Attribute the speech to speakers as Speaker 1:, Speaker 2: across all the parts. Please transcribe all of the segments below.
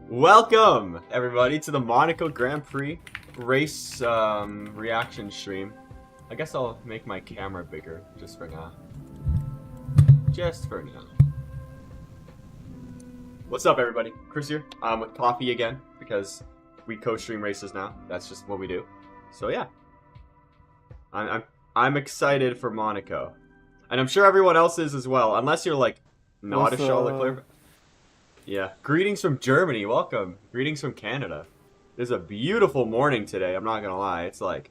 Speaker 1: Welcome, everybody, to the Monaco Grand Prix race reaction stream. I guess I'll make my camera bigger, just for now. Just for now. What's up, everybody? Chris here. With Coffee again, because we co-stream races now. That's just what we do. So yeah. I'm excited for Monaco. And I'm sure everyone else is as well, unless you're like not a Charles Leclerc. Yeah. Greetings from Germany. Welcome. Greetings from Canada. It's a beautiful morning today. I'm not gonna lie. It's like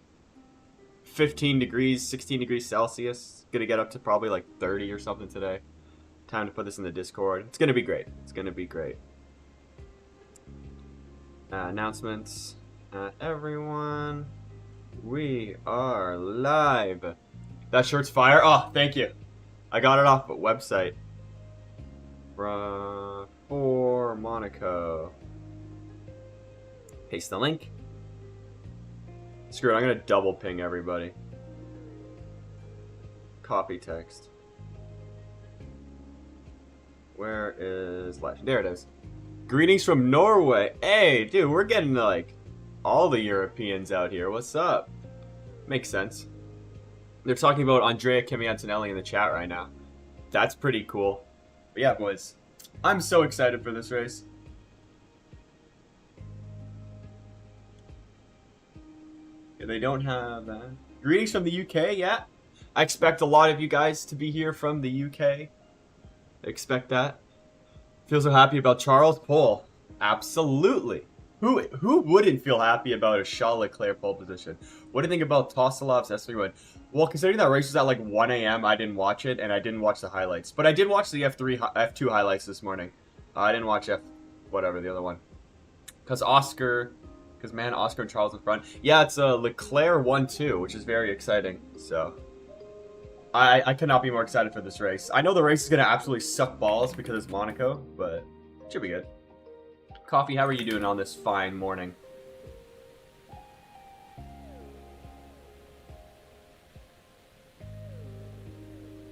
Speaker 1: 15 degrees, 16 degrees Celsius. Gonna get up to probably like 30 or something today. Time to put this in the Discord. It's gonna be great. It's gonna be great. Announcements. Everyone. We are live. That shirt's fire. Oh, thank you. I got it off a website. For Monaco. Paste the link. Screw it, I'm gonna double ping everybody. Copy text. Where is Legend? There it is. Greetings from Norway. Hey, dude, we're getting like all the Europeans out here. What's up? Makes sense. They're talking about Andrea Kimi Antonelli in the chat right now. That's pretty cool. But yeah, boys, I'm so excited for this race. Yeah, they don't have that. Greetings from the UK, yeah. I expect a lot of you guys to be here from the UK. I expect that. Feel so happy about Charles pole. Absolutely. Who wouldn't feel happy about a Charles Leclerc pole position? What do you think about Tossalov's S3 win? Well, considering that race was at like 1 a.m., I didn't watch it, and I didn't watch the highlights. But I did watch the F2 highlights this morning. I didn't watch whatever, the other one. Because Oscar and Charles in front. Yeah, it's Leclerc 1-2, which is very exciting. So, I cannot be more excited for this race. I know the race is going to absolutely suck balls because it's Monaco, but it should be good. Coffee, how are you doing on this fine morning?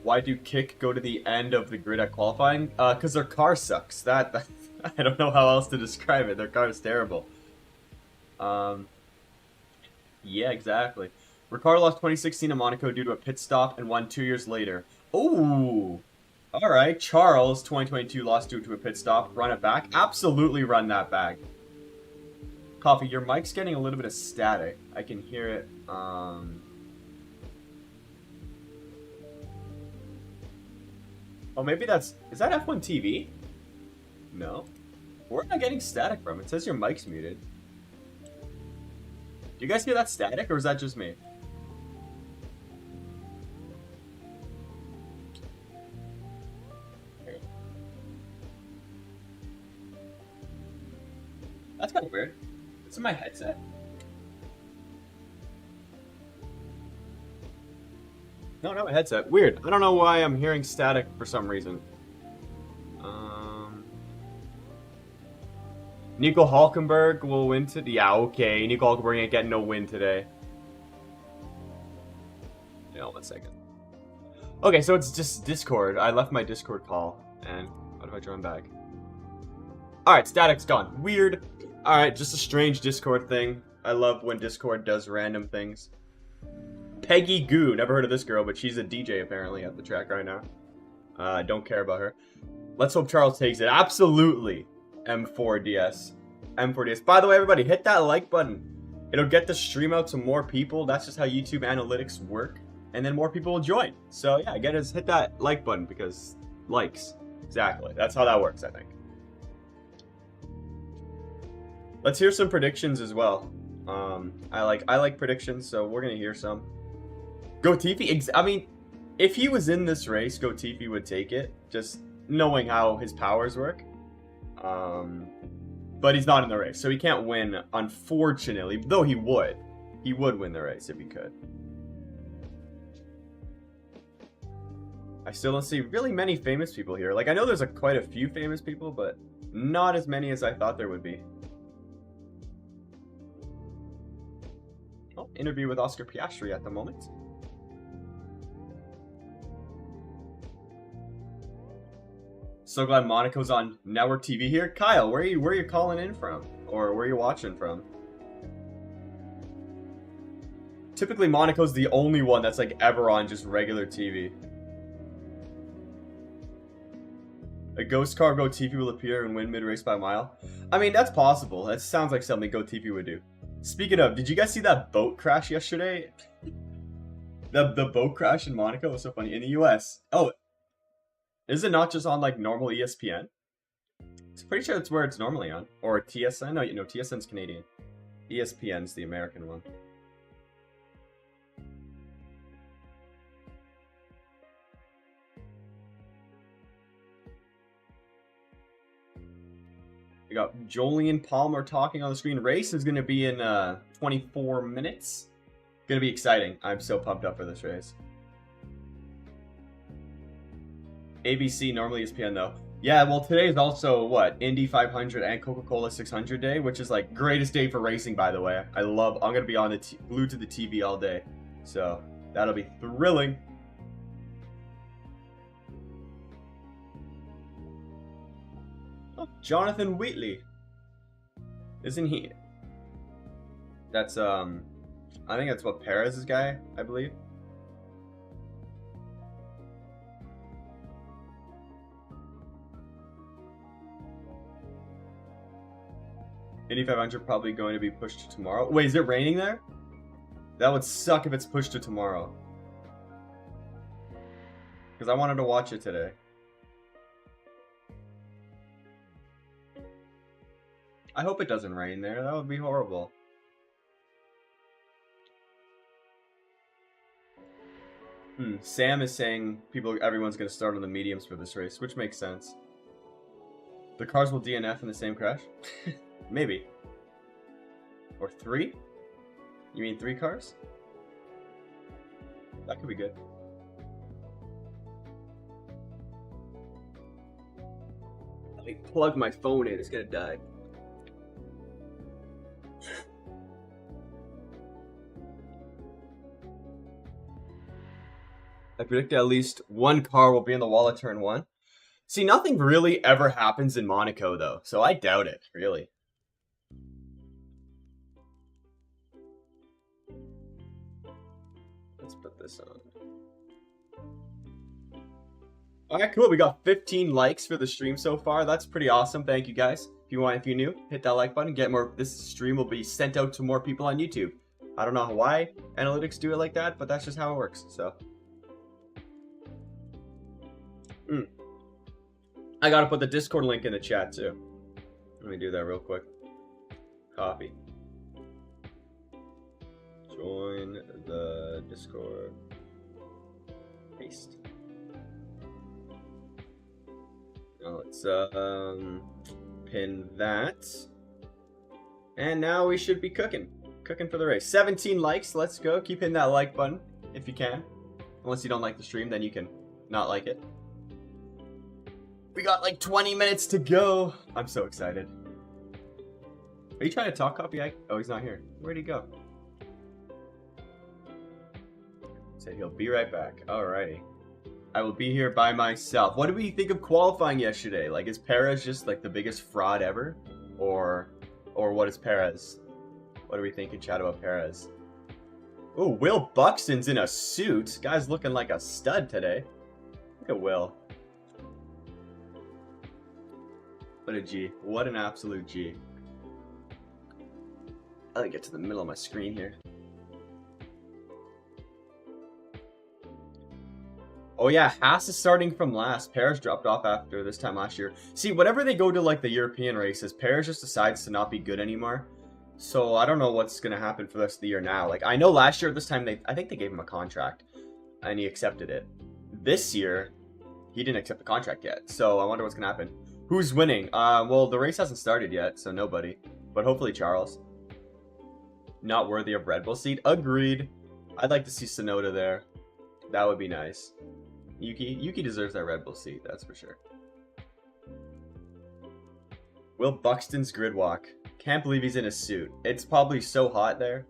Speaker 1: Why do Kick go to the end of the grid at qualifying? Because their car sucks. That I don't know how else to describe it. Their car is terrible. Yeah, exactly. Ricciardo lost 2016 in Monaco due to a pit stop and won 2 years later. Ooh. Alright, Charles, 2022 lost due to a pit stop. Run it back. Absolutely run that back. Coffee, your mic's getting a little bit of static. I can hear it. Oh, maybe that's... Is that F1 TV? No. Where am I getting static from? It says your mic's muted. Do you guys hear that static, or is that just me? That's kind of weird. It's in my headset. No, not my headset. Weird. I don't know why I'm hearing static for some reason. Nico Hulkenberg will win today. Yeah, okay. Nico Hulkenberg ain't getting no win today. Yeah, 1 second. Okay, so it's just Discord. I left my Discord call. And how do I join back? Alright, static's gone. Weird. Alright, just a strange Discord thing. I love when Discord does random things. Peggy Goo. Never heard of this girl, but she's a DJ apparently at the track right now. Don't care about her. Let's hope Charles takes it. Absolutely. M4DS. M4DS. By the way, everybody, hit that like button. It'll get the stream out to more people. That's just how YouTube analytics work. And then more people will join. So yeah, hit that like button because likes. Exactly. That's how that works, I think. Let's hear some predictions as well. I like predictions, so we're gonna hear some. Gotifi, I mean, if he was in this race, Gotifi would take it, just knowing how his powers work. But he's not in the race, so he can't win, unfortunately, though he would. He would win the race if he could. I still don't see really many famous people here. Like, I know there's quite a few famous people, but not as many as I thought there would be. Oh, interview with Oscar Piastri at the moment. So glad Monaco's on network TV here. Kyle, where are you calling in from? Or where are you watching from? Typically Monaco's the only one that's like ever on just regular TV. A ghost car Go TV will appear and win mid-race by a mile. I mean, that's possible. That sounds like something Go TV would do. Speaking of, did you guys see that boat crash yesterday? The boat crash in Monaco was so funny. In the US. Oh, is it not just on like normal ESPN? It's pretty sure that's where it's normally on. Or TSN? No, TSN's Canadian. ESPN's the American one. We got Jolien Palmer talking on the screen. Race is going to be in 24 minutes. Going to be exciting. I'm so pumped up for this race. ABC, normally ESPN though. Yeah, well today is also, what, Indy 500 and Coca-Cola 600 day, which is like greatest day for racing, by the way. I'm going to be on the glued to the TV all day. So, that'll be thrilling. Oh, Jonathan Wheatley. Isn't he? That's, I think that's what Perez's guy, I believe. Indy 500 probably going to be pushed to tomorrow. Wait, is it raining there? That would suck if it's pushed to tomorrow. Because I wanted to watch it today. I hope it doesn't rain there. That would be horrible. Sam is saying everyone's going to start on the mediums for this race, which makes sense. The cars will DNF in the same crash? Maybe. Or 3? You mean 3 cars? That could be good. Let me plug my phone in. It's going to die. I predict at least one car will be in the wall at turn 1. See, nothing really ever happens in Monaco, though, so I doubt it, really. Let's put this on. Alright, cool. We got 15 likes for the stream so far. That's pretty awesome. Thank you, guys. If you're new, hit that like button. Get more. This stream will be sent out to more people on YouTube. I don't know why analytics do it like that, but that's just how it works, so... I gotta put the Discord link in the chat too. Let me do that real quick. Copy. Join the Discord. Paste. Now let's pin that. And now we should be cooking. Cooking for the race. 17 likes. Let's go. Keep hitting that like button if you can. Unless you don't like the stream, then you can not like it. We got like 20 minutes to go. I'm so excited. Are you trying to talk, Copy? Oh, he's not here. Where'd he go? Said he'll be right back. Alrighty. I will be here by myself. What did we think of qualifying yesterday? Like, is Perez just like the biggest fraud ever? Or what is Perez? What do we think in chat about Perez? Oh, Will Buxton's in a suit. Guy's looking like a stud today. Look at Will. What a G. What an absolute G. I gotta get to the middle of my screen here. Oh yeah, Haas is starting from last. Perez dropped off after this time last year. See, whenever they go to like the European races, Perez just decides to not be good anymore. So I don't know what's gonna happen for the rest of the year now. Like, I know last year at this time, I think they gave him a contract. And he accepted it. This year, he didn't accept the contract yet. So I wonder what's gonna happen. Who's winning? Well, the race hasn't started yet, so nobody. But hopefully Charles. Not worthy of Red Bull seat. Agreed. I'd like to see Sonoda there. That would be nice. Yuki deserves that Red Bull seat, that's for sure. Will Buxton's grid walk. Can't believe he's in a suit. It's probably so hot there.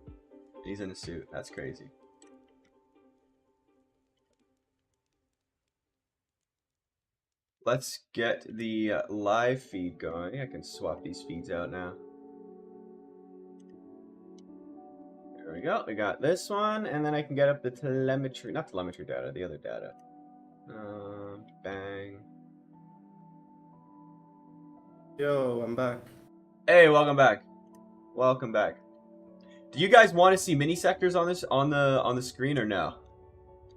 Speaker 1: He's in a suit. That's crazy. Let's get the live feed going. I can swap these feeds out now. There we go. We got this one, and then I can get up the telemetry, not telemetry data, the other data. Bang.
Speaker 2: Yo, I'm back.
Speaker 1: Hey, welcome back. Welcome back. Do you guys want to see mini sectors on this on the screen or no?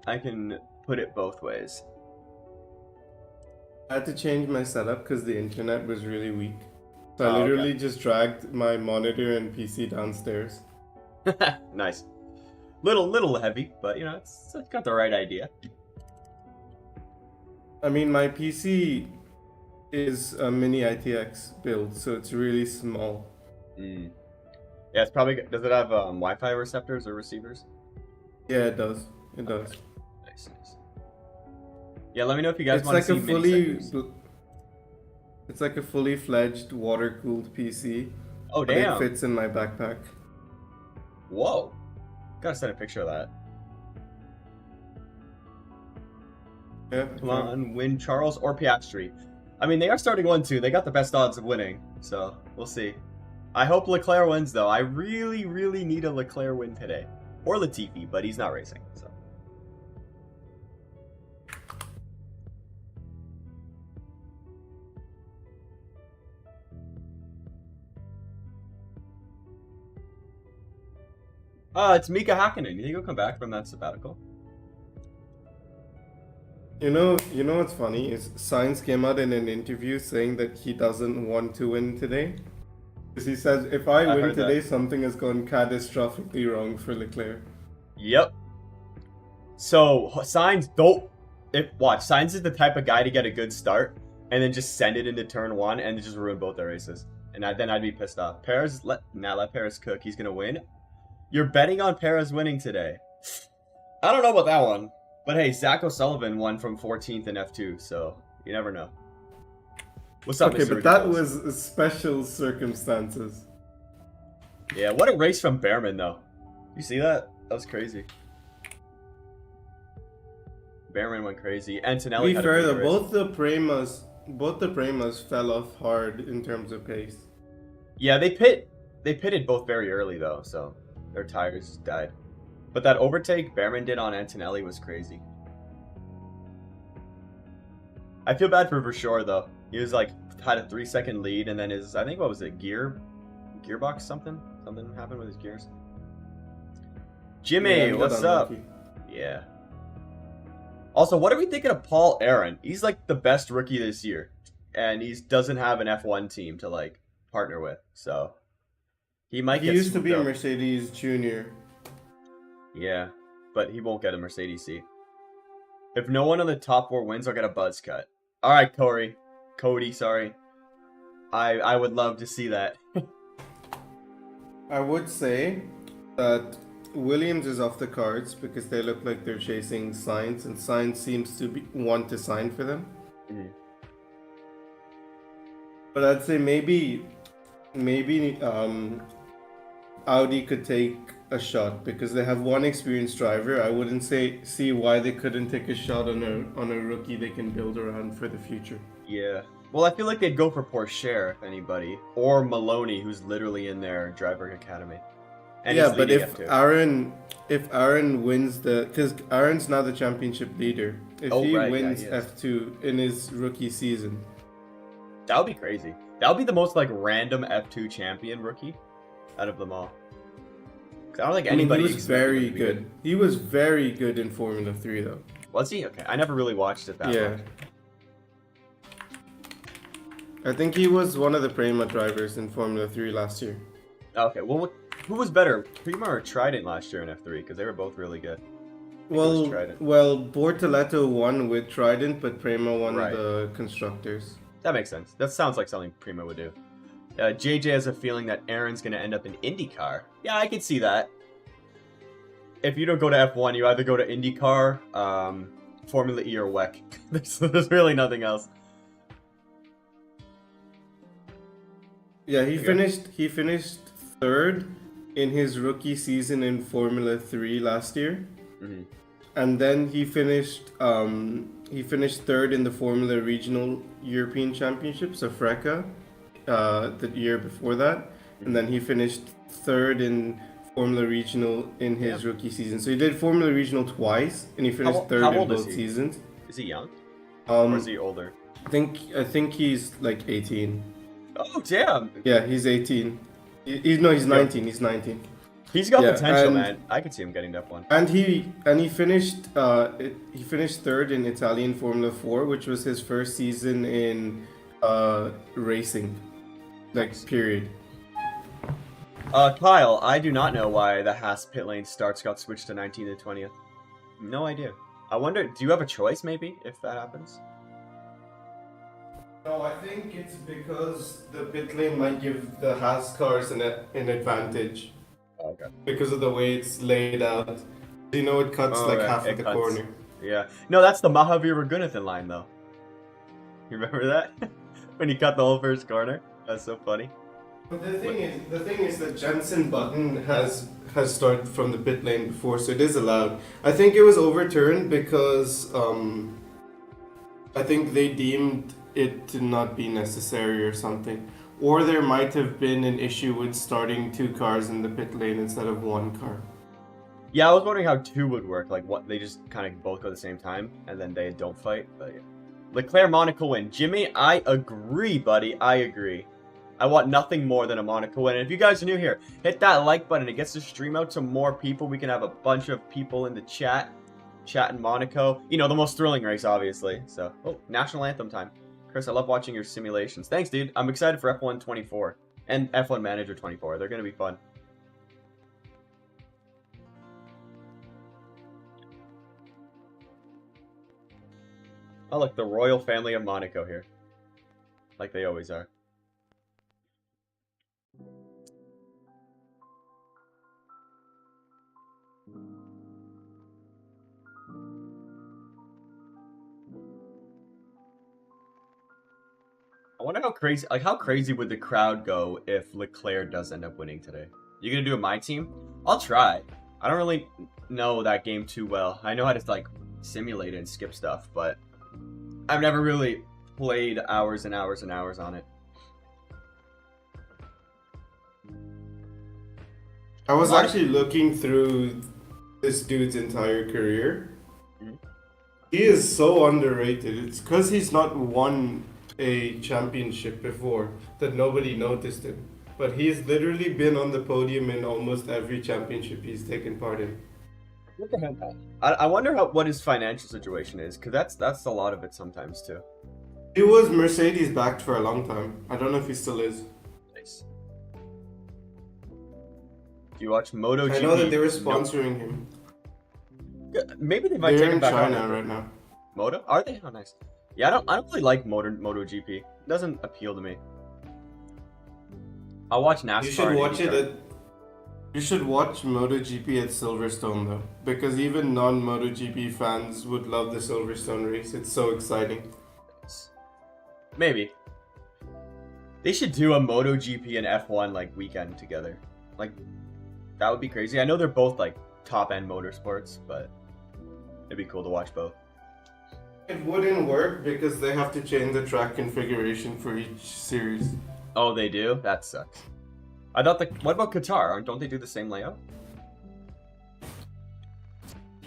Speaker 1: I can put it both ways.
Speaker 2: I had to change my setup because the internet was really weak. So I
Speaker 1: Oh,
Speaker 2: literally
Speaker 1: okay.
Speaker 2: just dragged my monitor and PC downstairs.
Speaker 1: Nice. Little heavy, but you know, it's got the right idea.
Speaker 2: I mean, my PC is a mini ITX build, so it's really small.
Speaker 1: Mm. Yeah, it's probably. Does it have Wi-Fi receptors or receivers?
Speaker 2: Yeah, it does. It does.
Speaker 1: Nice. Yeah, let me know if you guys
Speaker 2: It's
Speaker 1: want
Speaker 2: like
Speaker 1: to
Speaker 2: a
Speaker 1: see mini sectors.
Speaker 2: it's like a fully fledged water-cooled PC,
Speaker 1: Oh,
Speaker 2: but it
Speaker 1: damn.
Speaker 2: fits in my backpack.
Speaker 1: Whoa. Gotta send a picture of that.
Speaker 2: Yeah.
Speaker 1: Come on, win Charles or Piastri. I mean, they are starting 1-2. They got the best odds of winning, so we'll see. I hope Leclerc wins, though. I really need a Leclerc win today. Or Latifi, but he's not racing, so. It's Mika Hakkinen. You think he'll come back from that sabbatical?
Speaker 2: You know what's funny is Sainz came out in an interview saying that he doesn't want to win today. Because he says, if I win
Speaker 1: heard
Speaker 2: today,
Speaker 1: that.
Speaker 2: something has gone catastrophically wrong for Leclerc.
Speaker 1: Yep. So Sainz don't. Watch, Sainz is the type of guy to get a good start and then just send it into turn 1 and just ruin both their races. And then I'd be pissed off. Perez, let Perez cook. He's gonna win. You're betting on Perez winning today. I don't know about that one. But hey, Zach O'Sullivan won from 14th in F2, so you never know. What's up,
Speaker 2: Okay,
Speaker 1: Mr.
Speaker 2: but that
Speaker 1: Ridiculous?
Speaker 2: was special circumstances.
Speaker 1: Yeah, what a race from Behrman, though. You see that? That was crazy. Behrman went crazy.
Speaker 2: To
Speaker 1: Antonelli
Speaker 2: be
Speaker 1: had
Speaker 2: fair
Speaker 1: a
Speaker 2: though,
Speaker 1: pretty race.
Speaker 2: both the Premas fell off hard in terms of pace.
Speaker 1: Yeah, they pitted both very early, though, so their tires died. But that overtake Behrman did on Antonelli was crazy. I feel bad for Vershaw, though. He was like, had a 3-second lead, and then his, I think, what was it, gearbox something? Something happened with his gears. Jimmy,
Speaker 2: Yeah, he got
Speaker 1: what's up?
Speaker 2: unlucky.
Speaker 1: Yeah. Also, what are we thinking of Paul Aaron? He's like the best rookie this year, and he doesn't have an F1 team to like partner with, so he might
Speaker 2: He
Speaker 1: get
Speaker 2: used to
Speaker 1: swooped
Speaker 2: be a
Speaker 1: up.
Speaker 2: Mercedes junior.
Speaker 1: Yeah, but he won't get a Mercedes seat. If no one on the top 4 wins, I'll get a buzz cut. All right, Cody, sorry. I would love to see that.
Speaker 2: I would say that Williams is off the cards because they look like they're chasing Sainz, and Sainz seems to want to sign for them.
Speaker 1: Mhm.
Speaker 2: But I'd say maybe Audi could take a shot because they have one experienced driver. I wouldn't see why they couldn't take a shot on a rookie they can build around for the future.
Speaker 1: Yeah. Well, I feel like they'd go for Porsche if anybody, or Maloney, who's literally in their driver academy. And
Speaker 2: Yeah,
Speaker 1: he's
Speaker 2: but
Speaker 1: leading
Speaker 2: if
Speaker 1: F2.
Speaker 2: Aaron wins because Aaron's now the championship leader. If
Speaker 1: Oh,
Speaker 2: he
Speaker 1: right, yeah,
Speaker 2: wins
Speaker 1: he is.
Speaker 2: F2 in his rookie season,
Speaker 1: That would be crazy. That would be the most like random F2 champion rookie out of them all. 'Cause I don't think
Speaker 2: I mean,
Speaker 1: anybody
Speaker 2: he was
Speaker 1: expected him
Speaker 2: very
Speaker 1: to be
Speaker 2: good. He was very good in Formula 3 though.
Speaker 1: Was he? Okay, I never really watched it that
Speaker 2: Yeah.
Speaker 1: much.
Speaker 2: I think he was one of the Prema drivers in Formula 3 last year.
Speaker 1: Okay, well, who was better, Prima or Trident last year in F3? Because they were both really good.
Speaker 2: Well,
Speaker 1: Trident.
Speaker 2: Bortoletto won with Trident, but Prema won
Speaker 1: Right.
Speaker 2: the constructors.
Speaker 1: That makes sense. That sounds like something Prima would do. JJ has a feeling that Aaron's going to end up in IndyCar. Yeah, I could see that. If you don't go to F1, you either go to IndyCar, Formula E, or WEC. There's really nothing else.
Speaker 2: Yeah, he
Speaker 1: Okay.
Speaker 2: finished third in his rookie season in Formula 3 last year.
Speaker 1: Mhm.
Speaker 2: and then he finished third in the Formula Regional European Championship, so FRECA, the year before that, and then he finished third in Formula Regional in his
Speaker 1: Yeah.
Speaker 2: rookie season. So he did Formula Regional twice, and he finished
Speaker 1: How
Speaker 2: third in
Speaker 1: old is
Speaker 2: both
Speaker 1: he?
Speaker 2: seasons.
Speaker 1: Is he young? Or is
Speaker 2: Um,
Speaker 1: he older?
Speaker 2: I think he's like 18.
Speaker 1: Oh, damn.
Speaker 2: Yeah, he's 18. No, he's 19. He's 19.
Speaker 1: He's got
Speaker 2: Yeah,
Speaker 1: potential,
Speaker 2: and-
Speaker 1: man. I could see him getting that one.
Speaker 2: And he finished he finished third in Italian Formula 4, which was his first season in racing, like
Speaker 1: Nice.
Speaker 2: period.
Speaker 1: Kyle, I do not know why the Haas pit lane starts got switched to 19th and 20th. No idea. I wonder, do you have a choice maybe if that happens?
Speaker 2: No, I think it's because the pit lane might give the Haas cars an advantage
Speaker 1: Oh, okay.
Speaker 2: because of the way it's laid out. You know, it cuts
Speaker 1: Oh,
Speaker 2: like
Speaker 1: yeah,
Speaker 2: half
Speaker 1: it
Speaker 2: of the
Speaker 1: cuts.
Speaker 2: corner.
Speaker 1: Yeah. No, that's the Mahavir Raghunathan line though. You remember that? When he cut the whole first corner? That's so funny.
Speaker 2: But the thing is that Jensen Button has started from the pit lane before, so it is allowed. I think it was overturned because I think they deemed it to not be necessary or something, or there might have been an issue with starting two cars in the pit lane instead of one car.
Speaker 1: Yeah, I was wondering how two would work. Like, what they just kind of both go at the same time, and then they don't fight. But yeah. Leclerc Monaco win. Jimmy, I agree, buddy. I agree. I want nothing more than a Monaco win. And if you guys are new here, hit that like button. It gets the stream out to more people. We can have a bunch of people in the chat. Chat in Monaco. You know, the most thrilling race, obviously. So, oh, national anthem time. Chris, I love watching your simulations. Thanks, dude. I'm excited for F1 24 and F1 Manager 24. They're going to be fun. Oh, look, the royal family of Monaco here. Like they always are. I wonder how crazy would the crowd go if Leclerc does end up winning today? You gonna do it my team? I'll try. I don't really know that game too well. I know how to like simulate it and skip stuff, but I've never really played hours and hours and hours on it.
Speaker 2: I was actually looking through this dude's entire career.
Speaker 1: Mhm.
Speaker 2: He is so underrated. It's because he's not won a championship before that nobody noticed him. But he's literally been on the podium in almost every championship he's taken part in.
Speaker 1: What the hell? I wonder what his financial situation is, because that's a lot of it sometimes too.
Speaker 2: He was Mercedes backed for a long time. I don't know if he still is.
Speaker 1: Nice. Do you watch MotoGP?
Speaker 2: I know that they were sponsoring him.
Speaker 1: Yeah, maybe they might
Speaker 2: They're
Speaker 1: take him
Speaker 2: in
Speaker 1: back
Speaker 2: China
Speaker 1: on.
Speaker 2: right now.
Speaker 1: Moto? Are they? Oh, nice. Yeah, I don't really like MotoGP. It doesn't appeal to me. I'll watch NASCAR.
Speaker 2: You should
Speaker 1: and
Speaker 2: watch it
Speaker 1: IndyCar.
Speaker 2: at. You should watch MotoGP at Silverstone though, because even non-MotoGP fans would love the Silverstone race. It's so exciting.
Speaker 1: Maybe. They should do a MotoGP and F1 like weekend together. Like that would be crazy. I know they're both like top end motorsports, but it'd be cool to watch both.
Speaker 2: It wouldn't work because they have to change the track configuration for each series.
Speaker 1: Oh, they do? That sucks. I thought what about Qatar? Don't they do the same layout?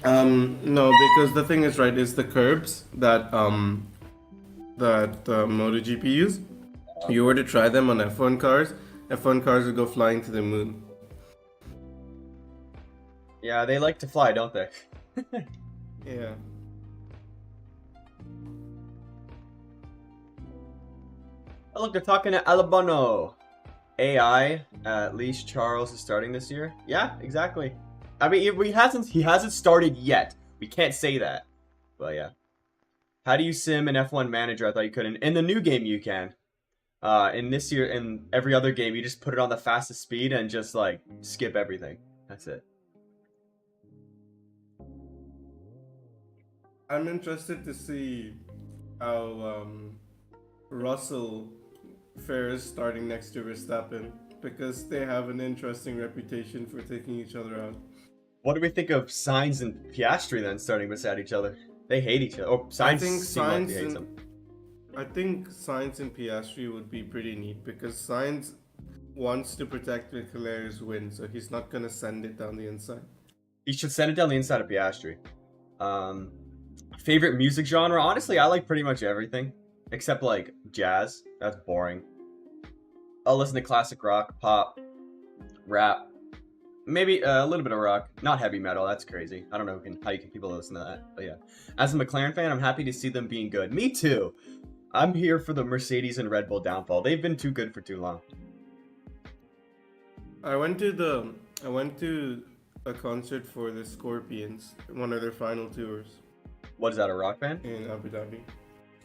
Speaker 2: No, because the thing is, right, is the curbs that MotoGP use. You were to try them on F1 cars would go flying to the moon.
Speaker 1: Yeah, they like to fly, don't they?
Speaker 2: Yeah.
Speaker 1: Oh, look, they're talking to Alabano. AI, at least Charles is starting this year. Yeah, exactly. I mean, he hasn't started yet. We can't say that. But yeah. How do you sim an F1 manager? I thought you couldn't. In the new game, you can. In this year, in every other game, you just put it on the fastest speed and just like skip everything. That's it.
Speaker 2: I'm interested to see how Russell fares starting next to Verstappen, because they have an interesting reputation for taking each other out.
Speaker 1: What do we think of Sainz and Piastri then starting beside each other? They hate each other. Oh,
Speaker 2: I
Speaker 1: Sainz
Speaker 2: think
Speaker 1: seems like he
Speaker 2: Sainz
Speaker 1: hates
Speaker 2: and
Speaker 1: him.
Speaker 2: I think Sainz and Piastri would be pretty neat because Sainz wants to protect Leclerc's win, so he's not gonna send it down the inside.
Speaker 1: He should send it down the inside of Piastri. Favorite music genre? Honestly, I like pretty much everything except like jazz. That's boring. I'll listen to classic rock, pop, rap, maybe a little bit of rock. Not heavy metal. That's crazy. I don't know how you can people listen to that. But yeah, as a McLaren fan, I'm happy to see them being good. Me too. I'm here for the Mercedes and Red Bull downfall. They've been too good for too long.
Speaker 2: I went to a concert for the Scorpions, one of their final tours
Speaker 1: What is that, a rock band?
Speaker 2: in Abu Dhabi.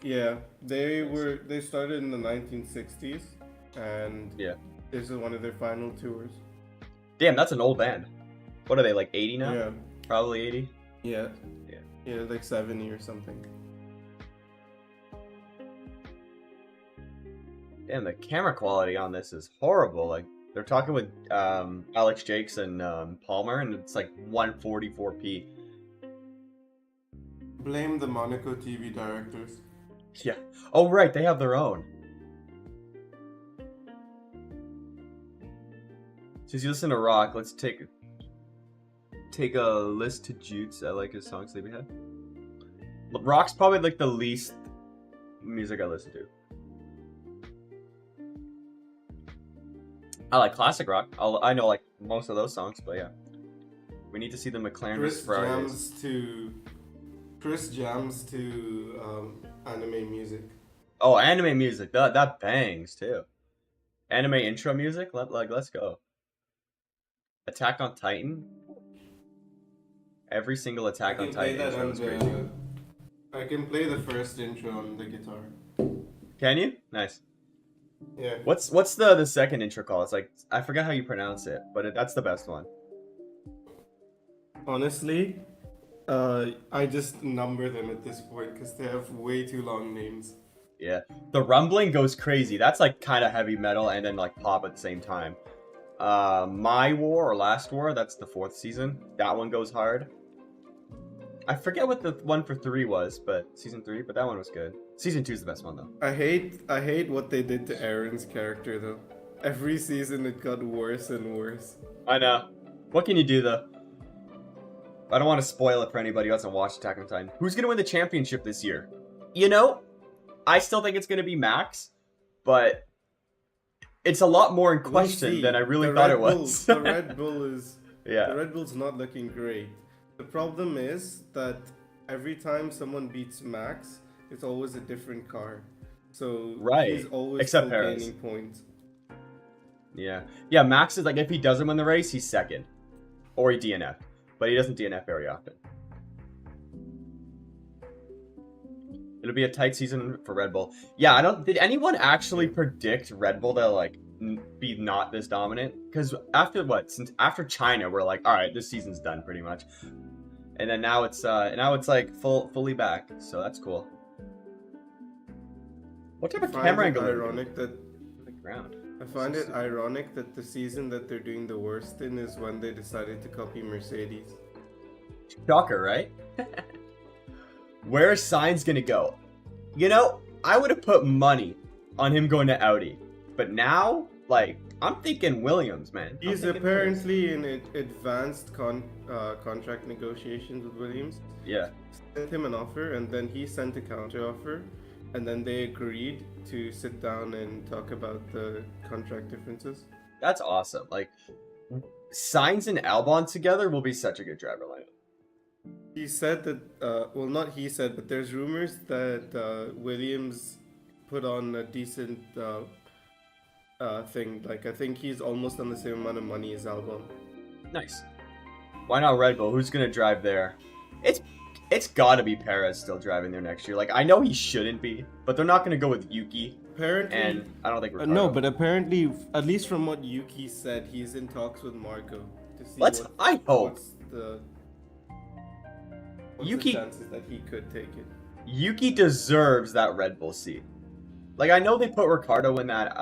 Speaker 2: Yeah, they started in the 1960s, and
Speaker 1: Yeah.
Speaker 2: this is one of their final tours.
Speaker 1: Damn, that's an old band. What are they, like 80 now?
Speaker 2: Yeah,
Speaker 1: Probably 80.
Speaker 2: yeah,
Speaker 1: Yeah.
Speaker 2: yeah, like 70 or something.
Speaker 1: Damn, the camera quality on this is horrible. Like, they're talking with Alex Jakes and Palmer, and it's like 144p.
Speaker 2: Blame the Monaco TV directors.
Speaker 1: Yeah. Oh, right, they have their own. Since you listen to rock, let's take a list to Jutes. I like his songs that we had. Rock's probably like the least music I listen to. I like classic rock. I know like most of those songs, but yeah. We need to see the McLaren
Speaker 2: Chris jams to anime music.
Speaker 1: Oh, anime music. That bangs too. Anime intro music? Let's go. Attack on Titan. Every single Attack on Titan intro is crazy.
Speaker 2: I can play the first intro on the guitar.
Speaker 1: Can you? Nice.
Speaker 2: Yeah.
Speaker 1: What's the second intro called? It's like, I forgot how you pronounce it, but that's the best one.
Speaker 2: Honestly, I just number them at this point because they have way too long names.
Speaker 1: Yeah. The rumbling goes crazy. That's like kind of heavy metal and then like pop at the same time. My War or Last War, that's the 4th season. That one goes hard. I forget what the one for 3 was, but season 3, but that one was good. Season 2 is the best one though.
Speaker 2: I hate what they did to Aaron's character though. Every season it got worse and worse.
Speaker 1: I know. What can you do though? I don't want to spoil it for anybody who hasn't watched Attack on Titan. Who's going to win the championship this year? You know, I still think it's going to be Max, but it's a lot more in question than I really thought it was.
Speaker 2: The Red Bull is
Speaker 1: Yeah.
Speaker 2: The Red Bull's not looking great. The problem is that every time someone beats Max, it's always a different car. So
Speaker 1: Right.
Speaker 2: he's always
Speaker 1: Except
Speaker 2: still
Speaker 1: Perez.
Speaker 2: gaining points.
Speaker 1: Yeah. Yeah, Max is like, if he doesn't win the race, he's second. Or he DNF. But he doesn't DNF very often. It'll be a tight season for Red Bull. Yeah, did anyone actually predict Red Bull to like be not this dominant? Because after China, we're like, all right, this season's done pretty much. And then now it's like fully back. So that's cool. What type of camera angle?
Speaker 2: Ironic that
Speaker 1: The ground.
Speaker 2: I find it ironic that the season that they're doing the worst in is when they decided to copy Mercedes.
Speaker 1: Shocker, right? Where's Sainz gonna go? You know, I would have put money on him going to Audi, but now, like, I'm thinking Williams, man.
Speaker 2: He's apparently in advanced contract negotiations with Williams.
Speaker 1: Yeah.
Speaker 2: Sent him an offer, and then he sent a counter offer, and then they agreed to sit down and talk about the contract differences.
Speaker 1: That's awesome. Like, Sainz and Albon together will be such a good driver lineup.
Speaker 2: He said that, well, not he said, but there's rumors that Williams put on a decent thing. Like, I think he's almost on the same amount of money as Albon.
Speaker 1: Nice. Why not Red Bull? Who's gonna drive there? It's gotta be Perez still driving there next year. Like, I know he shouldn't be, but they're not gonna go with Yuki.
Speaker 2: Apparently,
Speaker 1: And I don't think Ricardo.
Speaker 2: no, but apparently, at least from what Yuki said, he's in talks with Marco to see
Speaker 1: I hope.
Speaker 2: what's the
Speaker 1: Yuki-
Speaker 2: chances that he could take it.
Speaker 1: Yuki deserves that Red Bull seat. Like, I know they put Ricardo in that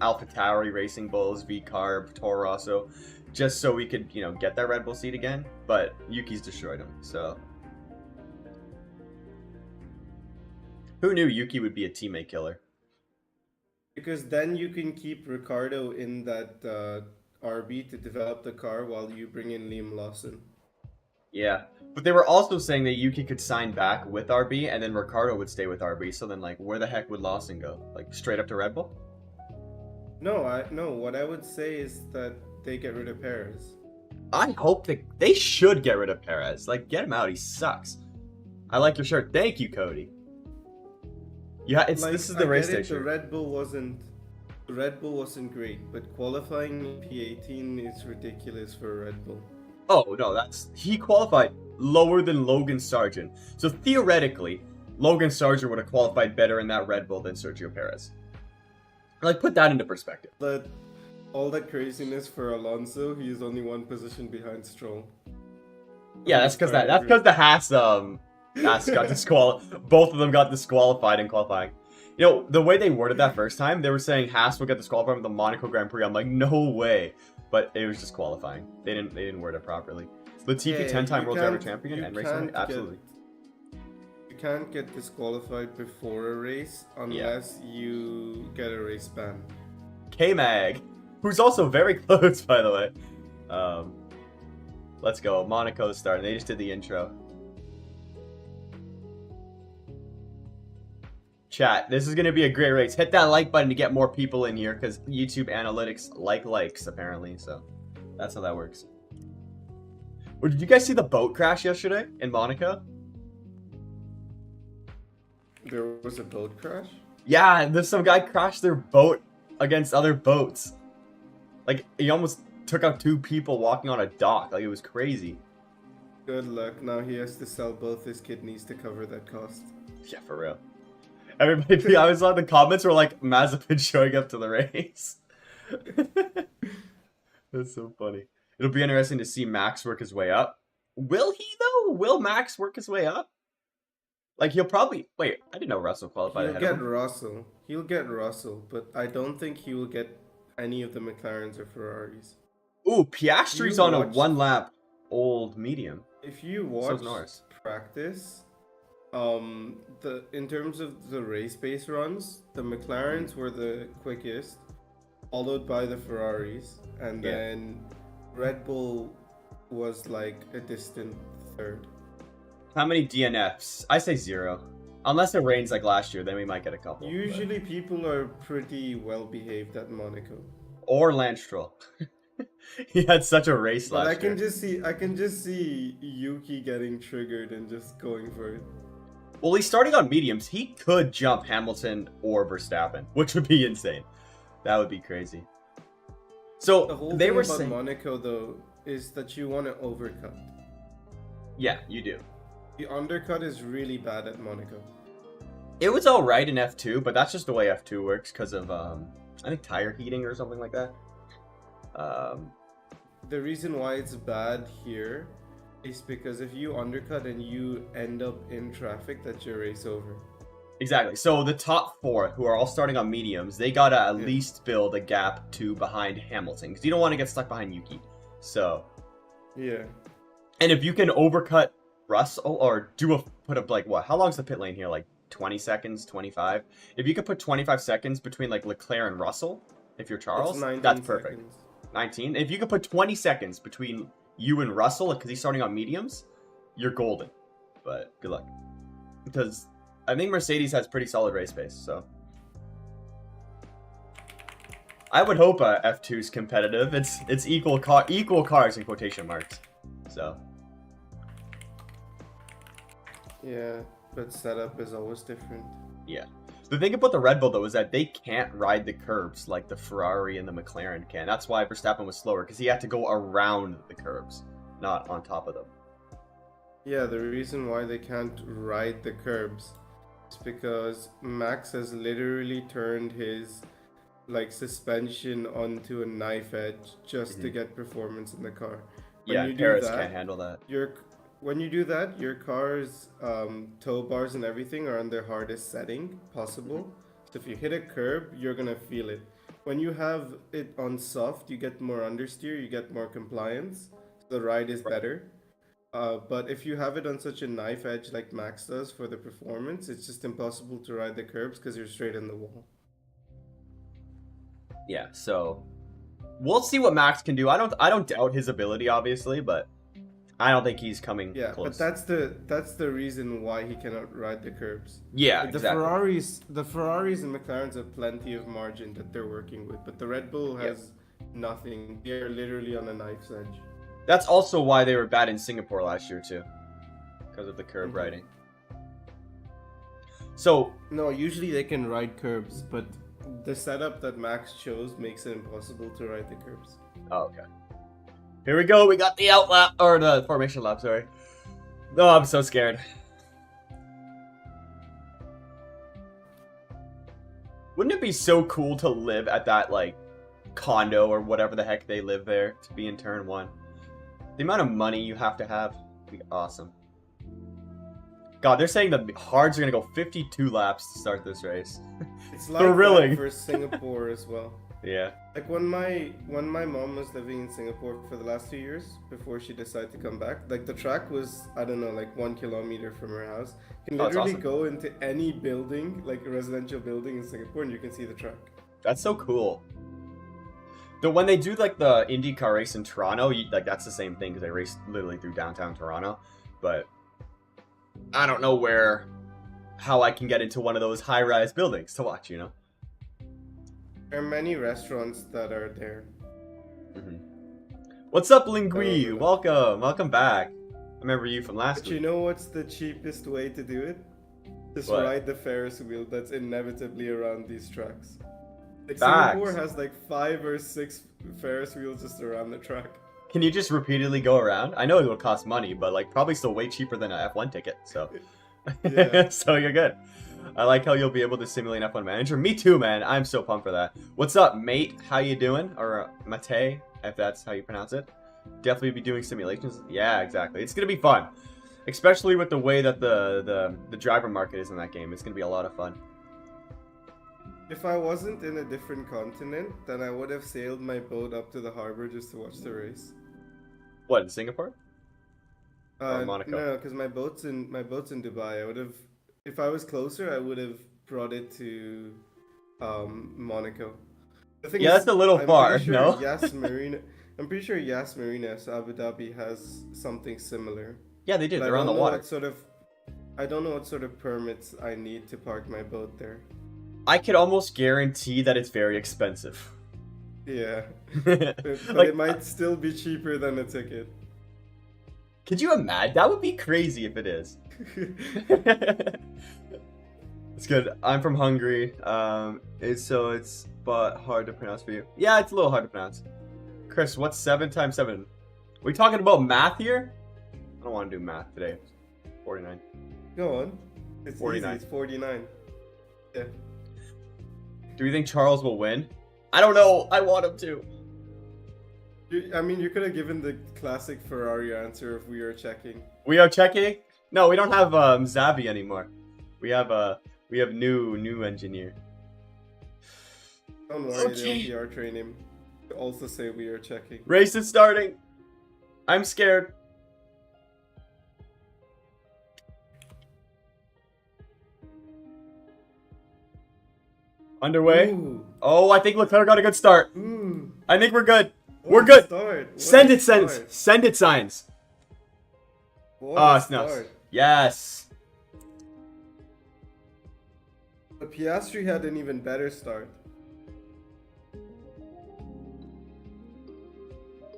Speaker 1: AlphaTauri, Racing Bulls, V-Carb, Toro Rosso, just so we could, you know, get that Red Bull seat again. But Yuki's destroyed him, so. Who knew Yuki would be a teammate killer?
Speaker 2: Because then you can keep Ricardo in that RB to develop the car while you bring in Liam Lawson.
Speaker 1: Yeah, but they were also saying that Yuki could sign back with RB, and then Ricardo would stay with RB. So then, like, where the heck would Lawson go? Like, straight up to Red Bull?
Speaker 2: No. What I would say is that they get rid of Perez.
Speaker 1: I hope they should get rid of Perez. Like, get him out. He sucks. I like your shirt. Thank you, Cody. Yeah, this is the race day shirt.
Speaker 2: The Red Bull wasn't great, but qualifying in P18 is ridiculous for a Red Bull.
Speaker 1: Oh, no, he qualified lower than Logan Sargent. So theoretically, Logan Sargent would have qualified better in that Red Bull than Sergio Perez. Like, put that into perspective.
Speaker 2: All that craziness for Alonso, he is only one position behind Stroll.
Speaker 1: Yeah, that's because the Haas got disqualified. Both of them got disqualified in qualifying. You know, the way they worded that first time, they were saying Haas would get disqualified from the Monaco Grand Prix. I'm like, no way. But it was just qualifying. They didn't word it properly. Latifi, 10-time World Driver Champion, and racing, absolutely.
Speaker 2: You can't get disqualified before a race unless you get a race ban.
Speaker 1: K-Mag, who's also very close, by the way. Let's go. Monaco's starting. They just did the intro. Chat, this is going to be a great race. Hit that like button to get more people in here, because YouTube analytics likes, apparently, so that's how that works. Well, did you guys see the boat crash yesterday in Monaco?
Speaker 2: There was a boat crash?
Speaker 1: Yeah, there's some guy crashed their boat against other boats. Like, he almost took out 2 people walking on a dock. Like, it was crazy.
Speaker 2: Good luck. Now he has to sell both his kidneys to cover that cost.
Speaker 1: Yeah, for real. Everybody, I was on the comments were like, Mazepin showing up to the race. That's so funny. It'll be interesting to see Max work his way up. Will he, though? Will Max work his way up? Like, he'll probably... Wait, I didn't know Russell qualified ahead of him.
Speaker 2: He'll get Russell, but I don't think he will get any of the McLarens or Ferraris.
Speaker 1: Ooh, Piastri's on a 1-lap old medium.
Speaker 2: If you watch practice... in terms of the race-based runs, the McLarens were the quickest, followed by the Ferraris, and then Red Bull was like a distant third.
Speaker 1: How many DNFs? I say 0. Unless it rains like last year, then we might get a couple.
Speaker 2: Usually people are pretty well behaved at Monaco.
Speaker 1: Or Lance Stroll. He had such a race last year.
Speaker 2: I can just see Yuki getting triggered and just going for it.
Speaker 1: Well, he's starting on mediums. He could jump Hamilton or Verstappen, which would be insane. That would be crazy. So
Speaker 2: the whole
Speaker 1: they
Speaker 2: thing
Speaker 1: were
Speaker 2: about
Speaker 1: saying
Speaker 2: Monaco, though, is that you want to overcut.
Speaker 1: Yeah, you do.
Speaker 2: The undercut is really bad at Monaco.
Speaker 1: It was all right in F2, but that's just the way F2 works because of I think tire heating or something like that.
Speaker 2: The reason why it's bad here is because if you undercut and you end up in traffic, that's your race over.
Speaker 1: Exactly. So the top 4, who are all starting on mediums, they gotta at least build a gap 2 behind Hamilton, because you don't want to get stuck behind Yuki. So
Speaker 2: yeah.
Speaker 1: And if you can overcut Russell or put up like what? How long's the pit lane here? Like 20 seconds, 25. If you could put 25 seconds between like Leclerc and Russell, if you're Charles, that's perfect.
Speaker 2: Seconds.
Speaker 1: 19. If you could put 20 seconds between you and Russell, because he's starting on mediums, you're golden. But good luck, because I think Mercedes has pretty solid race pace. So I would hope F2 is competitive. It's equal cars in quotation marks. So
Speaker 2: yeah, but setup is always different.
Speaker 1: Yeah. The thing about the Red Bull, though, is that they can't ride the curbs like the Ferrari and the McLaren can. That's why Verstappen was slower, because he had to go around the curbs, not on top of them.
Speaker 2: Yeah, the reason why they can't ride the curbs is because Max has literally turned his suspension onto a knife edge just to get performance in the car.
Speaker 1: Perez can't handle that.
Speaker 2: When you do that, your car's tow bars and everything are on their hardest setting possible. So if you hit a curb, you're gonna feel it. when you have it on soft, you get more understeer, you get more compliance, so the ride is better. But if you have it on such a knife edge like Max does for the performance, it's just impossible to ride the curbs because you're straight in the wall.
Speaker 1: Yeah, so we'll see what Max can do. I don't doubt his ability, obviously, but I don't think he's coming
Speaker 2: Yeah,
Speaker 1: close.
Speaker 2: but that's the reason why he cannot ride the curbs.
Speaker 1: Yeah,
Speaker 2: Like,
Speaker 1: exactly.
Speaker 2: the Ferraris and McLarens have plenty of margin that they're working with, but the Red Bull has nothing. They're literally on a knife's edge.
Speaker 1: That's also why they were bad in Singapore last year too, because of the curb
Speaker 2: Mhm.
Speaker 1: riding. So
Speaker 2: No, usually they can ride curbs, but the setup that Max chose makes it impossible to ride the curbs.
Speaker 1: oh, okay. Here we go. We got the out lap or the formation lap. Sorry. Oh, I'm so scared. Wouldn't it be so cool to live at that like condo or whatever the heck they live there to be in turn one? The amount of money you have to have would be awesome. God, they're saying the hards are gonna go 52 laps to start this race.
Speaker 2: It's like
Speaker 1: Thrilling.
Speaker 2: that for Singapore as well.
Speaker 1: Yeah.
Speaker 2: Like when my mom was living in Singapore for the last 2 years before she decided to come back, like the track was, I don't know, like 1 kilometer from her house. You can
Speaker 1: Oh, that's
Speaker 2: literally
Speaker 1: awesome.
Speaker 2: go into any building, like a residential building in Singapore, and you can see the track.
Speaker 1: That's so cool. Though when they do like the IndyCar race in Toronto, like that's the same thing because they race literally through downtown Toronto. But I don't know how I can get into one of those high-rise buildings to watch.
Speaker 2: There are many restaurants that are there.
Speaker 1: Mm-hmm. What's up,
Speaker 2: Oh,
Speaker 1: Lingui?
Speaker 2: really?
Speaker 1: Welcome back. I remember you from last
Speaker 2: But you
Speaker 1: week.
Speaker 2: know what's the cheapest way to do it? Just
Speaker 1: What?
Speaker 2: ride the Ferris wheel that's inevitably around these tracks. Like
Speaker 1: Facts.
Speaker 2: Singapore has like 5 or 6 Ferris wheels just around the track.
Speaker 1: Can you just repeatedly go around? I know it will cost money, but like probably still way cheaper than an F1 ticket. So,
Speaker 2: Yeah.
Speaker 1: so you're good. I like how you'll be able to simulate an F1 manager. Me too, man. I'm so pumped for that. What's up, mate? How you doing? Or Mate, if that's how you pronounce it. Definitely be doing simulations. Yeah, exactly. It's gonna be fun, especially with the way that the driver market is in that game. It's gonna be a lot of fun.
Speaker 2: If I wasn't in a different continent, then I would have sailed my boat up to the harbor just to watch the race.
Speaker 1: What, in Singapore? Or Monaco?
Speaker 2: No, because my boat's in Dubai. I would have, if I was closer, I would have brought it to Monaco. The thing
Speaker 1: Yeah,
Speaker 2: is,
Speaker 1: that's a little
Speaker 2: I'm
Speaker 1: far,
Speaker 2: pretty sure
Speaker 1: no?
Speaker 2: I'm pretty sure Yas Marina, so Abu Dhabi has something similar.
Speaker 1: Yeah, they do.
Speaker 2: But
Speaker 1: They're on the water.
Speaker 2: I don't know what sort of permits I need to park my boat there.
Speaker 1: I could almost guarantee that it's very expensive.
Speaker 2: Yeah,
Speaker 1: Like,
Speaker 2: but it might still be cheaper than a ticket.
Speaker 1: could you imagine? That would be crazy if it is. It's good. I'm from Hungary. It's but hard to pronounce for you. Yeah, it's a little hard to pronounce. Chris, what's 7 times 7? We talking about math here? I don't want to do math today. 49.
Speaker 2: Go on. It's
Speaker 1: 49.
Speaker 2: easy. It's 49. Yeah.
Speaker 1: Do we think Charles will win? I don't know. I want him to.
Speaker 2: I mean, you could have given the classic Ferrari answer if we were checking.
Speaker 1: We are checking. No, we don't have Zavi anymore. We have new engineer.
Speaker 2: Don't worry,
Speaker 1: Okay.
Speaker 2: they'll PR train him. To also say we are checking.
Speaker 1: Race is starting. I'm scared. Underway.
Speaker 2: Ooh.
Speaker 1: Oh, I think Leclerc got a good start.
Speaker 2: Ooh.
Speaker 1: I think we're good.
Speaker 2: What
Speaker 1: We're
Speaker 2: a
Speaker 1: good.
Speaker 2: Start. What
Speaker 1: Send
Speaker 2: a
Speaker 1: it, signs.
Speaker 2: start.
Speaker 1: Send it, signs.
Speaker 2: What
Speaker 1: Oh,
Speaker 2: a
Speaker 1: snaps.
Speaker 2: start.
Speaker 1: Yes.
Speaker 2: But Piastri had an even better start.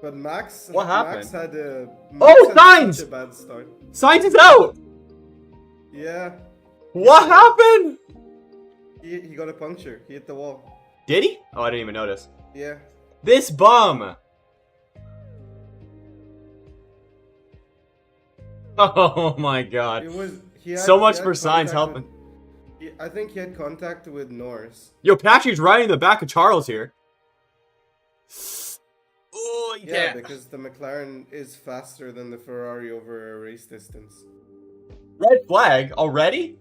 Speaker 2: But Max,
Speaker 1: What happened?
Speaker 2: Max had a
Speaker 1: Oh,
Speaker 2: Max had
Speaker 1: Sainz!
Speaker 2: such a bad start.
Speaker 1: Signs is out.
Speaker 2: Yeah,
Speaker 1: What happened?
Speaker 2: he got a puncture. He hit the wall.
Speaker 1: Did he? Oh, I didn't even notice.
Speaker 2: Yeah.
Speaker 1: This bum. Oh my god.
Speaker 2: It was. He had,
Speaker 1: So
Speaker 2: he
Speaker 1: much
Speaker 2: had
Speaker 1: for Sainz
Speaker 2: contact
Speaker 1: helping.
Speaker 2: I think he had contact with Norris.
Speaker 1: Yo, Patrick's riding the back of Charles here. Oh, you
Speaker 2: Yeah,
Speaker 1: can't.
Speaker 2: because the McLaren is faster than the Ferrari over a race distance.
Speaker 1: Red flag already?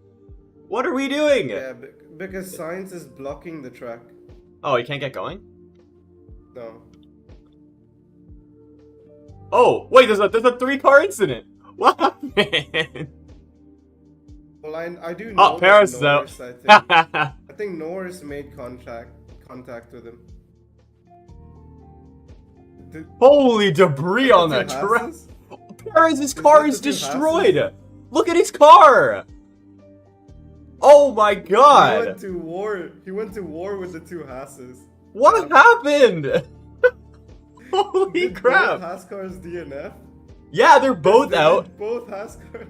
Speaker 1: What are we doing?
Speaker 2: Yeah, because Sainz is blocking the track.
Speaker 1: Oh, he can't get going?
Speaker 2: No.
Speaker 1: Oh, wait, there's a 3-car incident. What happened?
Speaker 2: Well, I do
Speaker 1: Oh,
Speaker 2: know
Speaker 1: Paris
Speaker 2: that
Speaker 1: is out.
Speaker 2: Norris, I think Norris made contact with him.
Speaker 1: Holy debris on that track.
Speaker 2: Hasses?
Speaker 1: Perez's car is
Speaker 2: that the two
Speaker 1: destroyed.
Speaker 2: Hasses?
Speaker 1: Look at his car. Oh my
Speaker 2: He
Speaker 1: god.
Speaker 2: went to war. He went to war with the two Hasses.
Speaker 1: What happened? Holy
Speaker 2: Did
Speaker 1: crap.
Speaker 2: both Haas cars DNF?
Speaker 1: Yeah, they're both
Speaker 2: They
Speaker 1: out.
Speaker 2: did both Haas cars.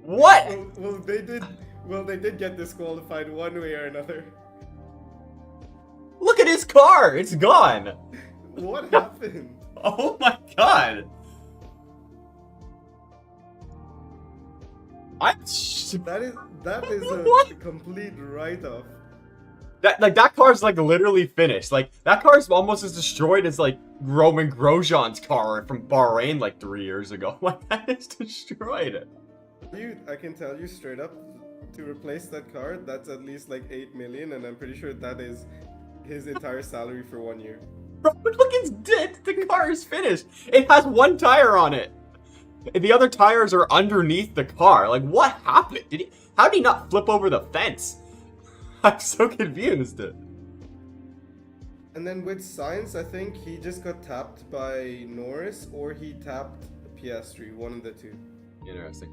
Speaker 1: What?
Speaker 2: Well, they did. Well, they did get disqualified one way or another.
Speaker 1: Look at his car. It's gone.
Speaker 2: What happened?
Speaker 1: Oh my god.
Speaker 2: That is a
Speaker 1: What?
Speaker 2: complete write-off.
Speaker 1: That car's like literally finished. Like that car's almost as destroyed as like Roman Grosjean's car from Bahrain like 3 years ago. Like that is destroyed.
Speaker 2: I can tell you straight up, to replace that car, that's at least like 8 million, and I'm pretty sure that is his entire salary for 1 year.
Speaker 1: Bro, look, it's dead. The car is finished. It has one tire on it. And the other tires are underneath the car. Like, what happened? How did he not flip over the fence? I'm so confused.
Speaker 2: And then with Sainz, I think he just got tapped by Norris, or he tapped Piastri, one of the two.
Speaker 1: Interesting.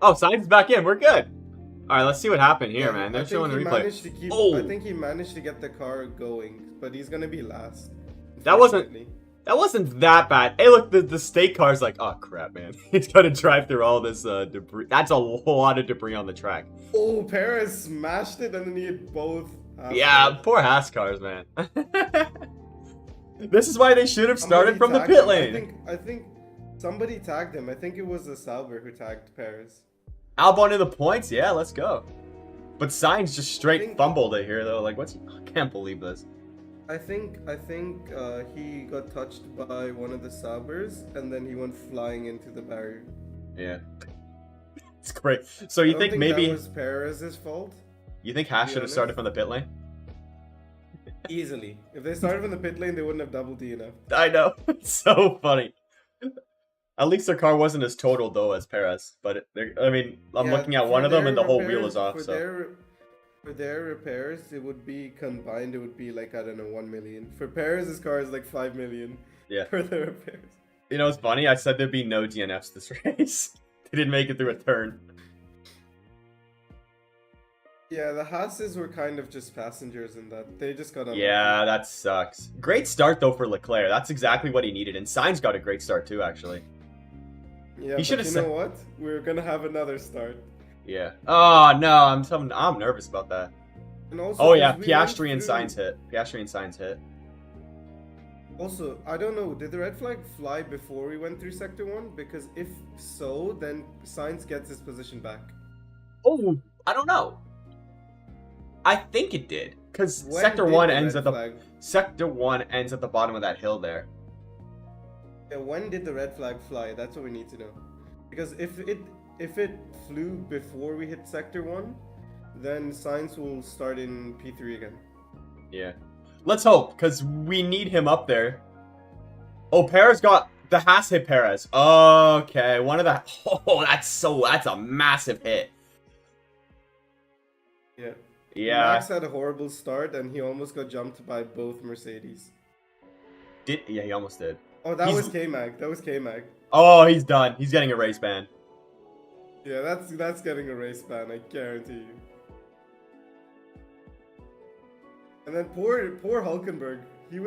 Speaker 1: Oh, Sainz is back in. We're good. All right, let's see what happened here, man. They're
Speaker 2: I think
Speaker 1: showing the
Speaker 2: he
Speaker 1: replay.
Speaker 2: managed to keep.
Speaker 1: Oh.
Speaker 2: I think he managed to get the car going, but he's gonna be last.
Speaker 1: That wasn't
Speaker 2: unfortunately.
Speaker 1: that bad. Hey, look, the state car's like, oh crap, man. He's got to drive through all this debris. That's a lot of debris on the track.
Speaker 2: Oh, Perez smashed it, and then he hit both.
Speaker 1: Yeah, poor Haas cars, man. This is why they should have started from the
Speaker 2: Somebody
Speaker 1: pit
Speaker 2: tagged him.
Speaker 1: lane.
Speaker 2: I think somebody tagged him. I think it was the Sauber who tagged Perez.
Speaker 1: Albon in the points, yeah, let's go. But Sainz just straight
Speaker 2: think-
Speaker 1: fumbled it here, though. Like, I can't believe this.
Speaker 2: I think he got touched by one of the Saubers, and then he went flying into the barrier.
Speaker 1: Yeah. It's great. So
Speaker 2: I
Speaker 1: you
Speaker 2: don't
Speaker 1: think
Speaker 2: that
Speaker 1: maybe
Speaker 2: was Perez's fault?
Speaker 1: you think Haas
Speaker 2: be
Speaker 1: should have
Speaker 2: honest.
Speaker 1: started from the pit lane?
Speaker 2: Easily. If they started from the pit lane, they wouldn't have double DNF.
Speaker 1: I know. It's so funny. At least their car wasn't as totaled though as Perez, but I mean, I'm
Speaker 2: Yeah,
Speaker 1: looking at
Speaker 2: for
Speaker 1: one of them
Speaker 2: their
Speaker 1: and the whole wheel
Speaker 2: repairs-
Speaker 1: is off.
Speaker 2: For
Speaker 1: So
Speaker 2: their repairs, it would be combined. It would be like, I don't know, 1 million. For Perez's car is like 5 million.
Speaker 1: Yeah.
Speaker 2: For the repairs.
Speaker 1: you know, it's funny. I said there'd be no DNFs this race. They didn't make it through a turn.
Speaker 2: Yeah, the Haas's were kind of just passengers in that. They just got unlucky.
Speaker 1: Yeah, that sucks. Great start though for Leclerc. That's exactly what he needed, and Sainz got a great start too, actually.
Speaker 2: Yeah,
Speaker 1: He
Speaker 2: but
Speaker 1: should've
Speaker 2: you
Speaker 1: said-
Speaker 2: know what? We're gonna have another start.
Speaker 1: Yeah. Oh no, I'm nervous about that.
Speaker 2: And also,
Speaker 1: Oh yeah,
Speaker 2: because we went
Speaker 1: Piastri and
Speaker 2: through-
Speaker 1: Sainz hit. Piastri and Sainz hit.
Speaker 2: Also, I don't know, did the red flag fly before we went through Sector 1? Because if so, then Sainz gets his position back.
Speaker 1: Oh, I don't know. I think it did, because
Speaker 2: When
Speaker 1: Sector
Speaker 2: did
Speaker 1: 1
Speaker 2: the
Speaker 1: ends
Speaker 2: red
Speaker 1: at the
Speaker 2: flag-
Speaker 1: Sector 1 ends at the bottom of that hill there.
Speaker 2: Yeah, when did the red flag fly? That's what we need to know. Because if it flew before we hit Sector 1, then Sainz will start in P3 again.
Speaker 1: Yeah. Let's hope, because we need him up there. Oh, Perez got the Haas hit Perez. Okay, one of the. Oh, that's a massive hit.
Speaker 2: Yeah.
Speaker 1: Yeah.
Speaker 2: Max had a horrible start, and he almost got jumped by both Mercedes.
Speaker 1: Yeah, he almost did.
Speaker 2: Oh, that
Speaker 1: He's-
Speaker 2: was K-Mag. That was K-Mag.
Speaker 1: Oh, he's done. He's getting a race ban.
Speaker 2: Yeah, that's getting a race ban, I guarantee you. And then poor Hulkenberg. He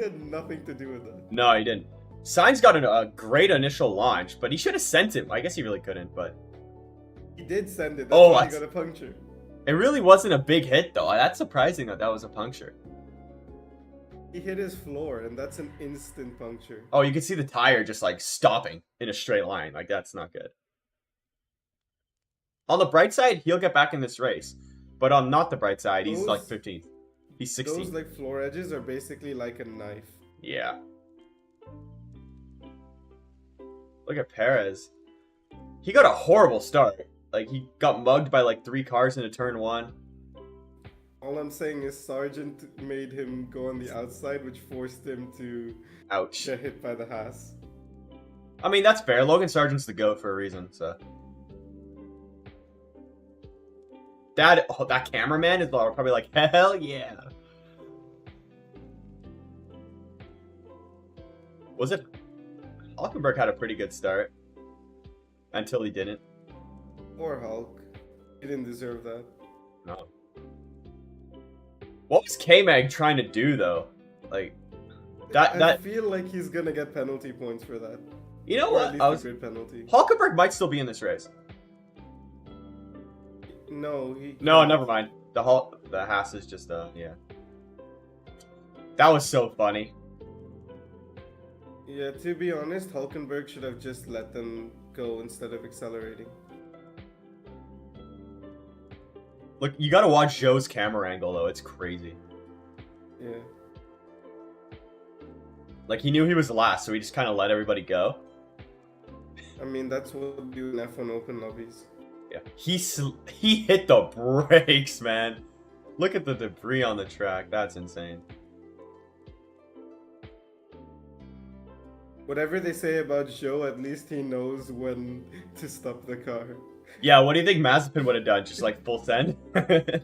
Speaker 2: had nothing to do with that.
Speaker 1: No, he didn't. Sainz got a great initial launch, but he should have sent him. I guess he really couldn't, but
Speaker 2: He did send it. That's
Speaker 1: Oh,
Speaker 2: why he
Speaker 1: that's-
Speaker 2: got a puncture.
Speaker 1: it really wasn't a big hit, though. That's surprising that was a puncture.
Speaker 2: He hit his floor, and that's an instant puncture.
Speaker 1: Oh, you can see the tire just, like, stopping in a straight line. Like, that's not good. On the bright side, he'll get back in this race. But on not the bright side, he's,
Speaker 2: Those-
Speaker 1: like, 15th. He's 16th.
Speaker 2: Those like floor edges are basically like a knife.
Speaker 1: Yeah. Look at Perez. He got a horrible start. Like, he got mugged by, like, 3 cars into turn 1.
Speaker 2: All I'm saying is Sargent made him go on the outside, which forced him to
Speaker 1: Ouch.
Speaker 2: get hit by the Haas.
Speaker 1: I mean, that's fair. Logan Sargent's the GOAT for a reason, so. That cameraman is probably like, hell yeah. Was it? Hulkenberg had a pretty good start. Until he didn't.
Speaker 2: Poor Hulk. He didn't deserve that.
Speaker 1: No. What was K-Mag trying to do, though? Like,
Speaker 2: I feel like he's gonna get penalty points for that.
Speaker 1: You know
Speaker 2: Or
Speaker 1: what?
Speaker 2: at least a good penalty.
Speaker 1: Hulkenberg might still be in this race.
Speaker 2: No,
Speaker 1: No, never mind. The Haas is just, yeah. That was so funny.
Speaker 2: Yeah, to be honest, Hulkenberg should have just let them go instead of accelerating.
Speaker 1: Look, you gotta watch Joe's camera angle, though. It's crazy.
Speaker 2: Yeah.
Speaker 1: Like, he knew he was last, so he just kind of let everybody go.
Speaker 2: I mean, that's what we do in F1 Open lobbies.
Speaker 1: Yeah. He hit the brakes, man. Look at the debris on the track. That's insane.
Speaker 2: Whatever they say about Joe, at least he knows when to stop the car.
Speaker 1: Yeah, what do you think Mazepin would have done? Just like full send?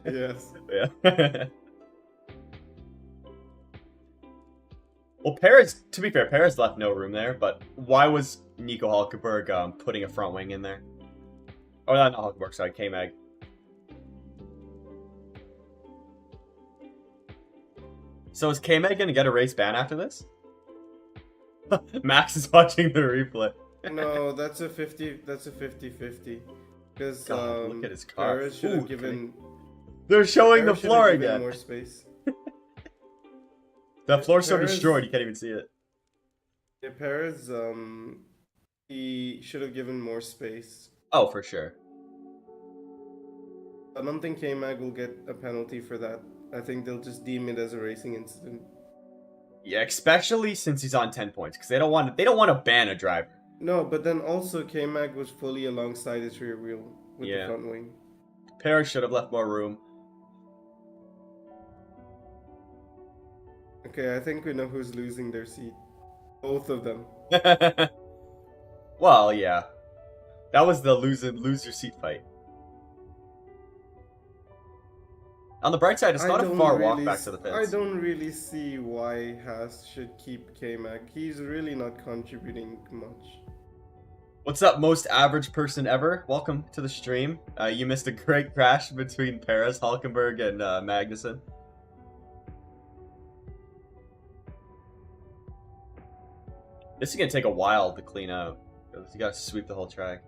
Speaker 2: Yes.
Speaker 1: Yeah. Well, Perez, to be fair, Perez left no room there, but why was Nico Hulkenberg putting a front wing in there? Oh, not Hulkenberg, sorry, K-Mag. So is K-Mag going to get a race ban after this? Max is watching the replay.
Speaker 2: No, that's a 50. That's a 50-50. Because
Speaker 1: Look at his car.
Speaker 2: Perez should have given.
Speaker 1: They're showing
Speaker 2: Perez
Speaker 1: the floor
Speaker 2: should have given
Speaker 1: again.
Speaker 2: More space.
Speaker 1: The floor's so
Speaker 2: Perez-
Speaker 1: destroyed you can't even see it.
Speaker 2: Yeah, Perez. He should have given more space.
Speaker 1: Oh, for sure.
Speaker 2: I don't think K-Mag will get a penalty for that. I think they'll just deem it as a racing incident.
Speaker 1: Yeah, especially since he's on 10 points, because they don't want to ban a driver.
Speaker 2: No, but then also K-Mag was fully alongside his rear wheel with the front wing.
Speaker 1: Perez should have left more room.
Speaker 2: Okay, I think we know who's losing their seat. Both of them.
Speaker 1: Well, yeah. That was the lose your seat fight. On the bright side, it's not a far walk back to the pits.
Speaker 2: I don't really see why Haas should keep K-Mag. He's really not contributing much.
Speaker 1: What's up, most average person ever? Welcome to the stream. You missed a great crash between Perez, Hulkenberg, and Magnussen. This is gonna take a while to clean out. You gotta sweep the whole track.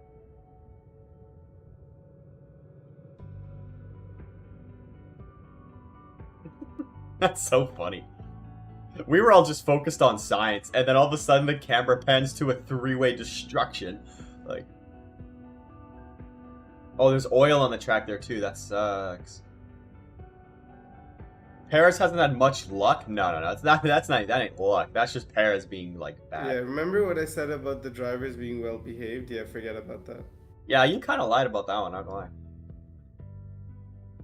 Speaker 1: That's so funny. We were all just focused on science, and then all of a sudden the camera pans to a three-way destruction. Like, oh, there's oil on the track there too. That sucks. Perez hasn't had much luck. No. That ain't luck. That's just Perez being like bad.
Speaker 2: Yeah, remember what I said about the drivers being well behaved? Yeah, forget about that.
Speaker 1: Yeah, you kind of lied about that one. I'm not gonna lie.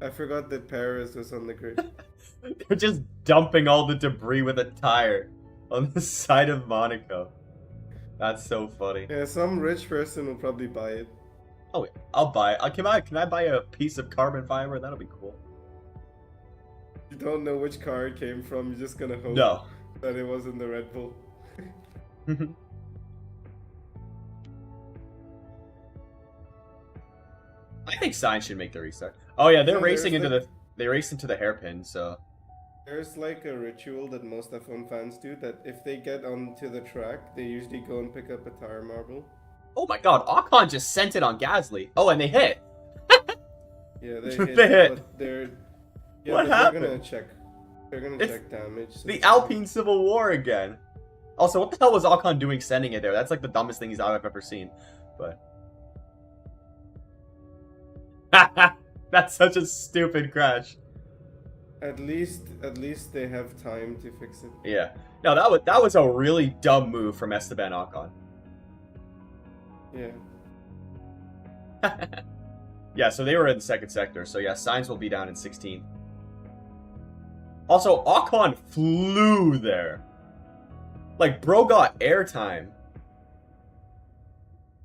Speaker 2: I forgot that Perez was on the grid.
Speaker 1: They're just dumping all the debris with a tire on the side of Monaco. That's so funny.
Speaker 2: Yeah, some rich person will probably buy it.
Speaker 1: Oh, yeah, I'll buy it. Can I buy a piece of carbon fiber? That'll be cool.
Speaker 2: You don't know which car it came from. You're just gonna hope that it wasn't the Red Bull.
Speaker 1: I think Sainz should make the restart. Oh yeah, they're racing into the hairpin. So
Speaker 2: there's like a ritual that most F1 fans do that if they get onto the track, they usually go and pick up a tire marble.
Speaker 1: Oh my God, Ocon just sent it on Gasly. Oh, and they hit.
Speaker 2: Yeah, they
Speaker 1: hit.
Speaker 2: But they're
Speaker 1: what happened?
Speaker 2: They're gonna check damage.
Speaker 1: The Alpine Civil War again. Also, what the hell was Ocon doing sending it there? That's like the dumbest thing I've ever seen. But that's such a stupid crash.
Speaker 2: At least they have time to fix it.
Speaker 1: Yeah. No, that was a really dumb move from Esteban Ocon.
Speaker 2: Yeah.
Speaker 1: Yeah, so they were in the second sector. So yeah, Sainz will be down in 16th. Also, Ocon flew there. Like, bro got airtime.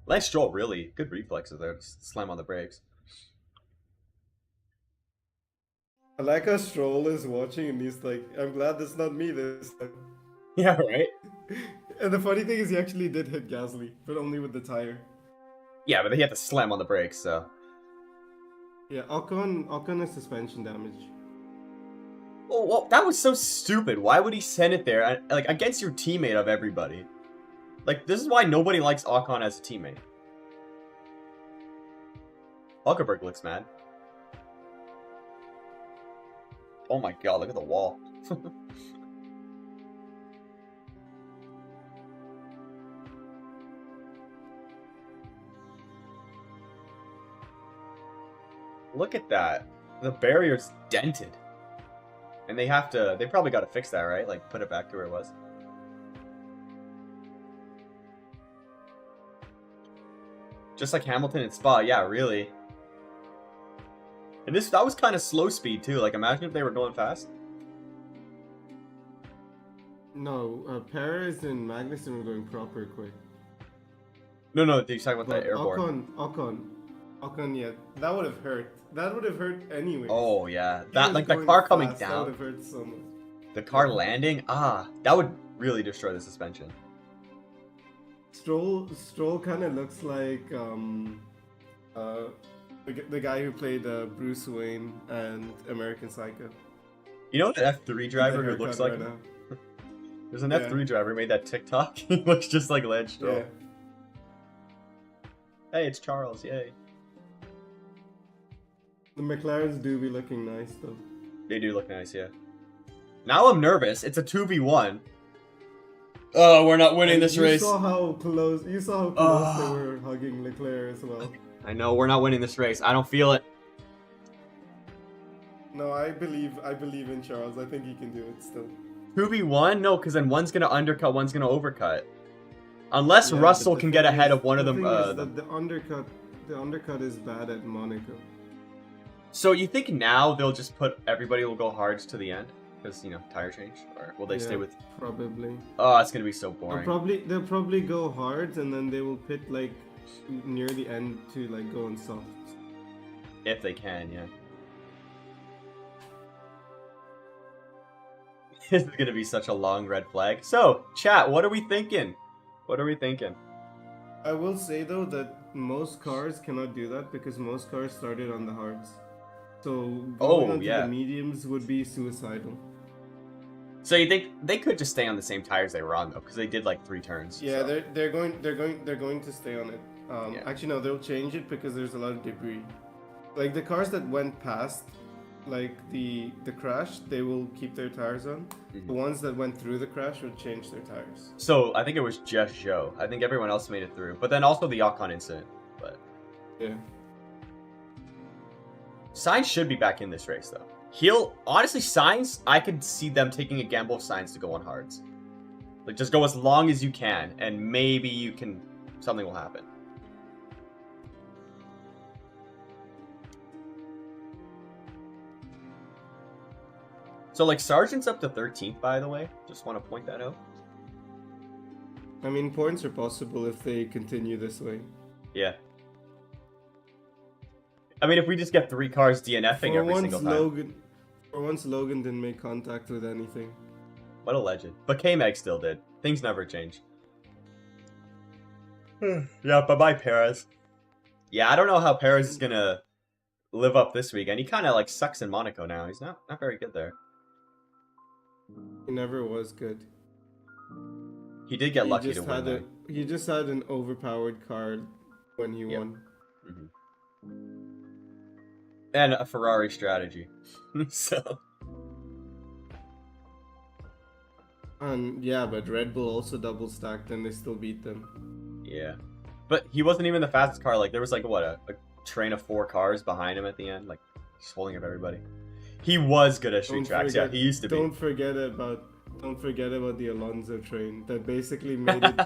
Speaker 1: Lance Stroll, really good reflexes there. Just slam on the brakes.
Speaker 2: I like how Stroll is watching and he's like, I'm glad that's not me this time.
Speaker 1: Yeah, right?
Speaker 2: And the funny thing is he actually did hit Gasly, but only with the tire.
Speaker 1: Yeah, but he had to slam on the brakes, so.
Speaker 2: Yeah, Ocon has suspension damage.
Speaker 1: Well, that was so stupid. Why would he send it there, like, against your teammate of everybody? Like, this is why nobody likes Ocon as a teammate. Hulkenberg looks mad. Oh my god, look at the wall. Look at that. The barrier's dented. And they probably got to fix that, right? Like, put it back to where it was. Just like Hamilton and Spa, yeah, really. And that was kind of slow speed, too. Like, imagine if they were going fast.
Speaker 2: No, Perez and Magnussen were going proper quick.
Speaker 1: No, you're talking about the airborne.
Speaker 2: Ocon, yeah, that would have hurt. That would have hurt anyway.
Speaker 1: Oh, yeah. That, like, the car coming down.
Speaker 2: That would have hurt so much.
Speaker 1: The car landing? That would really destroy the suspension.
Speaker 2: Stroll kind of looks like the guy who played Bruce Wayne and American Psycho.
Speaker 1: You know the F3 driver who looks like him? There's an F3 driver who made that TikTok. He looks just like Lance Stroll.
Speaker 2: Yeah.
Speaker 1: Hey, it's Charles, yay.
Speaker 2: The McLarens do be looking nice, though.
Speaker 1: They do look nice, yeah. Now I'm nervous. It's a 2v1. Oh, we're not winning this race.
Speaker 2: You saw how close they were hugging Leclerc as well.
Speaker 1: I know, we're not winning this race. I don't feel it.
Speaker 2: No, I believe in Charles. I think he can do it still.
Speaker 1: 2v1? No, because then one's going to undercut, one's going to overcut. Unless Russell can get ahead of one of them.
Speaker 2: The undercut is bad at Monaco.
Speaker 1: So you think now they'll just everybody will go hards to the end? Because, tire change? Or will they stay with...
Speaker 2: Probably.
Speaker 1: Oh, it's going to be so boring.
Speaker 2: They'll probably go hard and then they will pit, like, near the end to, like, go on soft.
Speaker 1: If they can, yeah. This is going to be such a long red flag. So, chat, what are we thinking?
Speaker 2: I will say, though, that most cars cannot do that because most cars started on the hards. So, going on to the mediums would be suicidal.
Speaker 1: So you think they could just stay on the same tires they were on though, because they did like 3 turns.
Speaker 2: Yeah, so. they're going to stay on it. Actually, no, they'll change it because there's a lot of debris. Like the cars that went past, like the crash, they will keep their tires on. Mm-hmm. The ones that went through the crash would change their tires.
Speaker 1: So I think it was just Zhou. I think everyone else made it through, but then also the Ocon incident. But
Speaker 2: yeah,
Speaker 1: Sainz should be back in this race though. Honestly, Sainz, I could see them taking a gamble of Sainz to go on hards. Like, just go as long as you can, and maybe something will happen. So, like, Sargent's up to 13th, by the way. Just want to point that out.
Speaker 2: I mean, points are possible if they continue this way.
Speaker 1: Yeah. I mean, if we just get 3 cars DNFing every single time.
Speaker 2: For once, Logan didn't make contact with anything.
Speaker 1: What a legend. But K-Mag still did. Things never change. Yeah, bye-bye, Perez. Yeah, I don't know how Perez is going to live up this week. And he kind of, like, sucks in Monaco now. He's not very good there.
Speaker 2: He never was good.
Speaker 1: He did get lucky to win.
Speaker 2: He just had an overpowered car when he won.
Speaker 1: Mm-hmm. And a Ferrari strategy. So.
Speaker 2: And yeah, but Red Bull also double stacked and they still beat them.
Speaker 1: Yeah. But he wasn't even the fastest car. Like, there was like, what, a train of 4 cars behind him at the end? Like, just holding up everybody. He was good at street tracks. Yeah, he used to be.
Speaker 2: Don't forget about the Alonso train that basically made it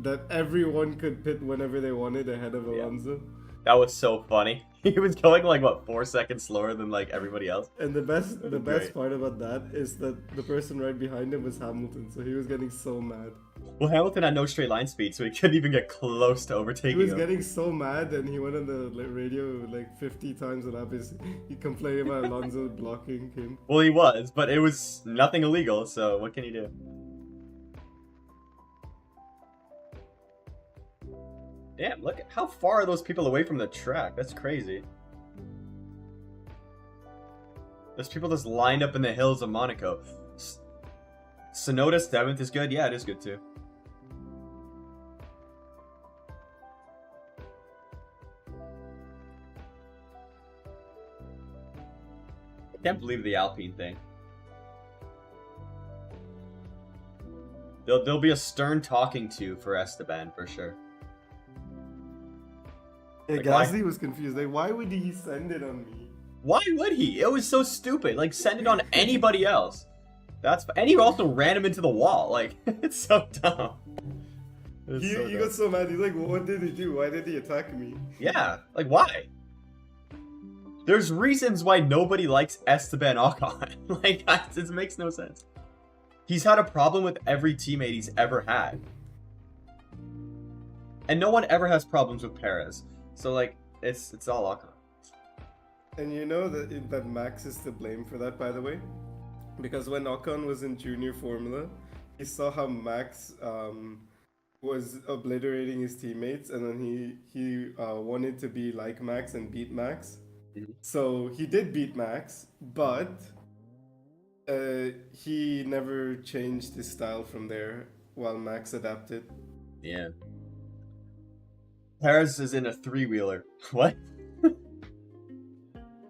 Speaker 2: that everyone could pit whenever they wanted ahead of Alonso.
Speaker 1: That was so funny. He was going like what 4 seconds slower than like everybody else.
Speaker 2: And the best
Speaker 1: Great.
Speaker 2: part about that is that the person right behind him was Hamilton, so he was getting so mad.
Speaker 1: Well, Hamilton had no straight line speed, so he couldn't even get close to
Speaker 2: He
Speaker 1: overtaking
Speaker 2: was
Speaker 1: him.
Speaker 2: getting so mad, and he went on the radio like 50 times an hour. He complained about Alonso blocking him.
Speaker 1: Well, he was, but it was nothing illegal, so what can you do? Damn, look at how far are those people away from the track. That's crazy. There's people just lined up in the hills of Monaco. Sonoda 7th is good? Yeah, it is good too. I can't believe the Alpine thing. There'll be a stern talking to for Esteban for sure.
Speaker 2: Yeah,
Speaker 1: Like,
Speaker 2: Gasly was confused. Like, why would he send it on me?
Speaker 1: Why would he? It was so stupid. Like, send it on anybody else. And he also ran him into the wall. Like, it's so dumb. It's
Speaker 2: He,
Speaker 1: so
Speaker 2: he
Speaker 1: dumb.
Speaker 2: got so mad. He's like, well, what did he do? Why did he attack me?
Speaker 1: Yeah, like why? There's reasons why nobody likes Esteban Ocon. Like, it makes no sense. He's had a problem with every teammate he's ever had. And no one ever has problems with Perez. So, like, it's all Ocon.
Speaker 2: And you know that Max is to blame for that, by the way? Because when Ocon was in junior formula, he saw how Max was obliterating his teammates, and then he wanted to be like Max and beat Max.
Speaker 1: Mhm.
Speaker 2: So he did beat Max, but he never changed his style from there while Max adapted.
Speaker 1: Yeah. Perez is in a 3-wheeler. What?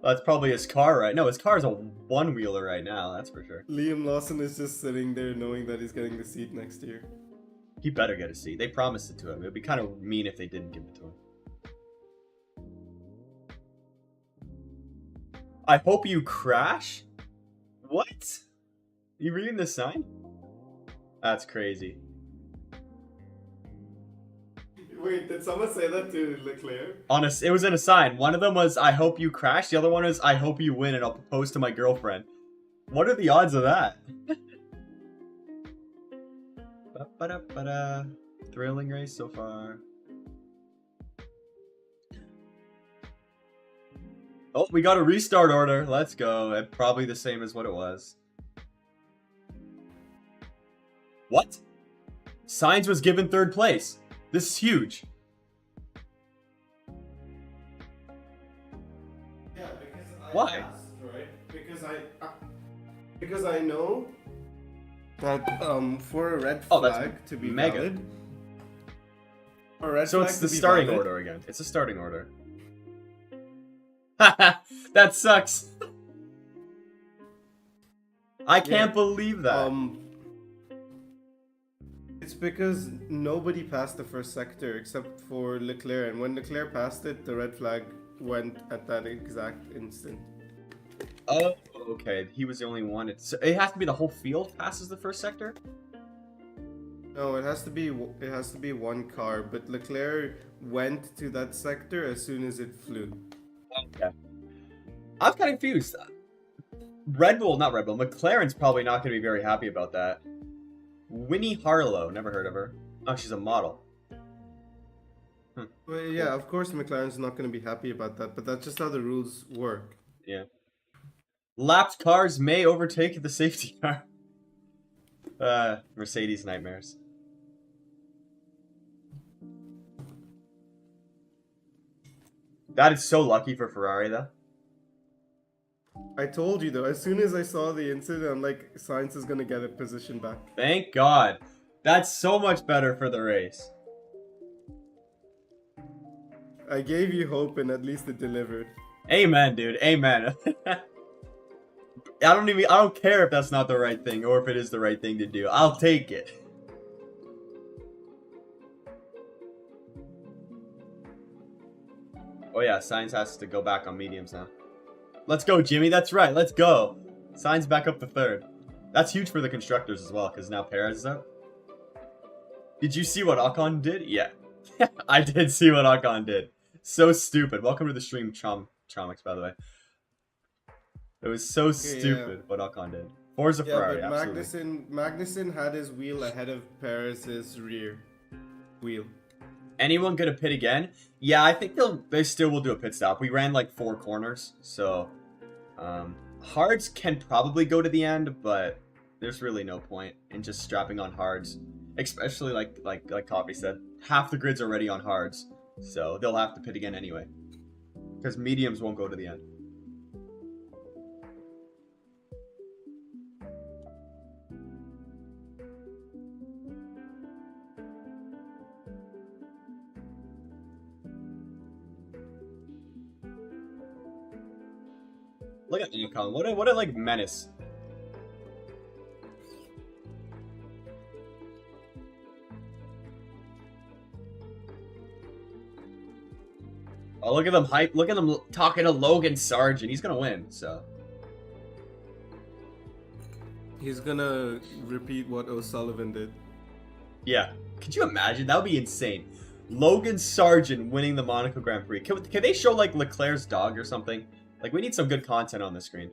Speaker 1: That's probably his car, right? No, his car is a 1-wheeler right now, that's for sure.
Speaker 2: Liam Lawson is just sitting there knowing that he's getting the seat next year.
Speaker 1: He better get a seat. They promised it to him. It would be kind of mean if they didn't give it to him. I hope you crash? What? You reading this sign? That's crazy.
Speaker 2: Wait, did someone say that to Leclerc?
Speaker 1: It was in a sign. One of them was, I hope you crash. The other one was, I hope you win and I'll propose to my girlfriend. What are the odds of that? Ba-ba-da-ba-da. Thrilling race so far. Oh, we got a restart order. Let's go. And probably the same as what it was. What? Sainz was given 3rd place. This is huge.
Speaker 2: Yeah, because I
Speaker 1: Why?
Speaker 2: asked, right? Because I know that for a red
Speaker 1: Oh, that's
Speaker 2: flag to be
Speaker 1: mega.
Speaker 2: valid. For a red
Speaker 1: So
Speaker 2: flag
Speaker 1: it's
Speaker 2: to
Speaker 1: the
Speaker 2: be
Speaker 1: starting
Speaker 2: valid,
Speaker 1: order again. It's a starting order. That sucks. I can't believe that.
Speaker 2: It's because nobody passed the first sector except for Leclerc, and when Leclerc passed it, the red flag went at that exact instant.
Speaker 1: Oh, okay. He was the only one. It has to be the whole field passes the first sector?
Speaker 2: No, it has to be one car, but Leclerc went to that sector as soon as it flew.
Speaker 1: Okay. I'm kind of confused. McLaren's probably not going to be very happy about that. Winnie Harlow, never heard of her. Oh, she's a model.
Speaker 2: Well, yeah, of course McLaren's not going to be happy about that, but that's just how the rules work.
Speaker 1: Yeah. Lapped cars may overtake the safety car. Mercedes nightmares. That is so lucky for Ferrari, though.
Speaker 2: I told you though, as soon as I saw the incident, I'm like, Sainz is going to get a position back.
Speaker 1: Thank God. That's so much better for the race.
Speaker 2: I gave you hope and at least it delivered.
Speaker 1: Amen, dude. Amen. I don't care if that's not the right thing or if it is the right thing to do. I'll take it. Oh yeah, Sainz has to go back on mediums now. Let's go, Jimmy. That's right. Let's go. Sainz back up to 3rd. That's huge for the constructors as well, because now Perez is out. Did you see what Ocon did? Yeah. I did see what Ocon did. So stupid. Welcome to the stream, Chomix, by the way. It was so stupid what Ocon did. Forza
Speaker 2: Yeah,
Speaker 1: Ferrari,
Speaker 2: but
Speaker 1: absolutely.
Speaker 2: Magnussen had his wheel ahead of Perez's rear wheel.
Speaker 1: Anyone gonna pit again? Yeah, I think they still will do a pit stop. We ran like 4 corners, so hards can probably go to the end, but there's really no point in just strapping on hards, especially like Coffee said, half the grid's already on hards, so they'll have to pit again anyway, because mediums won't go to the end. Look at Incon. What a like menace. Oh, look at them hype. Look at them talking to Logan Sargent. He's gonna win. So
Speaker 2: He's gonna repeat what O'Sullivan did.
Speaker 1: yeah, could you imagine? That would be insane. Logan Sargent winning the Monaco Grand Prix. Can they show like Leclerc's dog or something? Like, we need some good content on the screen.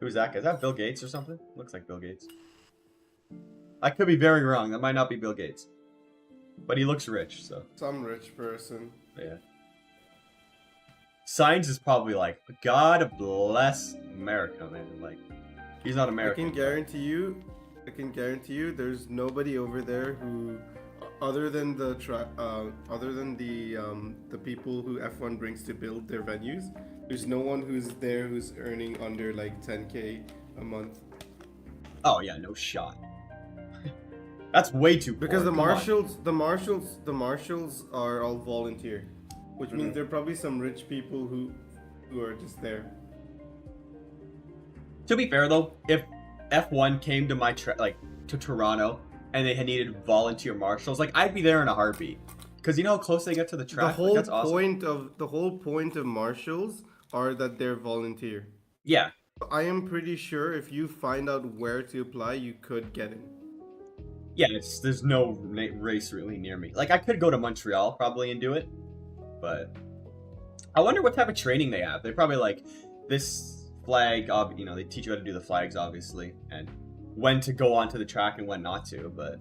Speaker 1: Who's that guy? Is that Bill Gates or something? Looks like Bill Gates. I could be very wrong. That might not be Bill Gates. But he looks rich, so.
Speaker 2: Some rich person.
Speaker 1: Yeah. Sainz is probably like, God bless America, man. Like, he's not American.
Speaker 2: I can guarantee you there's nobody over there who, other than the people who F1 brings to build their venues, there's no one who's there who's earning under like 10K a month.
Speaker 1: Oh yeah, no shot. That's way too poor.
Speaker 2: Because the marshals are all volunteer, which means there are probably some rich people who are just there.
Speaker 1: To be fair though, if F1 came to to Toronto and they had needed volunteer marshals, like I'd be there in a heartbeat. Because you know how close they get to the track.
Speaker 2: The whole point of marshals are that they're volunteer.
Speaker 1: Yeah.
Speaker 2: I am pretty sure if you find out where to apply, you could get in.
Speaker 1: Yeah, there's no race really near me. Like I could go to Montreal probably and do it, but I wonder what type of training they have. They probably like this flag. You know, they teach you how to do the flags, obviously, and when to go onto the track and when not to. But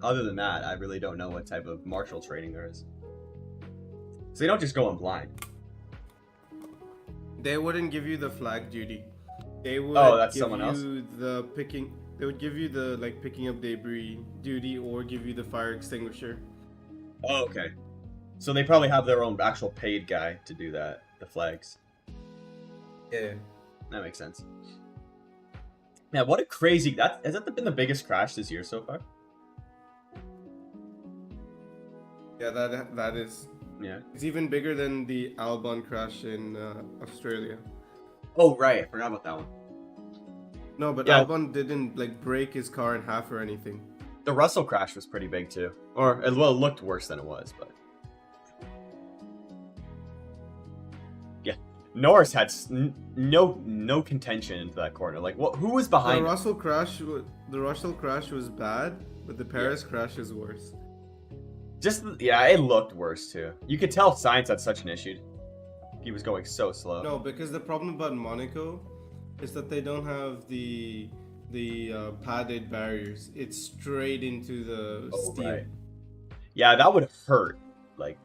Speaker 1: other than that, I really don't know what type of marshal training there is. So they don't just go in blind.
Speaker 2: They wouldn't give you the flag duty. They would
Speaker 1: that's
Speaker 2: give
Speaker 1: someone else?
Speaker 2: you the picking. They would give you the like picking up debris duty or give you the fire extinguisher.
Speaker 1: Oh, okay. So they probably have their own actual paid guy to do that, the flags.
Speaker 2: Yeah.
Speaker 1: That makes sense. Yeah, what a crazy... Has that been the biggest crash this year so far?
Speaker 2: Yeah, that is.
Speaker 1: Yeah.
Speaker 2: It's even bigger than the Albon crash in Australia.
Speaker 1: Oh, right. I forgot about that one.
Speaker 2: No, but
Speaker 1: Yeah.
Speaker 2: Albon didn't like break his car in half or anything.
Speaker 1: The Russell crash was pretty big too. Or, well, it looked worse than it was, but... Yeah. Norris had no contention into that corner. Like, who was behind
Speaker 2: The
Speaker 1: him?
Speaker 2: Russell crash was bad, but the Perez crash is worse.
Speaker 1: Yeah, it looked worse too. You could tell Sainz had such an issue. He was going so slow.
Speaker 2: No, because the problem about Monaco is that they don't have the padded barriers. It's straight into the steel.
Speaker 1: Right. Yeah, that would hurt. Like,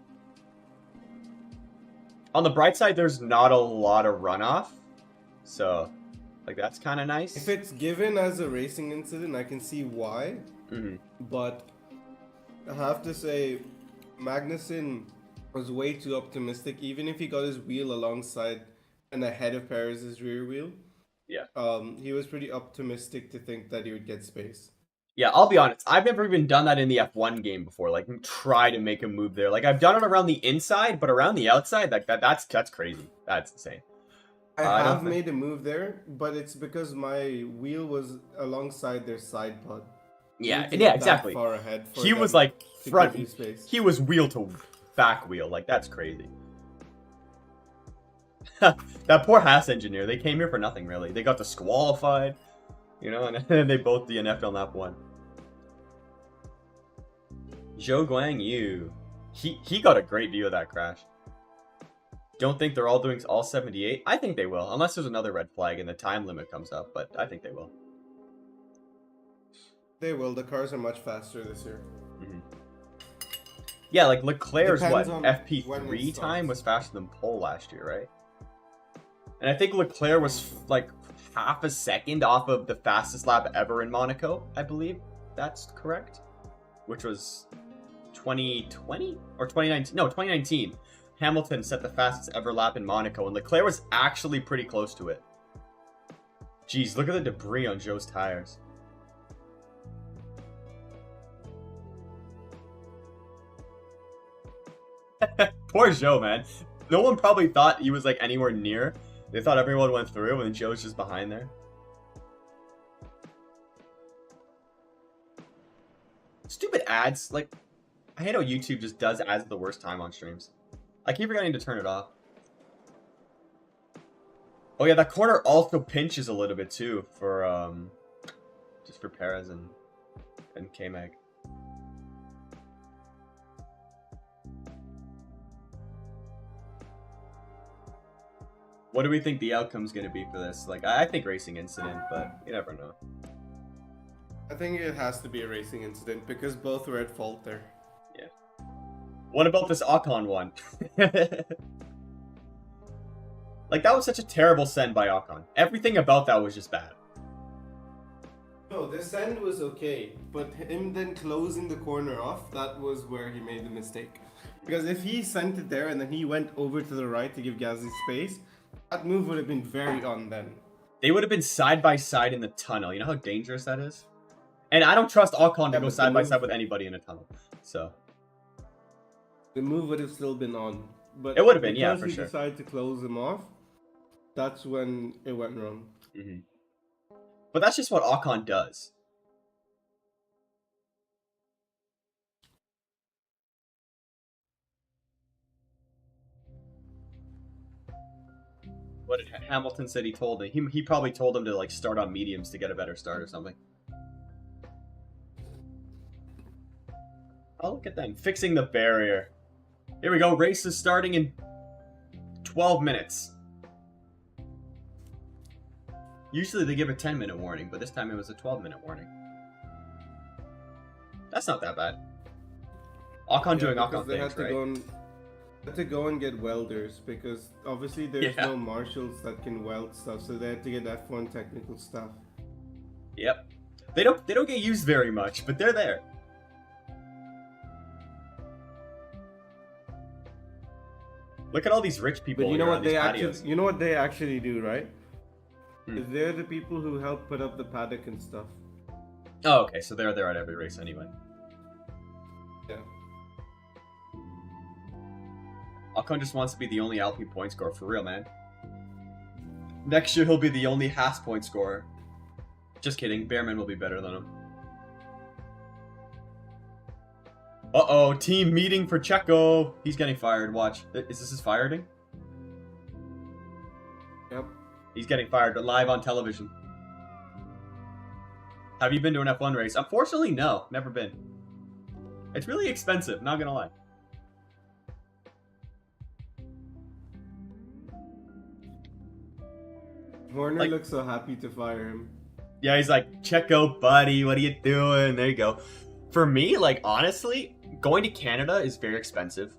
Speaker 1: on the bright side, there's not a lot of runoff, so like that's kind of nice.
Speaker 2: If it's given as a racing incident, I can see why.
Speaker 1: Mm-hmm.
Speaker 2: But I have to say, Magnussen was way too optimistic. Even if he got his wheel alongside and ahead of Perez's rear wheel,
Speaker 1: Yeah.
Speaker 2: He was pretty optimistic to think that he would get space.
Speaker 1: Yeah, I'll be honest. I've never even done that in the F1 game before. Like, try to make a move there. Like, I've done it around the inside, but around the outside, like that's crazy. That's insane.
Speaker 2: I have made a move there, but it's because my wheel was alongside their side pod.
Speaker 1: Yeah, exactly.
Speaker 2: Far ahead
Speaker 1: He was like front. He was wheel to back wheel. Like, that's crazy. That poor Haas engineer. They came here for nothing, really. They got disqualified, you know, and then they both DNF'd on lap 1. Zhou Guang Yu. He got a great view of that crash. Don't think they're all doing all 78. I think they will, unless there's another red flag and the time limit comes up, but I think they will.
Speaker 2: They will. The cars are much faster this year.
Speaker 1: Mm-hmm. Yeah, like Leclerc's
Speaker 2: Depends
Speaker 1: what
Speaker 2: on when
Speaker 1: FP3
Speaker 2: it
Speaker 1: time
Speaker 2: starts.
Speaker 1: was faster than Pole last year, right? And I think Leclerc was like half a second off of the fastest lap ever in Monaco, I believe that's correct, which was 2020 or 2019. No, 2019. Hamilton set the fastest ever lap in Monaco, and Leclerc was actually pretty close to it. Jeez, look at the debris on Joe's tires. Poor Joe, man. No one probably thought he was like anywhere near. They thought everyone went through, and Joe's just behind there. Stupid ads. Like, I hate how YouTube just does ads at the worst time on streams. I keep forgetting to turn it off. Oh yeah, that corner also pinches a little bit too for just for Perez and K-Mag. What do we think the outcome's gonna be for this? Like, I think racing incident, but you never know.
Speaker 2: I think it has to be a racing incident because both were at fault there.
Speaker 1: Yeah. What about this Ocon one? Like, that was such a terrible send by Ocon. Everything about that was just bad.
Speaker 2: No, the send was okay, but him then closing the corner off, that was where he made the mistake. Because if he sent it there and then he went over to the right to give Gasly space, that move would have been very on then.
Speaker 1: They would have been side by side in the tunnel. You know how dangerous that is? And I don't trust Ocon to go side by side with anybody in a tunnel. So
Speaker 2: the move would have still been on. But
Speaker 1: it would have been, yeah, for
Speaker 2: because
Speaker 1: sure.
Speaker 2: he decided to close him off, that's when it went wrong.
Speaker 1: Mm-hmm. But that's just what Ocon does. What did Hamilton said he told him? He probably told him to like start on mediums to get a better start or something. Oh, look at them fixing the barrier. Here we go. Race is starting in 12 minutes. Usually they give a 10-minute warning, but this time it was a 12-minute warning. That's not that bad. Ocon doing Ocon things, right?
Speaker 2: They had to go and get welders because obviously there's no marshals that can weld stuff, so they had to get F1 technical stuff.
Speaker 1: Yep. They don't get used very much, but they're there. Look at all these rich people.
Speaker 2: But you know what they actually do, right? They're the people who help put up the paddock and stuff.
Speaker 1: Oh, okay. So they're there at every race anyway.
Speaker 2: Yeah.
Speaker 1: Ocon just wants to be the only Alpine point scorer for real, man. Next year he'll be the only Haas point scorer. Just kidding. Behrman will be better than him. Uh-oh, team meeting for Checo. He's getting fired. Watch. Is this his firing?
Speaker 2: Yep.
Speaker 1: He's getting fired live on television. Have you been to an F1 race? Unfortunately, no. Never been. It's really expensive, not gonna lie.
Speaker 2: Horner looks so happy to fire him.
Speaker 1: Yeah, he's like, Checo, buddy, what are you doing? There you go. For me, like, honestly, going to Canada is very expensive.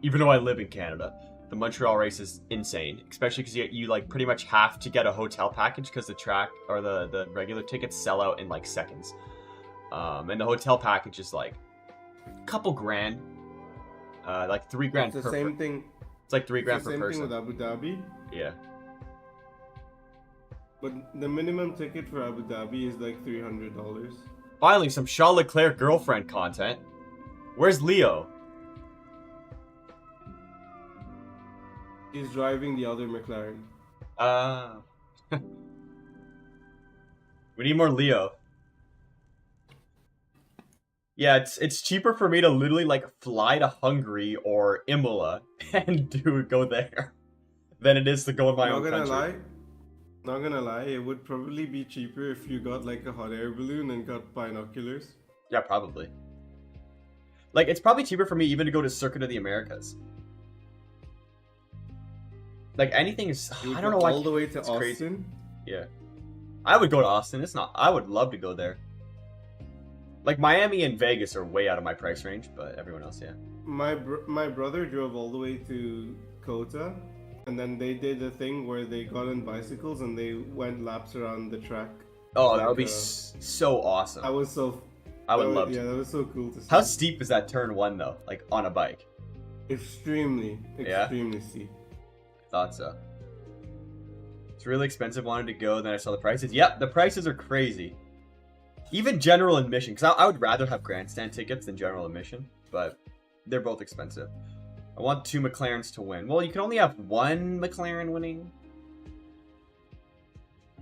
Speaker 1: Even though I live in Canada. The Montreal race is insane. Especially because you like, pretty much have to get a hotel package because the track or the regular tickets sell out in, like, seconds. And the hotel package is, like, a couple grand. Like, $3 grand
Speaker 2: It's the same thing.
Speaker 1: It's like $3 grand per person.
Speaker 2: Same thing with Abu Dhabi.
Speaker 1: Yeah.
Speaker 2: But the minimum ticket for Abu Dhabi is like $300.
Speaker 1: Finally, some Charles Leclerc girlfriend content. Where's Leo?
Speaker 2: He's driving the other McLaren.
Speaker 1: We need more Leo. Yeah, it's cheaper for me to literally like fly to Hungary or Imola and go there than it is to go in my own country.
Speaker 2: Not gonna lie, it would probably be cheaper if you got like a hot air balloon and got binoculars.
Speaker 1: Yeah, probably. Like, it's probably cheaper for me even to go to Circuit of the Americas. Like anything is.
Speaker 2: You would
Speaker 1: I don't
Speaker 2: go
Speaker 1: know why.
Speaker 2: all the way to
Speaker 1: it's
Speaker 2: Austin.
Speaker 1: crazy. Yeah, I would go to Austin. It's not. I would love to go there. Like Miami and Vegas are way out of my price range, but everyone else, yeah.
Speaker 2: My brother drove all the way to Kota, and then they did a thing where they got on bicycles and they went laps around the track.
Speaker 1: Oh, that would be so awesome.
Speaker 2: That was so.
Speaker 1: I would love to.
Speaker 2: Yeah, that was so cool to see.
Speaker 1: How steep is that turn 1 though? Like on a bike?
Speaker 2: Extremely steep.
Speaker 1: Thought so. It's really expensive. Wanted to go. Then I saw the prices. Yep, the prices are crazy. Even general admission, because I would rather have grandstand tickets than general admission, but they're both expensive. I want 2 McLarens to win. Well, you can only have 1 McLaren winning.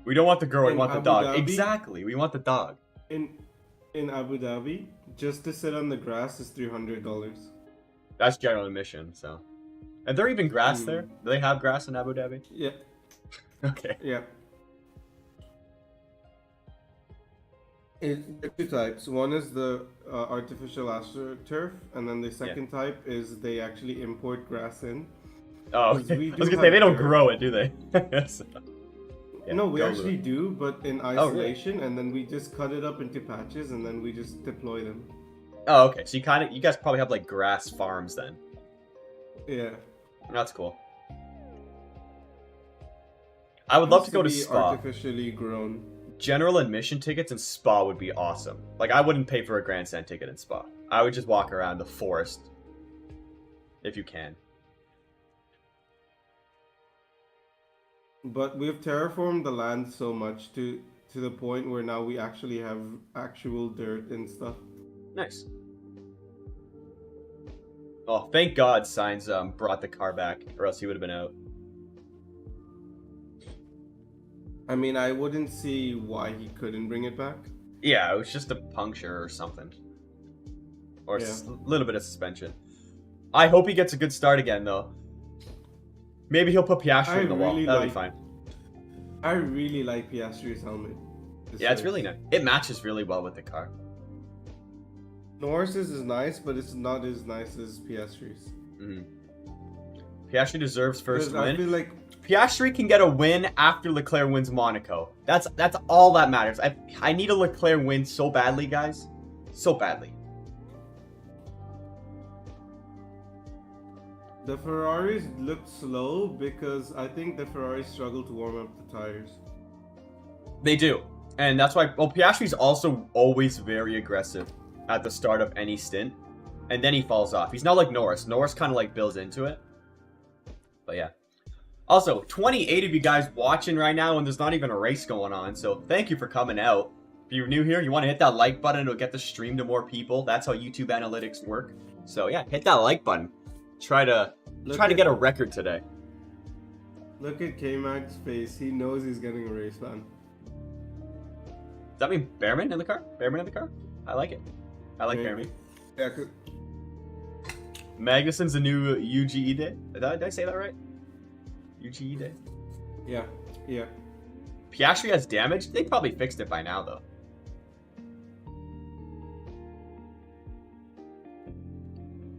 Speaker 1: We don't want the girl, we want the dog.
Speaker 2: Dhabi,
Speaker 1: exactly, we want the dog.
Speaker 2: In Abu Dhabi, just to sit on the grass is $300.
Speaker 1: That's general admission, so. And there even grass there? Do they have grass in Abu Dhabi?
Speaker 2: Yeah.
Speaker 1: Okay.
Speaker 2: Yeah. There's 2 types. One is the artificial astroturf, and then the second type is they actually import grass in.
Speaker 1: Oh, okay. I was gonna say, they don't grow it, do they? So, yeah,
Speaker 2: no, we actually do, but in isolation,
Speaker 1: really?
Speaker 2: and then we just cut it up into patches, and then we just deploy them.
Speaker 1: Oh, okay. So you guys probably have like grass farms then.
Speaker 2: Yeah.
Speaker 1: That's cool. I would love to go to Spa.
Speaker 2: Artificially grown.
Speaker 1: General admission tickets in Spa would be awesome. Like, I wouldn't pay for a grandstand ticket in Spa. I would just walk around the forest. If you can.
Speaker 2: But we've terraformed the land so much to the point where now we actually have actual dirt and stuff.
Speaker 1: Nice. Oh, thank God Signs brought the car back, or else he would have been out.
Speaker 2: I mean, I wouldn't see why he couldn't bring it back.
Speaker 1: Yeah, it was just a puncture or something. Or a little bit of suspension. I hope he gets a good start again, though. Maybe he'll put Piastri in the wall. That'll be fine.
Speaker 2: I really like Piastri's helmet.
Speaker 1: Yeah, it's really nice. It matches really well with the car.
Speaker 2: Norris's is nice, but it's not as nice as Piastri's.
Speaker 1: Piastri deserves first win.
Speaker 2: I feel like
Speaker 1: Piastri can get a win after Leclerc wins Monaco. That's all that matters. I need a Leclerc win so badly, guys. So badly.
Speaker 2: The Ferraris looked slow because I think the Ferraris struggle to warm up the tires.
Speaker 1: They do. And that's why... Well, Piastri's also always very aggressive at the start of any stint. And then he falls off. He's not like Norris. Norris kind of like builds into it. But yeah. Also, 28 of you guys watching right now, and there's not even a race going on. So thank you for coming out. If you're new here, you want to hit that like button. It'll get the stream to more people. That's how YouTube analytics work. So yeah, hit that like button. Try to get a record today.
Speaker 2: Look at K-Mac's face. He knows he's getting a race ban.
Speaker 1: Does that mean Behrman in the car? Behrman in the car? I like it. I like Behrman.
Speaker 2: Yeah,
Speaker 1: Magnussen's the new UGE day. Did I say that right? UGE day?
Speaker 2: Yeah. Yeah.
Speaker 1: Piastri has damage? They probably fixed it by now, though.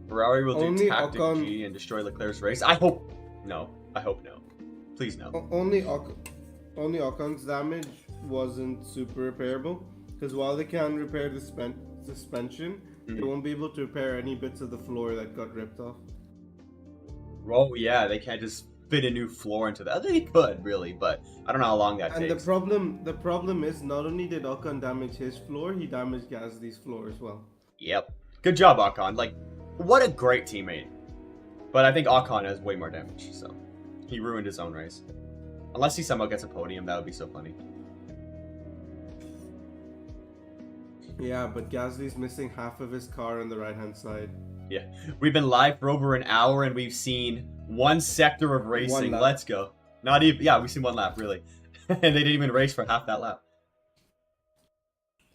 Speaker 1: Ferrari will do tactic G and destroy Leclerc's race. I hope no. I hope no. Please no.
Speaker 2: Only Ocon's damage wasn't super repairable, because while they can repair the suspension, they won't be able to repair any bits of the floor that got ripped off.
Speaker 1: Oh yeah, they can't just fit a new floor into that. They could really, but I don't know how long that takes.
Speaker 2: And the problem is not only did Ocon damage his floor, he damaged Gasly's floor as well.
Speaker 1: Yep. Good job, Ocon. Like, what a great teammate. But I think Ocon has way more damage, so he ruined his own race. Unless he somehow gets a podium, that would be so funny.
Speaker 2: Yeah, but Gasly's missing half of his car on the right-hand side.
Speaker 1: Yeah, we've been live for over an hour and we've seen one sector of racing. Let's go. Not even, yeah, we've seen one lap, really. And they didn't even race for half that lap.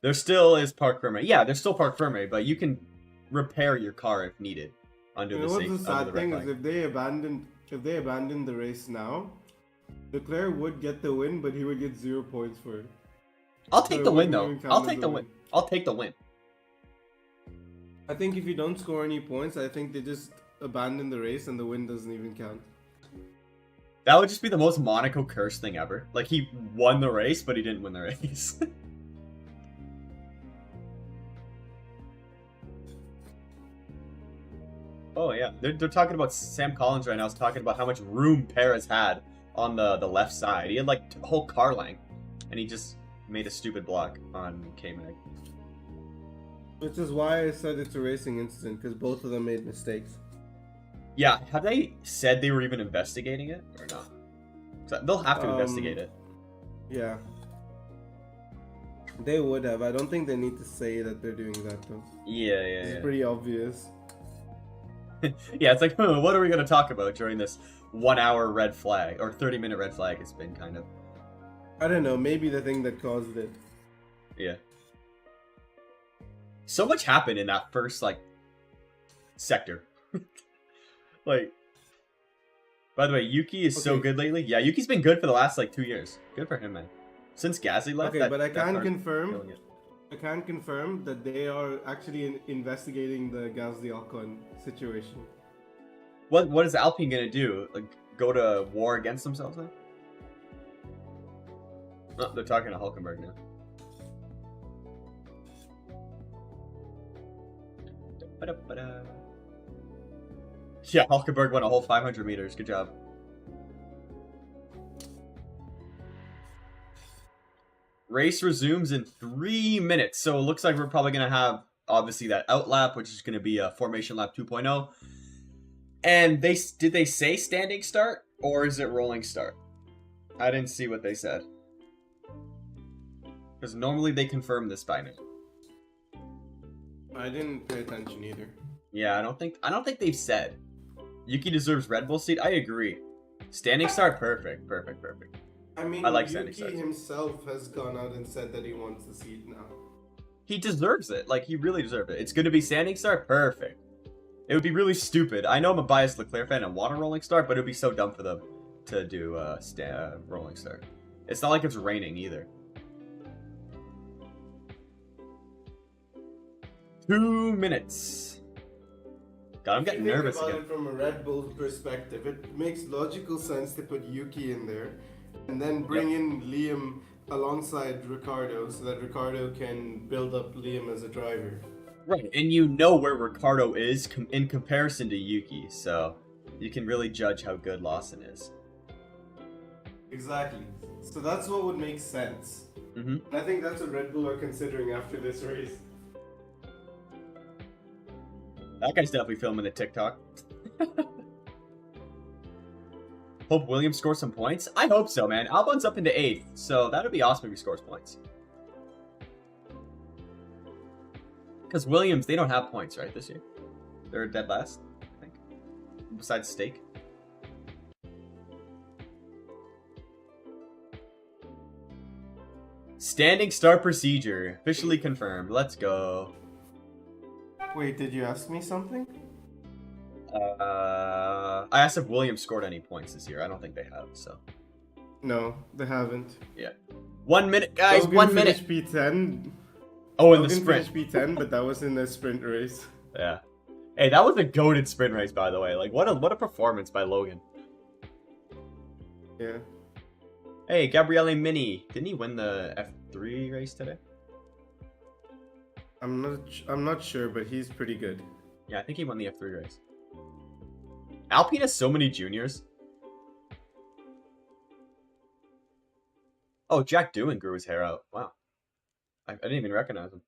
Speaker 1: There still is park firmware. Yeah, there's still park firmware, but you can repair your car if needed under the safety.
Speaker 2: The sad thing is if they abandoned the race now, Leclerc would get the win, but he would get 0 points for it.
Speaker 1: I'll take the win though. I'll take the win. I'll take the win.
Speaker 2: I think if you don't score any points, I think they just abandon the race and the win doesn't even count.
Speaker 1: That would just be the most Monaco curse thing ever. Like, he won the race, but he didn't win the race. Oh, yeah. They're talking about Sam Collins right now. Is talking about how much room Perez had on the left side. He had, like, a whole car length. And he just made a stupid block on K-Mag.
Speaker 2: Which is why I said it's a racing incident, because both of them made mistakes.
Speaker 1: Yeah, have they said they were even investigating it or not? So they'll have to investigate it.
Speaker 2: Yeah. They would have. I don't think they need to say that they're doing that though.
Speaker 1: Yeah.
Speaker 2: It's pretty obvious.
Speaker 1: Yeah, it's like, what are we going to talk about during this 1 hour red flag or 30-minute red flag? It's been kind of.
Speaker 2: I don't know. Maybe the thing that caused it.
Speaker 1: Yeah. So much happened in that first like sector. Like, by the way, Yuki is so good lately. Yeah, Yuki's been good for the last like 2 years. Good for him, man. Since Gasly left.
Speaker 2: Okay, but I can confirm. I can confirm that they are actually investigating the Gasly Ocon situation.
Speaker 1: What is Alpine gonna do? Like, go to war against themselves now? Oh, they're talking to Hulkenberg now. Yeah, Hulkenberg won a whole 500 meters. Good job. Race resumes in 3 minutes. So it looks like we're probably going to have, obviously, that outlap, which is going to be a formation lap 2.0. And did they say standing start, or is it rolling start? I didn't see what they said. Because normally they confirm this by me.
Speaker 2: I didn't pay attention either.
Speaker 1: Yeah, I don't think they've said. Yuki deserves Red Bull seat. I agree. Standing start, perfect.
Speaker 2: I mean,
Speaker 1: I like
Speaker 2: Yuki himself has gone out and said that he wants the seat now.
Speaker 1: He deserves it. Like, he really deserves it. It's going to be standing start, perfect. It would be really stupid. I know I'm a biased Leclerc fan and want a rolling start, but it would be so dumb for them to do rolling start. It's not like it's raining either. 2 minutes. God, I'm getting nervous again.
Speaker 2: Think about it from a Red Bull perspective. It makes logical sense to put Yuki in there and then bring in Liam alongside Ricciardo so that Ricciardo can build up Liam as a driver.
Speaker 1: Right, and you know where Ricciardo is in comparison to Yuki, so you can really judge how good Lawson is.
Speaker 2: Exactly. So that's what would make sense. And I think that's what Red Bull are considering after this race.
Speaker 1: That guy's definitely filming a TikTok. Hope Williams scores some points. I hope so, man. Albon's up into 8th, so that would be awesome if he scores points. Because Williams, they don't have points, right, this year? They're dead last, I think. Besides Stake. Standing start procedure. Officially confirmed. Let's go.
Speaker 2: Wait, did you ask me something?
Speaker 1: I asked if Williams scored any points this year. I don't think they have, so.
Speaker 2: No, they haven't.
Speaker 1: Yeah. 1 minute, guys.
Speaker 2: Logan
Speaker 1: 1 minute.
Speaker 2: finished P10.
Speaker 1: Oh, in
Speaker 2: Logan
Speaker 1: the sprint.
Speaker 2: finished P10, but that was in the sprint race.
Speaker 1: Yeah. Hey, that was a goated sprint race, by the way. Like, what a performance by Logan.
Speaker 2: Yeah.
Speaker 1: Hey, Gabriele Mini. Didn't he win the F3 race today?
Speaker 2: I'm not sure, but he's pretty good.
Speaker 1: Yeah, I think he won the F3 race. Alpine has so many juniors. Oh, Jack Doohan grew his hair out. Wow. I didn't even recognize him.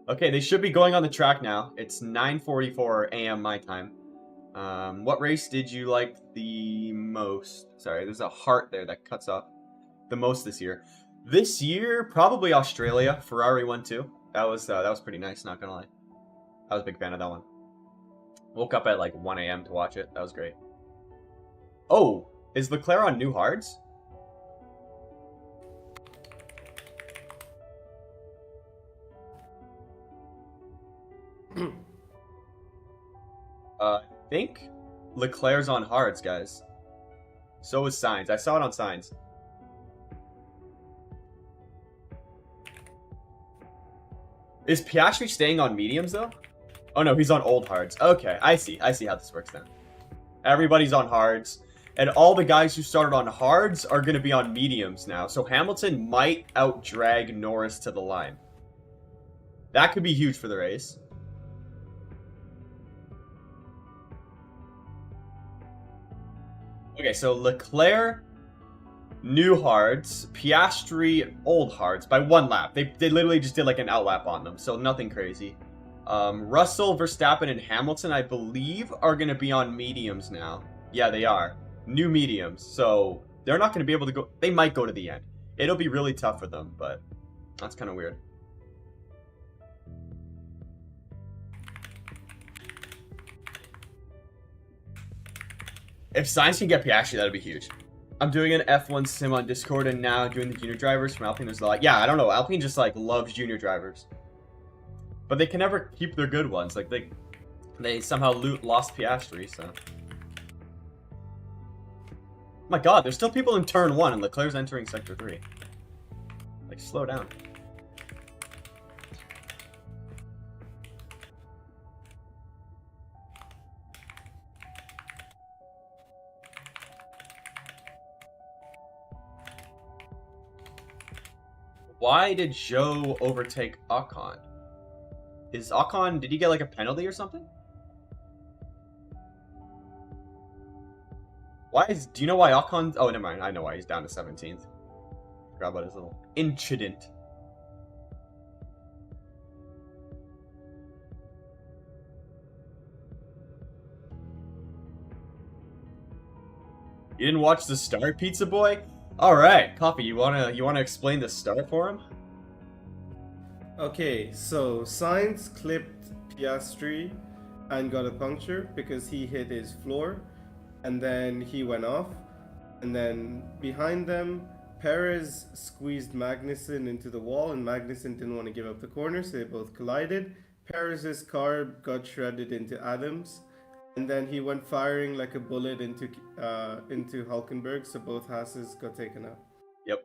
Speaker 1: Okay, they should be going on the track now. It's 9:44 a.m. my time. What race did you like the most? Sorry, there's a heart there that cuts off the most this year. This year, probably Australia. Ferrari won too. That was pretty nice, not gonna lie. I was a big fan of that one. Woke up at like 1 a.m. to watch it. That was great. Oh, is Leclerc on new hards? I think Leclerc's on hards, guys. So is Sainz. I saw it on Sainz. Is Piastri staying on mediums though? Oh no, he's on old hards. Okay, I see how this works then. Everybody's on hards. And all the guys who started on hards are going to be on mediums now. So Hamilton might out-drag Norris to the line. That could be huge for the race. Okay, so Leclerc, new hards. Piastri, old hards by 1 lap. They literally just did like an outlap on them, so nothing crazy. Russell, Verstappen, and Hamilton, I believe, are going to be on mediums now. Yeah, they are. New mediums. So they're not going to be able to go. They might go to the end. It'll be really tough for them, but that's kind of weird. If Sainz can get Piastri, that'd be huge. I'm doing an F1 sim on Discord and now doing the junior drivers from Alpine. There's a lot. Yeah, I don't know. Alpine just like loves junior drivers. But they can never keep their good ones. Like they somehow lost Piastri, so. My god, there's still people in turn 1 and Leclerc's entering sector 3. Like, slow down. Why did Zhou overtake Ocon? Is Ocon, did he get like a penalty or something? Do you know why Ocon, oh, never mind, I know why he's down to 17th. Forgot about his little incident. You didn't watch the start, Pizza Boy? Alright, Coffee, you wanna explain the start for him?
Speaker 2: Okay, so Sainz clipped Piastri and got a puncture because he hit his floor, and then he went off. And then behind them, Perez squeezed Magnussen into the wall, and Magnussen didn't want to give up the corner, so they both collided. Perez's car got shredded into atoms, and then he went firing like a bullet into Hulkenberg, so both Hasses got taken out.
Speaker 1: Yep.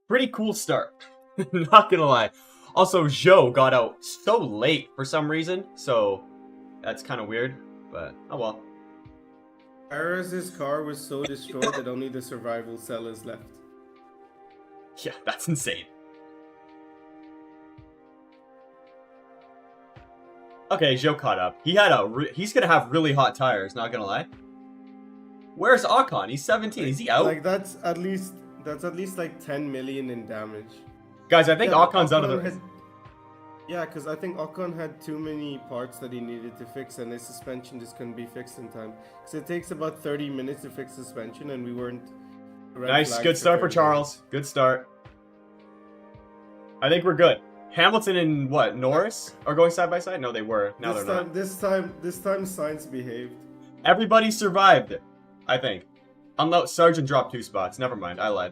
Speaker 1: Pretty cool start. Not gonna lie. Also, Zhou got out so late for some reason, so that's kind of weird, but oh well.
Speaker 2: Perez's car was so destroyed that only the survival cell is left.
Speaker 1: Yeah, that's insane. Okay, Zhou caught up. He's gonna have really hot tires, not gonna lie. Where's Ocon? He's 17. Is he out?
Speaker 2: Like that's at least like 10 million in damage.
Speaker 1: Guys, I think Ocon's out of the...
Speaker 2: Yeah, because I think Ocon had too many parts that he needed to fix, and his suspension just couldn't be fixed in time. Because it takes about 30 minutes to fix suspension, and we weren't...
Speaker 1: Nice, good start for Charles. Good start. I think we're good. Hamilton and what, Norris are going side by side? No, they were. Now they're not.
Speaker 2: This time Sainz behaved.
Speaker 1: Everybody survived it, I think. Unless Sargent dropped 2 spots. Never mind, I lied.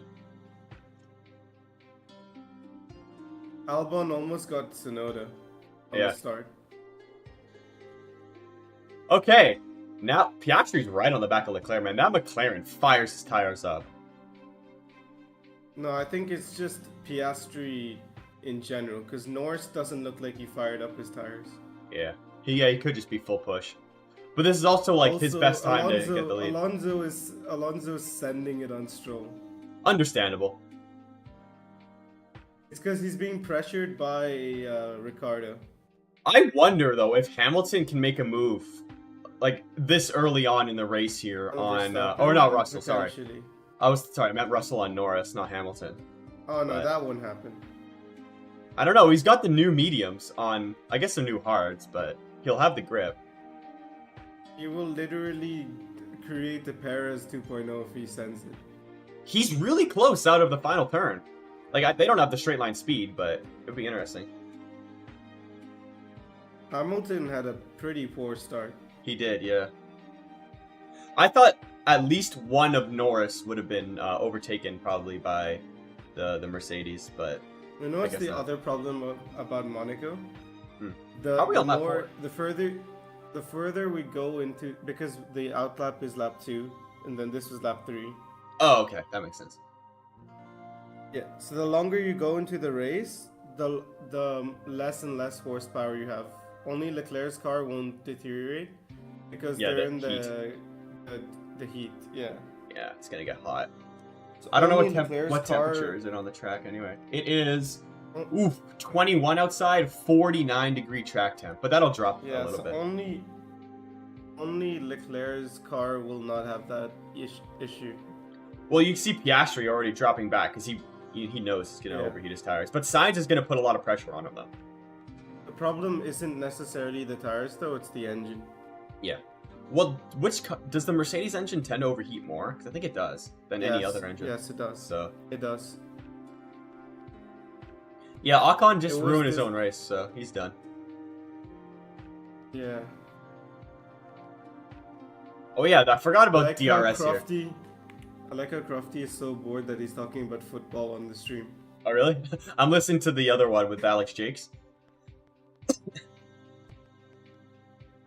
Speaker 2: Albon almost got Tsunoda on the start.
Speaker 1: Okay, now Piastri's right on the back of Leclerc, man. That McLaren fires his tires up.
Speaker 2: No, I think it's just Piastri in general, because Norris doesn't look like he fired up his tires.
Speaker 1: Yeah, he could just be full push. But this is also like his best time to get the lead.
Speaker 2: Alonso is sending it on Stroll.
Speaker 1: Understandable.
Speaker 2: It's because he's being pressured by Ricciardo.
Speaker 1: I wonder though if Hamilton can make a move like this early on in the race here on or not Russell, sorry. I meant Russell on Norris, not Hamilton.
Speaker 2: Oh no, that won't happen.
Speaker 1: I don't know, he's got the new mediums on, I guess the new hards, but he'll have the grip.
Speaker 2: He will literally create the Perez 2.0 if he sends it.
Speaker 1: He's really close out of the final turn. Like, they don't have the straight line speed, but it'd be interesting.
Speaker 2: Hamilton had a pretty poor start.
Speaker 1: He did, yeah. I thought at least one of Norris would have been overtaken probably by the Mercedes, but
Speaker 2: you know what's the other problem about Monaco?
Speaker 1: The
Speaker 2: further we go into, because the outlap is lap 2, and then this was lap 3.
Speaker 1: Oh, okay, that makes sense.
Speaker 2: Yeah, so the longer you go into the race, the less and less horsepower you have. Only Leclerc's car won't deteriorate, because
Speaker 1: Yeah,
Speaker 2: they're
Speaker 1: the
Speaker 2: in
Speaker 1: heat.
Speaker 2: the heat. Yeah.
Speaker 1: Yeah, it's gonna get hot.
Speaker 2: So
Speaker 1: I don't know
Speaker 2: only
Speaker 1: what
Speaker 2: Leclerc's
Speaker 1: temperature is it on the track anyway. It is 21 outside, 49-degree track temp, but that'll drop a
Speaker 2: Yeah,
Speaker 1: little
Speaker 2: so
Speaker 1: bit.
Speaker 2: only Leclerc's car will not have that issue.
Speaker 1: Well, you see Piastri already dropping back because he knows he's gonna overheat his tires. But Sainz is gonna put a lot of pressure on him though.
Speaker 2: The problem isn't necessarily the tires though; it's the engine.
Speaker 1: Yeah. Well, does the Mercedes engine tend to overheat more? Because I think it does than any other engine.
Speaker 2: Yes, it does.
Speaker 1: So
Speaker 2: it does.
Speaker 1: Yeah, Ocon just ruined his own race, so he's done.
Speaker 2: Yeah.
Speaker 1: Oh yeah, I forgot about DRS here.
Speaker 2: I like how Crofty is so bored that he's talking about football on the stream.
Speaker 1: Oh really? I'm listening to the other one with Alex Jakes.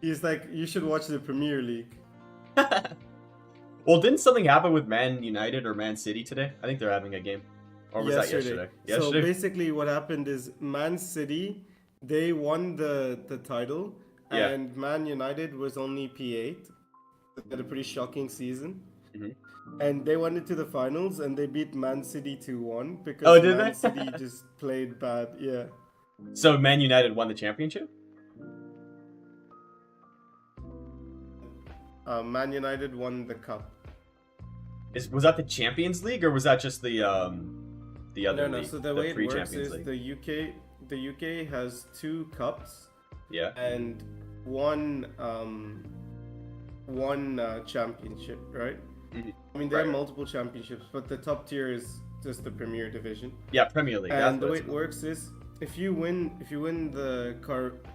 Speaker 2: He's like, you should watch the Premier League.
Speaker 1: Well, didn't something happen with Man United or Man City today? I think they're having a game. Or was that yesterday?
Speaker 2: So basically what happened is Man City, they won the title, and Man United was only P8. They had a pretty shocking season. And they went into the finals and they beat Man City 2-1 because Man City just played bad. Yeah.
Speaker 1: So Man United won the championship?
Speaker 2: Man United won the cup.
Speaker 1: Was that the Champions League or was that just the other league?
Speaker 2: So the way it works is the UK has 2 cups.
Speaker 1: Yeah.
Speaker 2: And one championship, right? I mean, there are multiple championships, but the top tier is just the Premier Division.
Speaker 1: Yeah, Premier League.
Speaker 2: And the way it works is, if you win the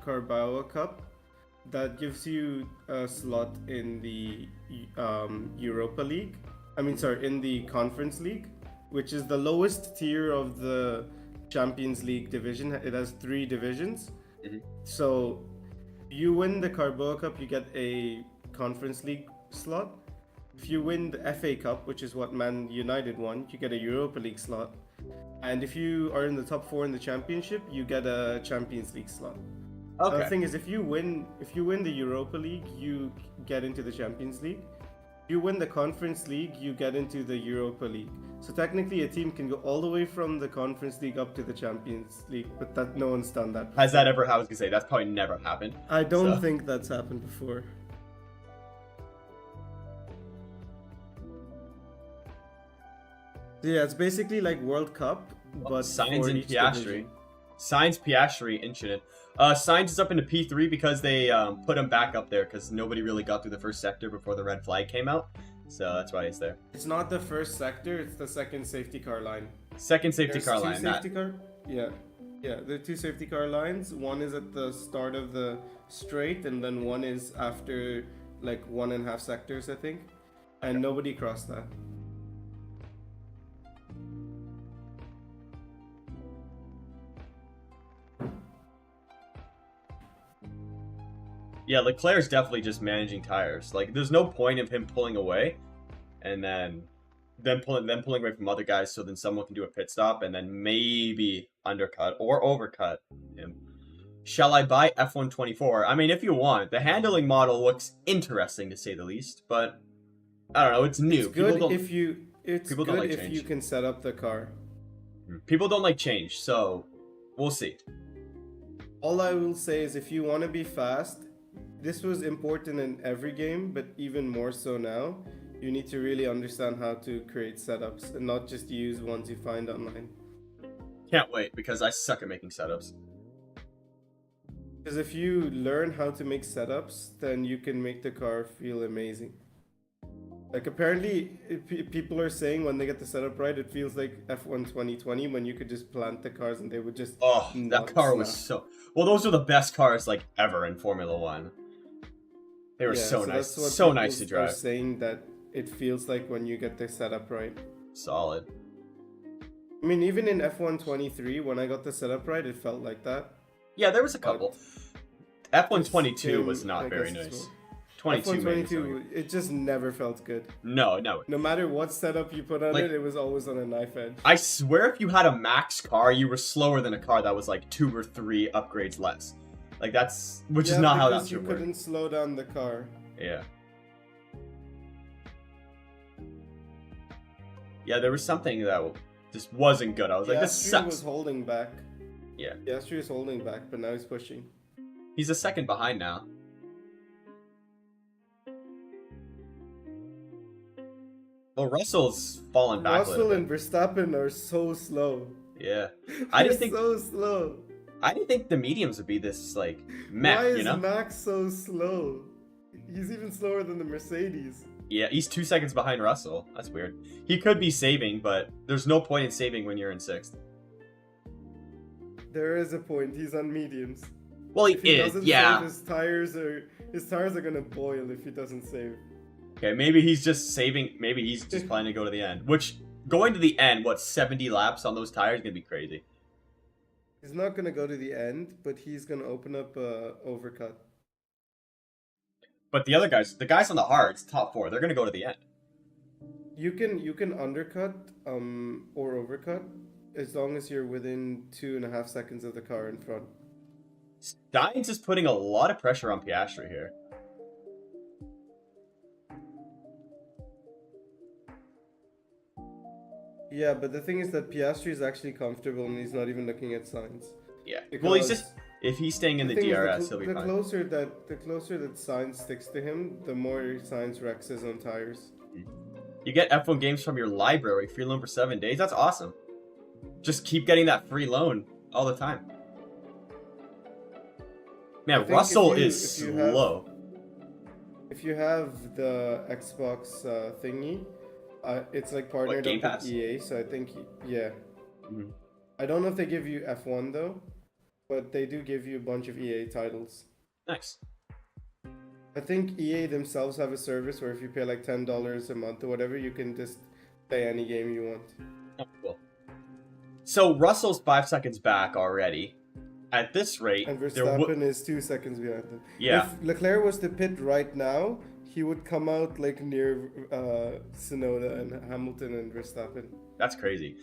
Speaker 2: Carabao Cup, that gives you a slot in the Europa League. In the Conference League, which is the lowest tier of the Champions League division. It has 3 divisions. So, you win the Carabao Cup, you get a Conference League slot. If you win the FA Cup, which is what Man United won, you get a Europa League slot. And if you are in the top 4 in the championship, you get a Champions League slot.
Speaker 1: Okay.
Speaker 2: The thing is, if you win the Europa League, you get into the Champions League. If you win the Conference League, you get into the Europa League. So technically, a team can go all the way from the Conference League up to the Champions League, but no one's done that before.
Speaker 1: Has that ever? I was gonna say that's probably never happened.
Speaker 2: I don't think that's happened before. Yeah, it's basically like World Cup, but
Speaker 1: Sainz and Piastri. Sainz, Piastri, incident. Sainz is up into P3 because they put him back up there because nobody really got through the first sector before the red flag came out. So that's why he's there.
Speaker 2: It's not the first sector, it's the second safety car line.
Speaker 1: Second safety car line.
Speaker 2: Yeah, there are 2 safety car lines. One is at the start of the straight, and then one is after like 1.5 sectors, I think. And nobody crossed that.
Speaker 1: Yeah, Leclerc's definitely just managing tires. Like, there's no point of him pulling away, and then pulling away from other guys, so then someone can do a pit stop and then maybe undercut or overcut him. Shall I buy F124? I mean, if you want, the handling model looks interesting to say the least, but I don't know. It's new.
Speaker 2: It's good if you can set up the car.
Speaker 1: People don't like change, so we'll see.
Speaker 2: All I will say is, if you want to be fast. This was important in every game, but even more so now. You need to really understand how to create setups and not just use ones you find online.
Speaker 1: Can't wait, because I suck at making setups.
Speaker 2: Because if you learn how to make setups, then you can make the car feel amazing. Like, apparently, people are saying when they get the setup right, it feels like F1 2020 when you could just plant the cars and they would just...
Speaker 1: Oh, that car was so... Well, those are the best cars, like, ever in Formula 1. They were so nice. So nice to drive.
Speaker 2: Are saying that it feels like when you get the setup right.
Speaker 1: Solid.
Speaker 2: I mean, even in F1 23, when I got the setup right, it felt like that.
Speaker 1: Yeah, there was a couple. F1 22 was not very nice.
Speaker 2: 22, it just never felt good.
Speaker 1: No.
Speaker 2: No matter what setup you put on it was always on a knife edge.
Speaker 1: I swear if you had a max car, you were slower than a car that was like 2 or 3 upgrades less. Like which is not how that should work.
Speaker 2: You couldn't slow down the car.
Speaker 1: Yeah. Yeah, there was something that just wasn't good. I was like, this
Speaker 2: Piastri
Speaker 1: sucks.
Speaker 2: was holding back.
Speaker 1: Yeah.
Speaker 2: Piastri was holding back, but now he's pushing.
Speaker 1: He's a second behind now. Well, Russell's fallen back a little
Speaker 2: Russell
Speaker 1: bit.
Speaker 2: and Verstappen are so slow.
Speaker 1: Yeah.
Speaker 2: I
Speaker 1: didn't think
Speaker 2: so slow.
Speaker 1: I didn't think the mediums would be this like meh,
Speaker 2: Why is
Speaker 1: you know?
Speaker 2: Max so slow? He's even slower than the Mercedes.
Speaker 1: Yeah, he's 2 seconds behind Russell. That's weird. He could be saving, but there's no point in saving when you're in 6th.
Speaker 2: There is a point. He's on mediums.
Speaker 1: Well, he
Speaker 2: If he
Speaker 1: is,
Speaker 2: doesn't
Speaker 1: yeah.
Speaker 2: save, his tires are gonna boil if he doesn't save.
Speaker 1: Okay, maybe he's just saving. Maybe he's just planning to go to the end. Which, going to the end, what, 70 laps on those tires is going to be crazy.
Speaker 2: He's not gonna go to the end, but he's gonna open up a overcut.
Speaker 1: But the other guys, the guys on the hards, top 4, they're going to go to the end.
Speaker 2: You can undercut or overcut as long as you're within 2.5 seconds of the car in front.
Speaker 1: Sainz is putting a lot of pressure on Piastri here.
Speaker 2: Yeah, but the thing is that Piastri is actually comfortable and he's not even looking at signs.
Speaker 1: Yeah.
Speaker 2: Because
Speaker 1: Well, he's just, if he's staying in the
Speaker 2: thing is,
Speaker 1: DRS, he'll be
Speaker 2: the
Speaker 1: fine.
Speaker 2: closer that Sainz sticks to him, the more Sainz wrecks his own tires.
Speaker 1: You get F1 games from your library, free loan for 7 days. That's awesome. Just keep getting that free loan all the time. Man,
Speaker 2: think
Speaker 1: Russell
Speaker 2: if you-
Speaker 1: is
Speaker 2: if you have-
Speaker 1: slow.
Speaker 2: If you have the Xbox thingy, it's like partnered
Speaker 1: Game
Speaker 2: up with
Speaker 1: Pass?
Speaker 2: EA, so I think yeah.
Speaker 1: Mhm.
Speaker 2: I don't know if they give you F1 though, but they do give you a bunch of EA titles.
Speaker 1: Nice.
Speaker 2: I think EA themselves have a service where if you pay like $10 a month or whatever, you can just play any game you want.
Speaker 1: Oh, cool. So Russell's 5 seconds back already. At this rate,
Speaker 2: And
Speaker 1: there
Speaker 2: Verstappen is 2 seconds behind him.
Speaker 1: Yeah.
Speaker 2: If Leclerc was to pit right now, he would come out like near Tsunoda and Hamilton and Verstappen.
Speaker 1: That's crazy.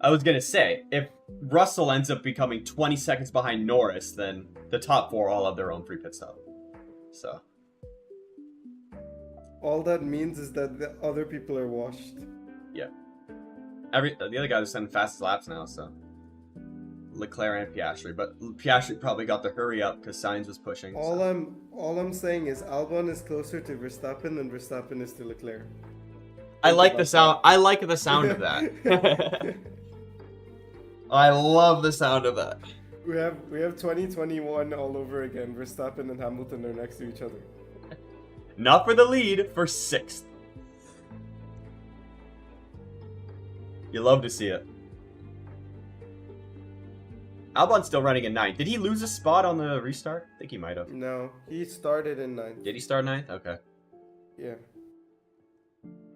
Speaker 1: I was gonna say, if Russell ends up becoming 20 seconds behind Norris, then the top 4 all have their own free pit stop. So
Speaker 2: All that means is that the other people are washed.
Speaker 1: yeah, the other guys are sending fastest laps now. So Leclerc and Piastri, but Piastri probably got the hurry up because Sainz was pushing.
Speaker 2: All I'm saying is Albon is closer to Verstappen than Verstappen is to Leclerc.
Speaker 1: I like the sound. I like the sound of that. I love the sound of that.
Speaker 2: We have 2021 all over again. Verstappen and Hamilton are next to each other.
Speaker 1: Not for the lead, for 6th. You love to see it. Albon's still running in 9th. Did he lose a spot on the restart? I think he might have.
Speaker 2: No, he started in 9th.
Speaker 1: Did he start 9th? Okay.
Speaker 2: Yeah.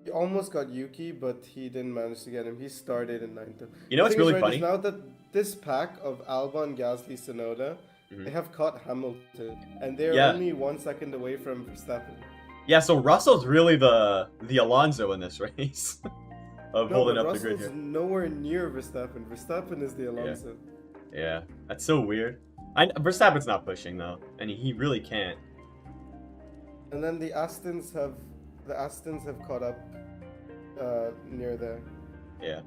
Speaker 2: He almost got Yuki, but he didn't manage to get him. He started in 9th.
Speaker 1: You know what's
Speaker 2: The thing is,
Speaker 1: really funny?
Speaker 2: Now that this pack of Albon, Gasly, Tsunoda,
Speaker 1: Mhm.
Speaker 2: they have caught Hamilton, and they're
Speaker 1: Yeah.
Speaker 2: only 1 second away from Verstappen.
Speaker 1: Yeah, so Russell's really the Alonso in this race of
Speaker 2: No,
Speaker 1: holding
Speaker 2: but
Speaker 1: up the grid
Speaker 2: Russell's
Speaker 1: here.
Speaker 2: nowhere near Verstappen. Verstappen is the Alonso.
Speaker 1: Yeah, that's so weird. Verstappen's not pushing though, and he really can't.
Speaker 2: And then the Astons have caught up near there.
Speaker 1: Yeah.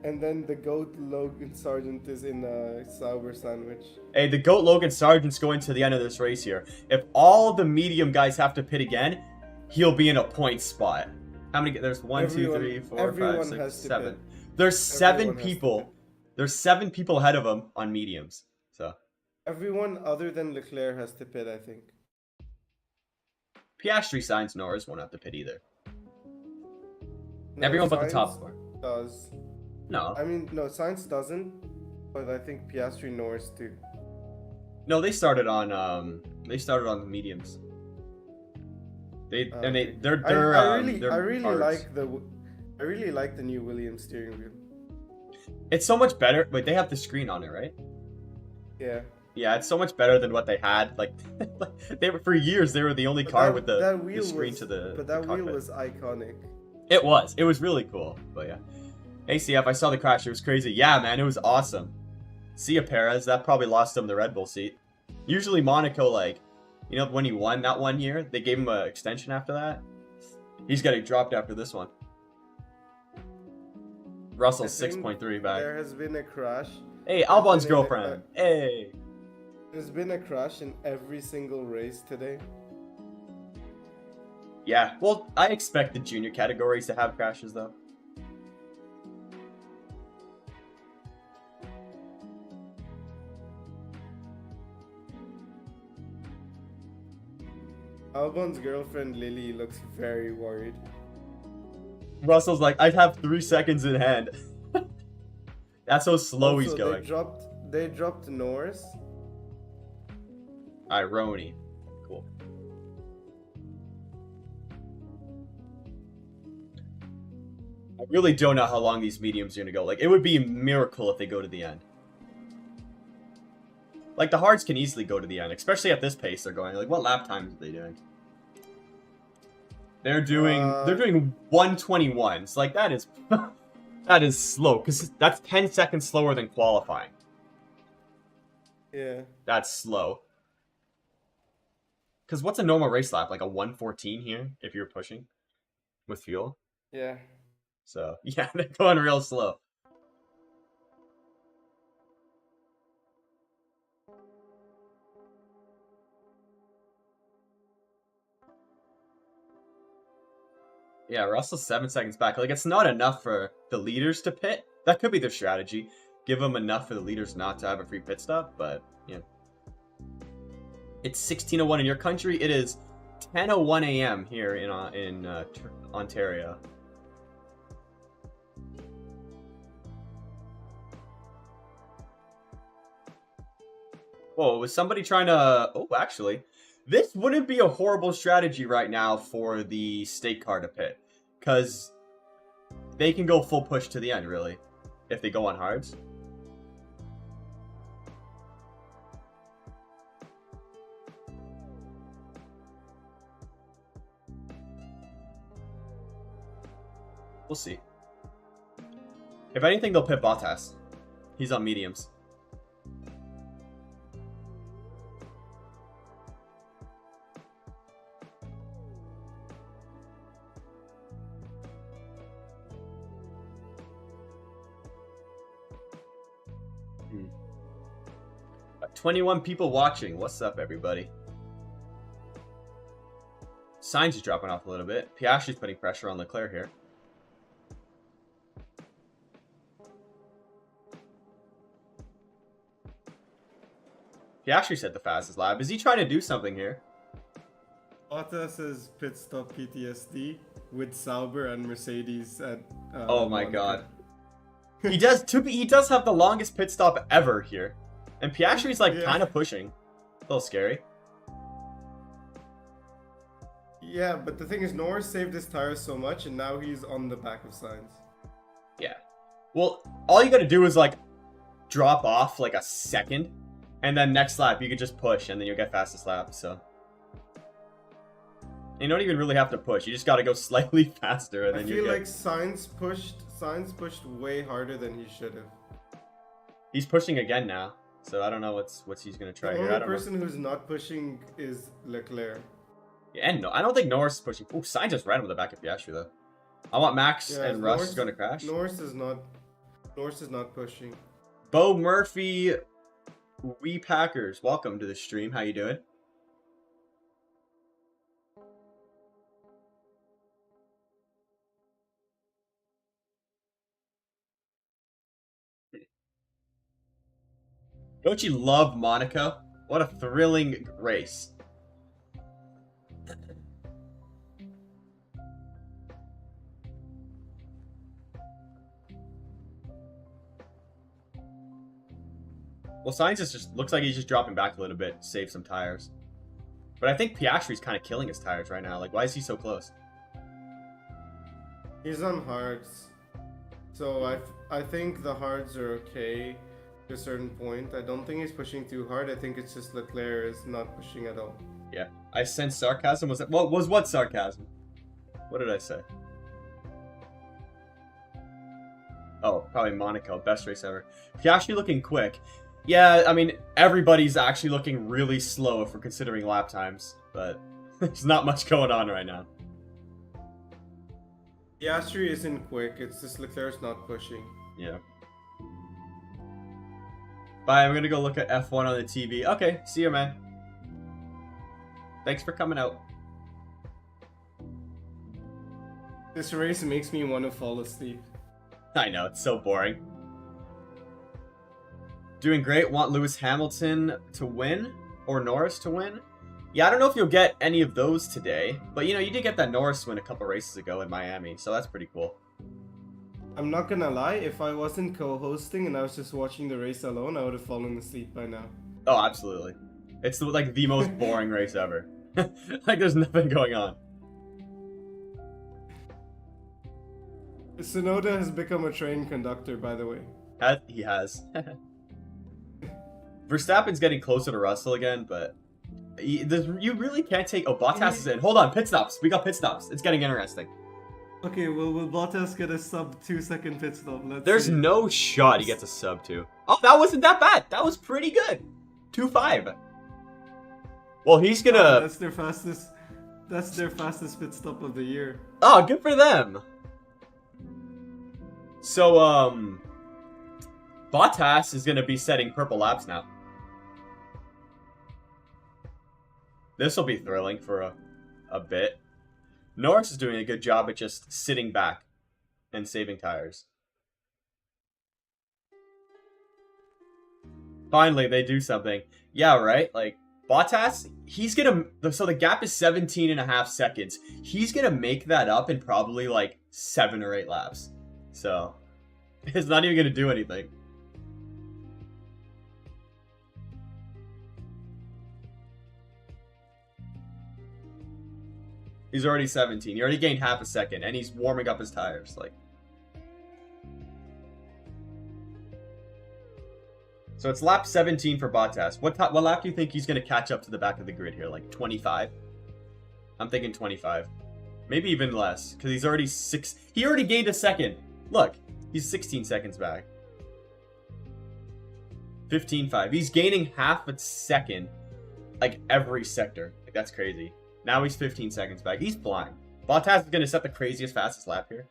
Speaker 2: And then the GOAT Logan Sargent is in a Sauber sandwich.
Speaker 1: Hey, the GOAT Logan Sargent's going to the end of this race here. If all the medium guys have to pit again, he'll be in a point spot. How many? There's 1, 2, 3, 4, 5,
Speaker 2: everyone
Speaker 1: 6,
Speaker 2: has to
Speaker 1: 7.
Speaker 2: pit.
Speaker 1: There's 7
Speaker 2: Everyone has to
Speaker 1: people.
Speaker 2: pit.
Speaker 1: There's 7 people ahead of him on mediums. So
Speaker 2: Everyone other than Leclerc has to pit, I think.
Speaker 1: Piastri, Sainz, Norris won't have to pit either.
Speaker 2: No,
Speaker 1: Everyone but the
Speaker 2: Sainz
Speaker 1: top 4.
Speaker 2: does.
Speaker 1: No,
Speaker 2: I mean, no, Sainz doesn't, but I think Piastri, Norris do.
Speaker 1: no, they started on the mediums. They're
Speaker 2: I really
Speaker 1: hards.
Speaker 2: I really like the new Williams steering wheel.
Speaker 1: It's so much better. Wait, they have the screen on it, right?
Speaker 2: Yeah.
Speaker 1: Yeah, it's so much better than what they had. Like, they were for years. They were the only car with the screen to the.
Speaker 2: But that
Speaker 1: the
Speaker 2: wheel
Speaker 1: cockpit.
Speaker 2: was iconic.
Speaker 1: It was. It was really cool. But yeah, ACF. I saw the crash. It was crazy. Yeah, man, it was awesome. See ya, Perez. That probably lost him the Red Bull seat. Usually Monaco, like, You know, when he won that 1 year, they gave him an extension after that. He's getting dropped after this one. Russell's 6.3 back.
Speaker 2: There has been a crash.
Speaker 1: Hey, Albon's girlfriend. Hey.
Speaker 2: There's been a crash in every single race today.
Speaker 1: Yeah, well, I expect the junior categories to have crashes, though.
Speaker 2: Albon's girlfriend Lily looks very worried.
Speaker 1: Russell's like, I have 3 seconds in hand. That's how slow he's going.
Speaker 2: They dropped Norris.
Speaker 1: Irony. Cool. I really don't know how long these mediums are going to go. Like, it would be a miracle if they go to the end. Like, the hards can easily go to the end, especially at this pace they're going. Like, what lap times are they doing? They're doing 121s. Like, that is that is slow, because that's 10 seconds slower than qualifying.
Speaker 2: Yeah.
Speaker 1: That's slow. Because what's a normal race lap? Like a 114 here, if you're pushing with fuel?
Speaker 2: Yeah.
Speaker 1: So, yeah, they're going real slow. Yeah, Russell's 7 seconds back. Like, it's not enough for the leaders to pit. That could be their strategy. Give them enough for the leaders not to have a free pit stop, but, yeah. It's 16:01 in your country. It is 10:01 a.m. here in Ontario. Whoa, was somebody trying to... Oh, actually, this wouldn't be a horrible strategy right now for the state car to pit. Because they can go full push to the end, really, if they go on hards. We'll see. If anything, they'll pit Bottas. He's on mediums. Hmm. 21 people watching. What's up, everybody? Sainz is dropping off a little bit. Piastri's putting pressure on Leclerc here. Piastri said the fastest lap. Is he trying to do something here?
Speaker 2: Bottas' pit stop PTSD with Sauber and Mercedes at.
Speaker 1: Oh my god. He does. He does have the longest pit stop ever here, and Piastri's like kind of pushing. A little scary.
Speaker 2: Yeah, but the thing is, Norris saved his tires so much, and now he's on the back of Sainz.
Speaker 1: Yeah. Well, all you gotta do is like drop off like a second. And then next lap, you could just push, and then you'll get fastest lap, so. You don't even really have to push. You just gotta go slightly faster, and then you get...
Speaker 2: I feel like Sainz pushed way harder than he should have.
Speaker 1: He's pushing again now, so I don't know what's he's gonna try here.
Speaker 2: The only person who's not pushing is Leclerc.
Speaker 1: Yeah, and no, I don't think Norris is pushing. Ooh, Sainz just ran with the back of Piastri, though. I want Max and Russ is gonna crash.
Speaker 2: Norris is not pushing.
Speaker 1: Bo Murphy... We Packers, welcome to the stream. How you doing? Don't you love Monaco? What a thrilling race. Well, Sainz just looks like he's just dropping back a little bit to save some tires. But I think Piastri's kind of killing his tires right now. Like, why is he so close?
Speaker 2: He's on hards. So I think the hards are okay to a certain point. I don't think he's pushing too hard. I think it's just Leclerc is not pushing at all.
Speaker 1: Yeah. I sense sarcasm. Was that what sarcasm? What did I say? Oh, probably Monaco. Best race ever. Piastri looking quick. Yeah, I mean, everybody's actually looking really slow if we're considering lap times, but there's not much going on right now.
Speaker 2: The Astri isn't quick, it's just Leclerc's not pushing.
Speaker 1: Yeah. Bye, I'm gonna go look at F1 on the TV. Okay, see you, man. Thanks for coming out.
Speaker 2: This race makes me want to fall asleep.
Speaker 1: I know, it's so boring. Doing great. Want Lewis Hamilton to win? Or Norris to win? Yeah, I don't know if you'll get any of those today. But, you know, you did get that Norris win a couple races ago in Miami. So that's pretty cool.
Speaker 2: I'm not gonna lie, if I wasn't co-hosting and I was just watching the race alone, I would have fallen asleep by now.
Speaker 1: Oh, absolutely. It's like the most boring race ever. Like, there's nothing going on.
Speaker 2: Tsunoda has become a train conductor, by the way.
Speaker 1: He has. Verstappen's getting closer to Russell again, but you really can't take... Oh, Bottas is in. Hold on, pit stops. We got pit stops. It's getting interesting.
Speaker 2: Okay, well, will Bottas get a sub 2-second pit stop?
Speaker 1: There's no shot he gets a sub 2. Oh, that wasn't that bad. That was pretty good. 2.5. Well, he's gonna...
Speaker 2: Oh, that's their fastest pit stop of the year.
Speaker 1: Oh, good for them. So, Bottas is gonna be setting purple laps now. This will be thrilling for a bit. Norris is doing a good job at just sitting back and saving tires. Finally, they do something. Yeah, right? Like, Bottas, he's gonna... So the gap is 17.5 seconds. He's gonna make that up in probably, like, 7 or 8 laps. So, it's not even gonna do anything. He's already 17. He already gained half a second, and he's warming up his tires. Like, so it's lap 17 for Bottas. What lap do you think he's going to catch up to the back of the grid here? Like 25? I'm thinking 25. Maybe even less, because he's already 6. He already gained a second. Look, he's 16 seconds back. 15.5. He's gaining half a second, like every sector. Like, that's crazy. Now he's 15 seconds back. He's flying. Bottas is going to set the craziest fastest lap here.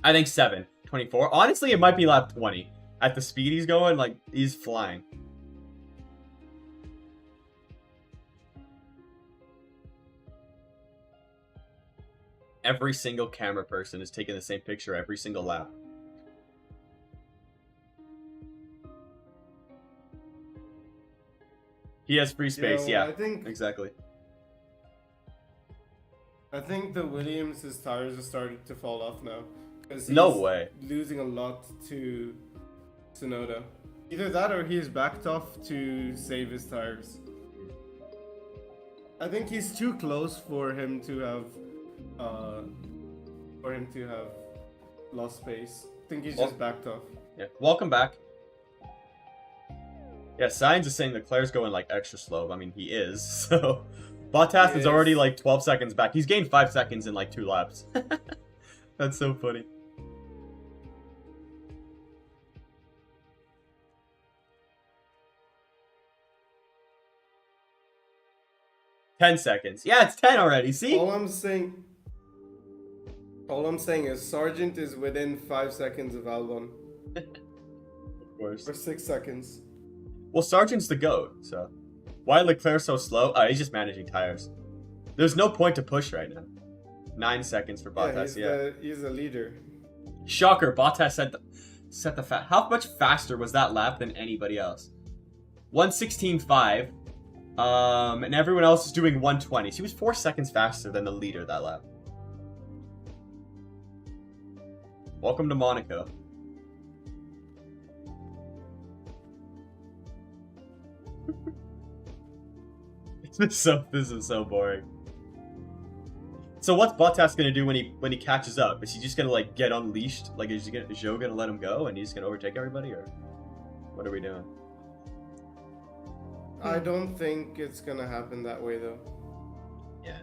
Speaker 1: I think 7. 24. Honestly, it might be lap 20. At the speed he's going, like, he's flying. Every single camera person is taking the same picture every single lap. He has free space, yeah.
Speaker 2: I think
Speaker 1: exactly.
Speaker 2: I think the Williams' tires are starting to fall off now.
Speaker 1: No way.
Speaker 2: Losing a lot to Tsunoda. Either that or he's backed off to save his tires. I think he's too close for him to have lost space. I think he's just backed off.
Speaker 1: Yeah. Welcome back. Yeah, Sainz is saying Leclerc's going like extra slow. I mean, he is. So Bottas is already like 12 seconds back. He's gained 5 seconds in like 2 laps. That's so funny. $10 seconds. Yeah, it's 10 already. See?
Speaker 2: All I'm saying is Sargent is within 5 seconds of Albon.
Speaker 1: Of course.
Speaker 2: Or 6 seconds.
Speaker 1: Well, Sargent's the GOAT, so... Why Leclerc so slow? Oh, he's just managing tires. There's no point to push right now. 9 seconds for Bottas,
Speaker 2: He's the leader.
Speaker 1: Shocker, Bottas set the how much faster was that lap than anybody else? 1:16.5. And everyone else is doing 1:20. So he was 4 seconds faster than the leader that lap. Welcome to Monaco. This is so boring. So what's Bottas gonna do when he catches up? Is he just gonna like get unleashed? Like is Joe gonna let him go and he's gonna overtake everybody, or what are we doing?
Speaker 2: I don't think it's gonna happen that way though.
Speaker 1: Yeah.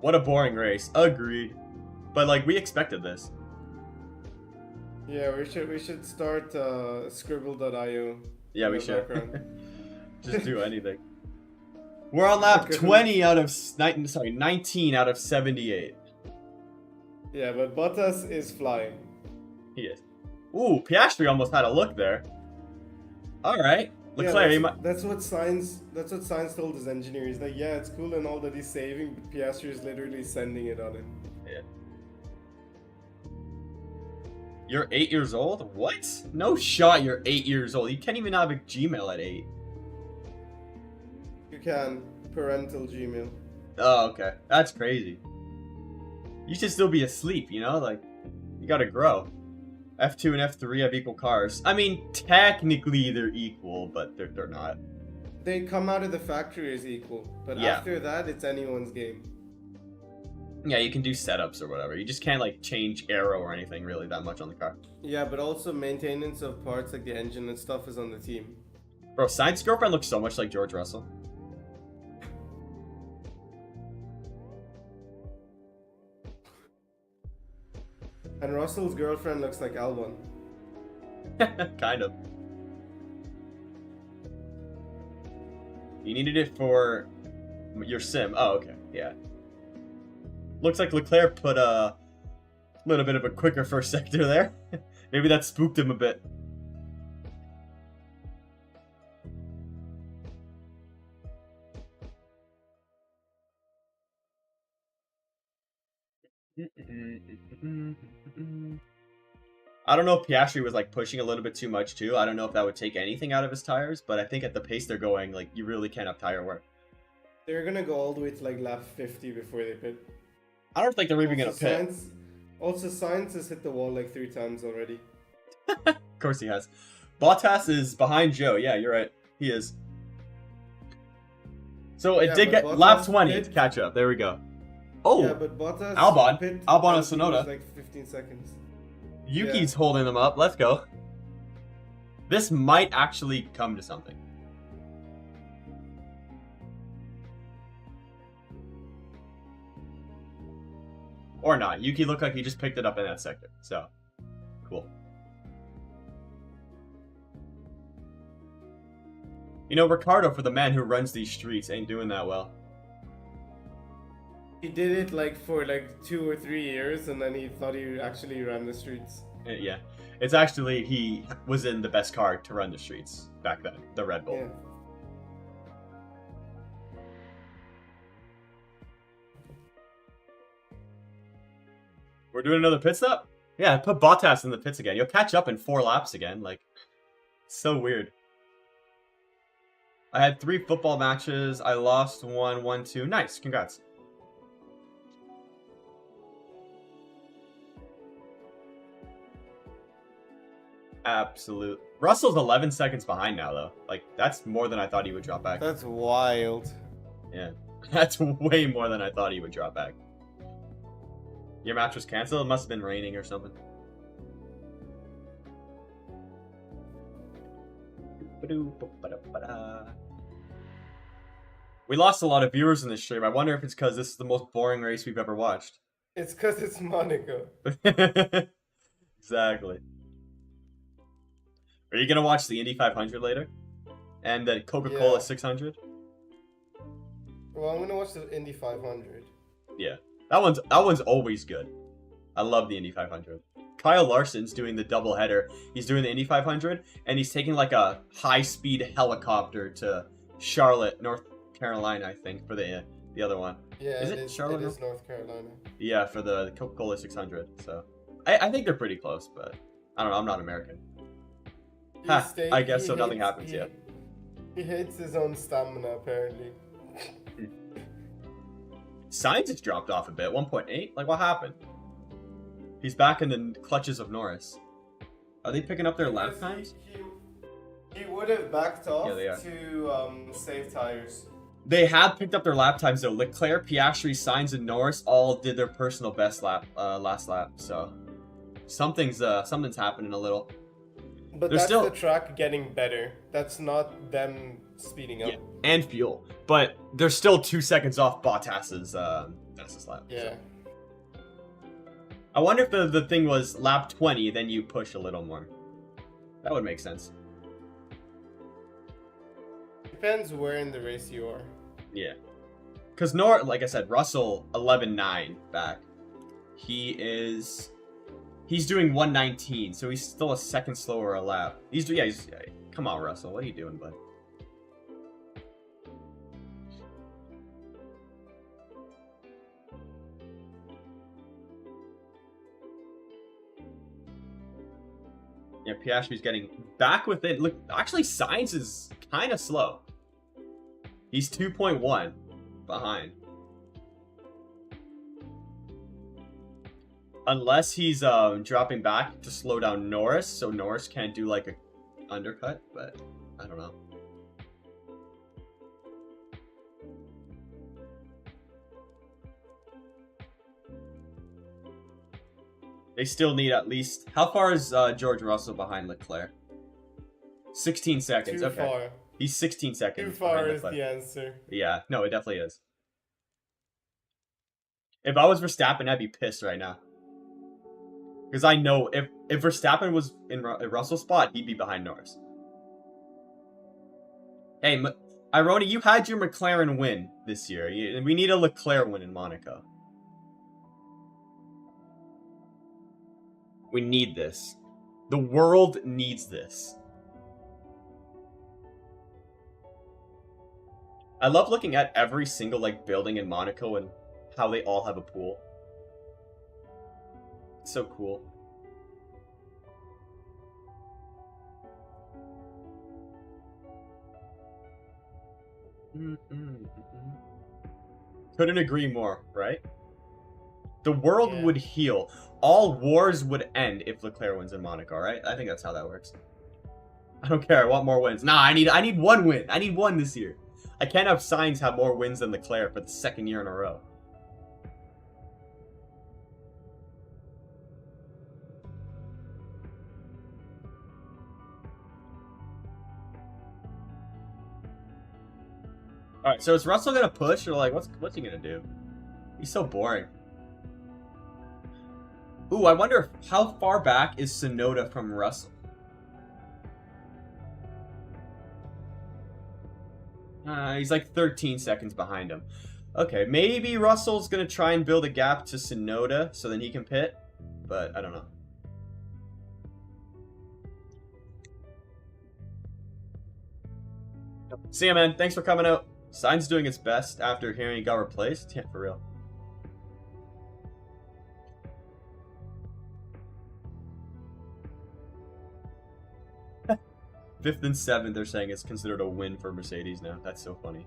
Speaker 1: What a boring race. Agreed. But like we expected this.
Speaker 2: Yeah, we should start scribble.io
Speaker 1: Yeah,
Speaker 2: in
Speaker 1: we
Speaker 2: the
Speaker 1: should.
Speaker 2: background.
Speaker 1: Just do anything. We're on lap 20 out of 19 out of 78.
Speaker 2: Yeah, but Bottas is flying.
Speaker 1: He is. Ooh, Piastri almost had a look there. All right,
Speaker 2: Yeah,
Speaker 1: Leclerc. You might...
Speaker 2: that's what Science told his engineers. Like, yeah, it's cool and all that he's saving, but Piastri is literally sending it on him.
Speaker 1: Yeah. You're 8 years old? What? No shot. You're 8 years old. You can't even have a Gmail at 8.
Speaker 2: You can parental Gmail.
Speaker 1: Oh, okay. That's crazy. You should still be asleep, you know? Like, you gotta grow. F2 and F3 have equal cars. I mean, technically they're equal, but they're not.
Speaker 2: They come out of the factory as equal, but
Speaker 1: Yeah.
Speaker 2: after that, it's anyone's game.
Speaker 1: Yeah, you can do setups or whatever. You just can't, like, change aero or anything really that much on the car.
Speaker 2: Yeah, but also maintenance of parts like the engine and stuff is on the team.
Speaker 1: Bro, Sainz's girlfriend looks so much like George Russell.
Speaker 2: And Russell's girlfriend looks like Albon.
Speaker 1: Kind of. You needed it for your sim. Oh, okay. Yeah. Looks like Leclerc put a little bit of a quicker first sector there. Maybe that spooked him a bit. I don't know if Piastri was like pushing a little bit too much too. I don't know if that would take anything out of his tires, but I think at the pace they're going, like, you really can't have tire wear.
Speaker 2: They're gonna go all the way to like lap 50 before they pit.
Speaker 1: I don't think they're even gonna pit.
Speaker 2: Science has hit the wall like 3 times already.
Speaker 1: Of course he has. Bottas is behind Joe. Yeah, you're right. He is. So it did get
Speaker 2: Bottas
Speaker 1: lap 20
Speaker 2: pit.
Speaker 1: to catch up. There we go. Oh,
Speaker 2: Yeah, but Bottas
Speaker 1: Albon.
Speaker 2: pit
Speaker 1: Albon and
Speaker 2: afterwards,
Speaker 1: Sonoda.
Speaker 2: like 15 seconds.
Speaker 1: Yuki's holding them up. Let's go. This might actually come to something. Or not. Yuki looked like he just picked it up in that sector. So, cool. You know, Ricardo, for the man who runs these streets, ain't doing that well.
Speaker 2: He did it like for like 2 or 3 years, and then he thought he actually ran the streets.
Speaker 1: Yeah. It's actually, he was in the best car to run the streets back then, the Red Bull.
Speaker 2: Yeah.
Speaker 1: We're doing another pit stop? Yeah, put Bottas in the pits again. You'll catch up in 4 laps again. Like, so weird. I had 3 football matches. I lost 1, won 2. Nice, congrats. Absolute. Russell's 11 seconds behind now, though. Like, that's more than I thought he would drop back.
Speaker 2: That's wild.
Speaker 1: Yeah, that's way more than I thought he would drop back. Your match was canceled? It must have been raining or something. We lost a lot of viewers in this stream. I wonder if it's because this is the most boring race we've ever watched.
Speaker 2: It's because it's Monaco.
Speaker 1: Exactly. Are you going to watch the Indy 500 later? And the Coca-Cola 600?
Speaker 2: Well, I'm going to watch the Indy 500.
Speaker 1: Yeah. That one's always good. I love the Indy 500. Kyle Larson's doing the doubleheader. He's doing the Indy 500, and he's taking like a high-speed helicopter to Charlotte, North Carolina, I think, for the other one.
Speaker 2: Yeah,
Speaker 1: is it Charlotte?
Speaker 2: It is North Carolina.
Speaker 1: Yeah, for the Coca-Cola 600. So I think they're pretty close, but I don't know. I'm not American. I guess so. Nothing happens yet.
Speaker 2: He hates his own stamina, apparently.
Speaker 1: Sainz has dropped off a bit. 1.8? Like, what happened? He's back in the clutches of Norris. Are they picking up their lap times?
Speaker 2: He would have backed off
Speaker 1: Yeah,
Speaker 2: to save tires.
Speaker 1: They have picked up their lap times, though. Leclerc, Piastri, Sainz, and Norris all did their personal best last lap. So something's happening a little.
Speaker 2: But
Speaker 1: There's
Speaker 2: that's
Speaker 1: still
Speaker 2: the track getting better. That's not them speeding up.
Speaker 1: Yeah, and fuel. But they're still 2 seconds off Bottas's fastest lap.
Speaker 2: Yeah.
Speaker 1: So. I wonder if the thing was lap 20, then you push a little more. That would make sense.
Speaker 2: Depends where in the race you are.
Speaker 1: Yeah. Because like I said, Russell 11.9 back. He's doing 119, so he's still a second slower a lap. Come on, Russell, what are you doing, bud? Yeah, Piastri's getting back within. Look, actually, Sainz is kind of slow. He's 2.1 behind. Unless he's dropping back to slow down Norris, so Norris can't do like a undercut, but I don't know. They still need at least... How far is George Russell behind Leclerc? 16 seconds.
Speaker 2: Too
Speaker 1: okay.
Speaker 2: far.
Speaker 1: He's 16 seconds.
Speaker 2: Too far is the answer.
Speaker 1: Yeah, no, it definitely is. If I was Verstappen, I'd be pissed right now. Because I know if Verstappen was in Russell's spot, he'd be behind Norris. Hey, Ironi, you had your McLaren win this year. We need a Leclerc win in Monaco. We need this. The world needs this. I love looking at every single building in Monaco and how they all have a pool. It's so cool. Couldn't agree more, right? The world would heal. All wars would end if Leclerc wins in Monaco, right? I think that's how that works. I don't care. I want more wins. Nah, I need one win. I need one this year. I can't have Sainz have more wins than Leclerc for the second year in a row. Alright, so is Russell gonna push, or what's he gonna do? He's so boring. Ooh, I wonder how far back is Tsunoda from Russell? He's like 13 seconds behind him. Okay, maybe Russell's gonna try and build a gap to Tsunoda so then he can pit, but I don't know. See ya, man. Thanks for coming out. Sainz doing its best after hearing he got replaced. Yeah, for real. Fifth and seventh, they're saying it's considered a win for Mercedes now. That's so funny.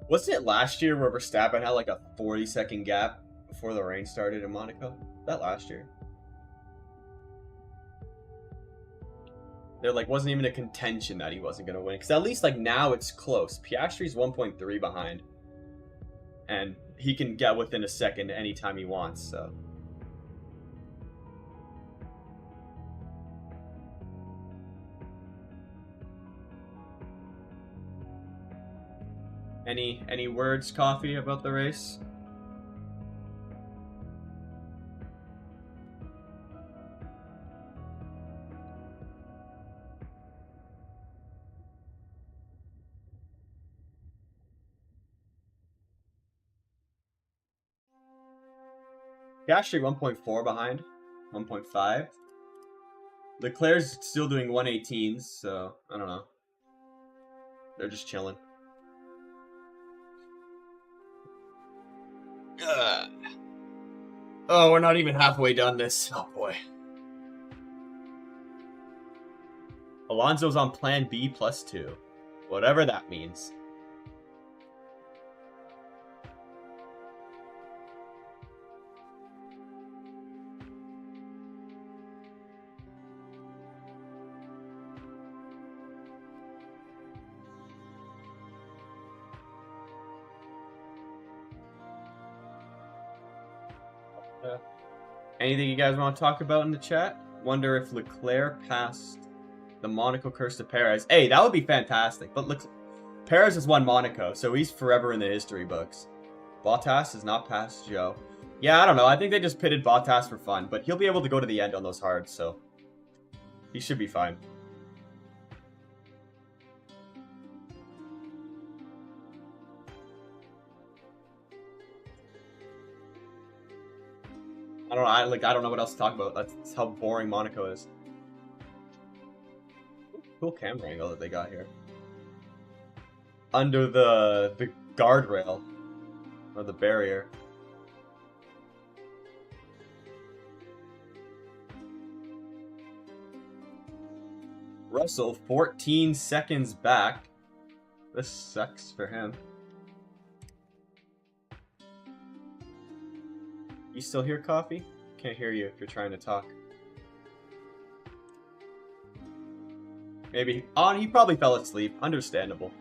Speaker 1: Wasn't it last year where Verstappen had like a 40-second gap before the rain started in Monaco? That last year. There wasn't even a contention that he wasn't going to win. Because at least now it's close. Piastri's 1.3 behind. And he can get within a second anytime he wants, so... Any words, Coffee, about the race? Piastri 1.4 behind. 1.5. Leclerc's still doing 118s, so I don't know. They're just chilling. Oh, we're not even halfway done this. Oh boy. Alonso's on plan B +2. Whatever that means. Anything you guys want to talk about in the chat? Wonder if Leclerc passed the Monaco curse to Perez. Hey, that would be fantastic. But Perez has won Monaco, so he's forever in the history books. Bottas has not passed Joe. Yeah, I don't know. I think they just pitted Bottas for fun, but he'll be able to go to the end on those hards, so he should be fine. I don't know what else to talk about. That's how boring Monaco is. Cool camera angle that they got here. Under the guardrail or the barrier. Russell 14 seconds back. This sucks for him. You still hear coffee? Can't hear you if you're trying to talk. Maybe. Oh, he probably fell asleep. Understandable.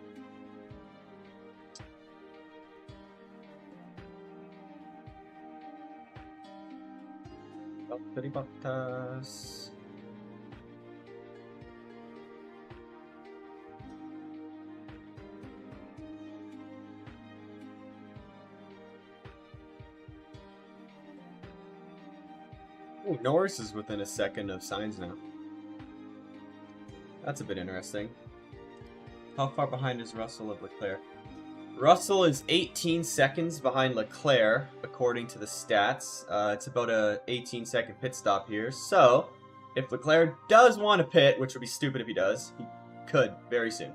Speaker 1: Bottas. Oh, Norris is within a second of Sainz now. That's a bit interesting. How far behind is Russell of Leclerc? Russell is 18 seconds behind Leclerc, according to the stats. It's about a 18-second pit stop here. So, if Leclerc does want to pit, which would be stupid if he does, he could very soon.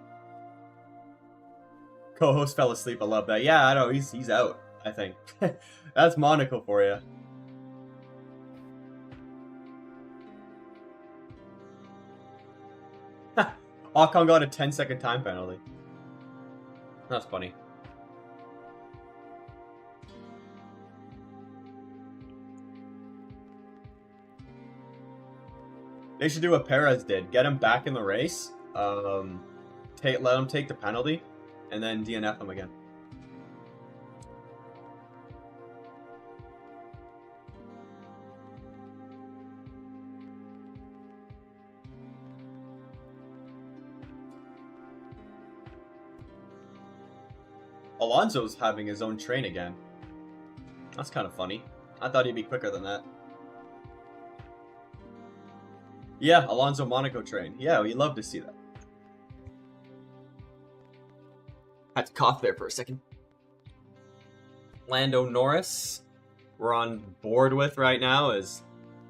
Speaker 1: Co-host fell asleep. I love that. Yeah, I know. He's out, I think. That's Monaco for you. Ocon got a 10-second time penalty. That's funny. They should do what Perez did. Get him back in the race. Let him take the penalty, and then DNF him again. Alonso's having his own train again. That's kind of funny. I thought he'd be quicker than that. Yeah, Alonso Monaco train. Yeah, we'd love to see that. Had to cough there for a second. Lando Norris, we're on board with right now, is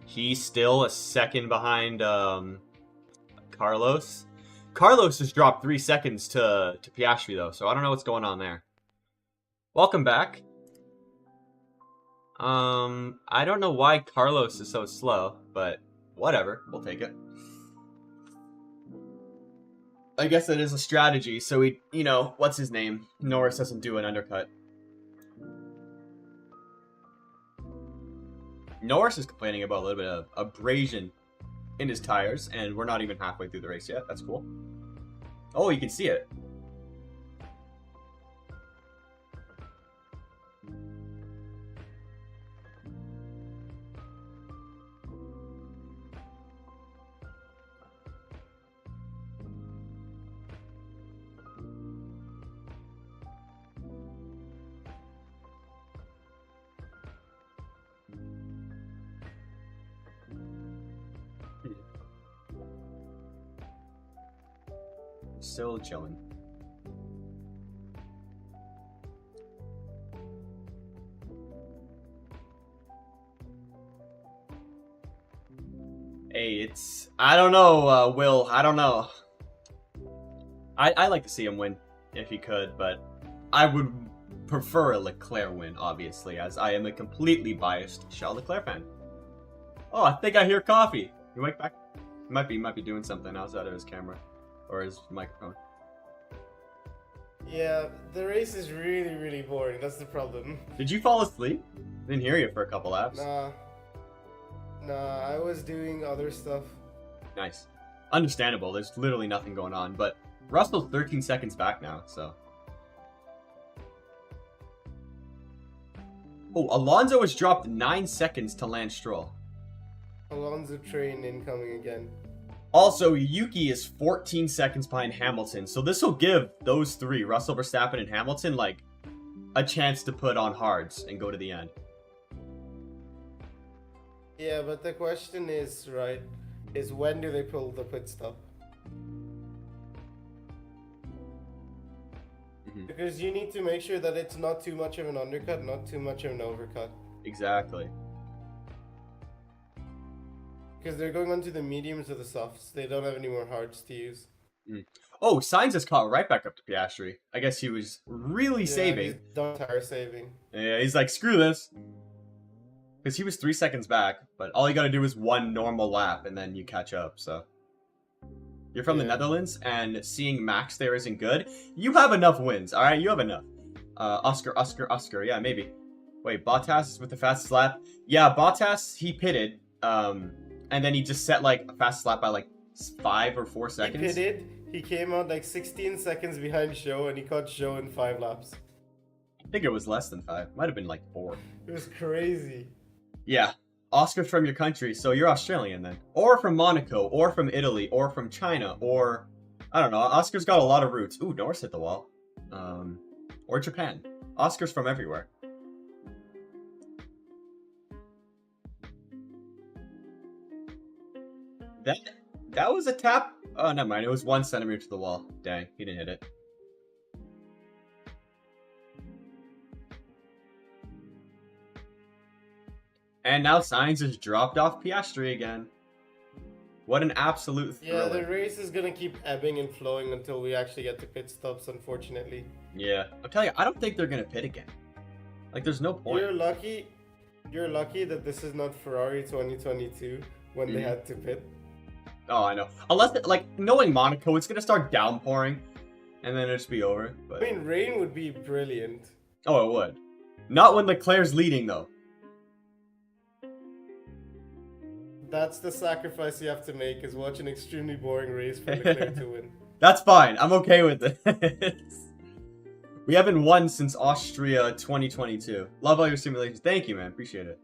Speaker 1: he's still a second behind Carlos. Carlos has dropped 3 seconds to Piastri though, so I don't know what's going on there. Welcome back. I don't know why Carlos is so slow, but whatever, we'll take it. I guess that is a strategy, so we, you know, what's his name? Norris doesn't do an undercut. Norris is complaining about a little bit of abrasion in his tires, and we're not even halfway through the race yet. That's cool. Oh, you can see it. Still chilling. Hey, it's... I don't know, Will. I don't know. I like to see him win, if he could, but I would prefer a Leclerc win, obviously, as I am a completely biased Charles Leclerc fan. Oh, I think I hear coffee. You wake back? He might be doing something outside of his camera. Or his microphone.
Speaker 2: Yeah, the race is really, really boring. That's the problem.
Speaker 1: Did you fall asleep? Didn't hear you for a couple laps.
Speaker 2: Nah, I was doing other stuff.
Speaker 1: Nice. Understandable. There's literally nothing going on. But Russell's 13 seconds back now, so. Oh, Alonso has dropped 9 seconds to Lance Stroll.
Speaker 2: Alonso train incoming again.
Speaker 1: Also, Yuki is 14 seconds behind Hamilton, so this will give those three, Russell, Verstappen, and Hamilton, like, a chance to put on hards and go to the end.
Speaker 2: Yeah, but the question is, right, is when do they pull the pit stop? Because you need to make sure that it's not too much of an undercut, not too much of an overcut.
Speaker 1: Exactly.
Speaker 2: Because they're going on to the mediums or the softs. They don't have any more hards to use.
Speaker 1: Oh, Sainz has caught right back up to Piastri. I guess he was really saving.
Speaker 2: He's done tire saving.
Speaker 1: Yeah, he's like, screw this. Because he was 3 seconds back, but all you gotta do is one normal lap and then you catch up, so. You're from the Netherlands, and seeing Max there isn't good. You have enough wins, alright? You have enough. Oscar. Yeah, maybe. Wait, Bottas with the fastest lap? Yeah, Bottas, he pitted, and then he just set, like, a fastest lap by, like, 5 or 4 seconds.
Speaker 2: He pitted, he came out, like, 16 seconds behind Zhou, and he caught Zhou in 5 laps.
Speaker 1: I think it was less than 5. Might have been, like, 4.
Speaker 2: It was crazy.
Speaker 1: Yeah. Oscar's from your country, so you're Australian then. Or from Monaco, or from Italy, or from China, or... I don't know, Oscar's got a lot of roots. Ooh, Norris hit the wall. Or Japan. Oscar's from everywhere. That was a tap? Oh, never mind, it was 1 centimeter to the wall. Dang, he didn't hit it. And now Sainz has dropped off Piastri again. What an absolute thriller.
Speaker 2: Yeah, the race is gonna keep ebbing and flowing until we actually get to pit stops, unfortunately.
Speaker 1: Yeah, I'll tell you, I don't think they're gonna pit again. Like, there's no point.
Speaker 2: You're lucky that this is not Ferrari 2022 when they had to pit.
Speaker 1: Oh, I know. Unless, like, knowing Monaco, it's gonna start downpouring, and then it'll just be over. But...
Speaker 2: I mean, rain would be brilliant.
Speaker 1: Oh, it would. Not when Leclerc's leading, though.
Speaker 2: That's the sacrifice you have to make, is watch an extremely boring race for Leclerc to win.
Speaker 1: That's fine. I'm okay with it. We haven't won since Austria 2022. Love all your simulations. Thank you, man. Appreciate it.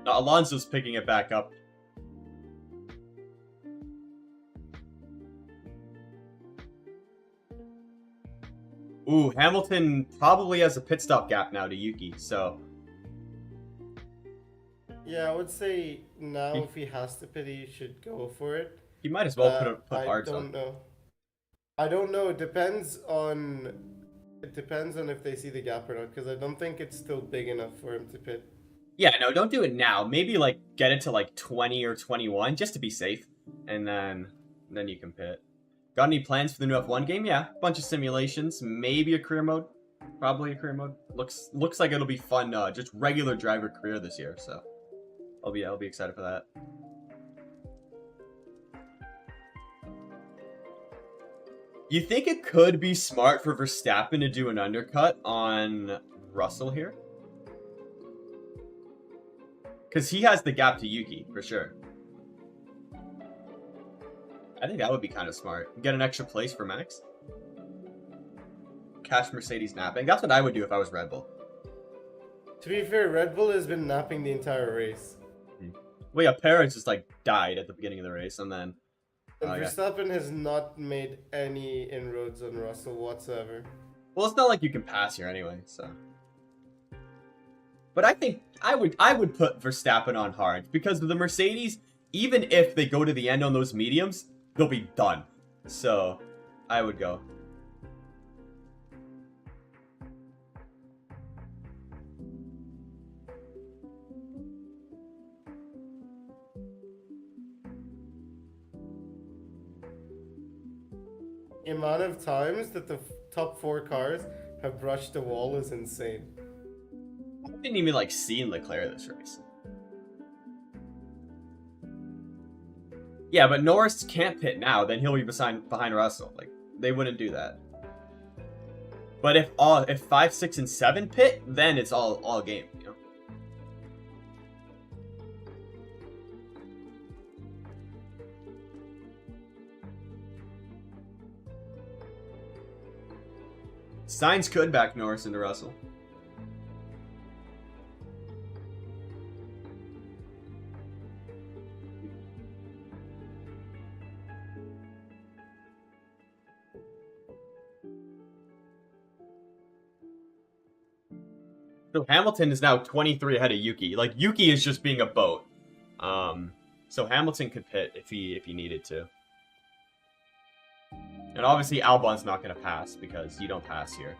Speaker 1: Now, Alonso's picking it back up. Ooh, Hamilton probably has a pit stop gap now to Yuki, so...
Speaker 2: Yeah, I would say now if he has to pit, he should go for it.
Speaker 1: He might as well put hards on.
Speaker 2: I don't know. I don't know. It depends on if they see the gap or not, because I don't think it's still big enough for him to pit.
Speaker 1: Yeah, no, don't do it now. Maybe, like, get it to, like, 20 or 21, just to be safe. And then you can pit. Got any plans for the new F1 game? Yeah, bunch of simulations. Maybe a career mode. Probably a career mode. Looks like it'll be fun, just regular driver career this year, so... I'll be excited for that. You think it could be smart for Verstappen to do an undercut on Russell here? Because he has the gap to Yuki, for sure. I think that would be kind of smart. Get an extra place for Max. Catch Mercedes napping. That's what I would do if I was Red Bull.
Speaker 2: To be fair, Red Bull has been napping the entire race.
Speaker 1: Well, yeah, Perez just, like, died at the beginning of the race, and then...
Speaker 2: And Verstappen has not made any inroads on Russell whatsoever.
Speaker 1: Well, it's not like you can pass here anyway, so... But I think I would put Verstappen on hard, because with the Mercedes, even if they go to the end on those mediums, they'll be done. So, I would go.
Speaker 2: The amount of times that the top 4 cars have brushed the wall is insane.
Speaker 1: I didn't even, like, see Leclerc this race. Yeah, but Norris can't pit now, then he'll be behind Russell. Like, they wouldn't do that. But if 5, 6, and 7 pit, then it's all game, you know? Sainz could back Norris into Russell. So Hamilton is now 23 ahead of Yuki. Like, Yuki is just being a boat. So Hamilton could pit if he needed to. And obviously Albon's not going to pass because you don't pass here.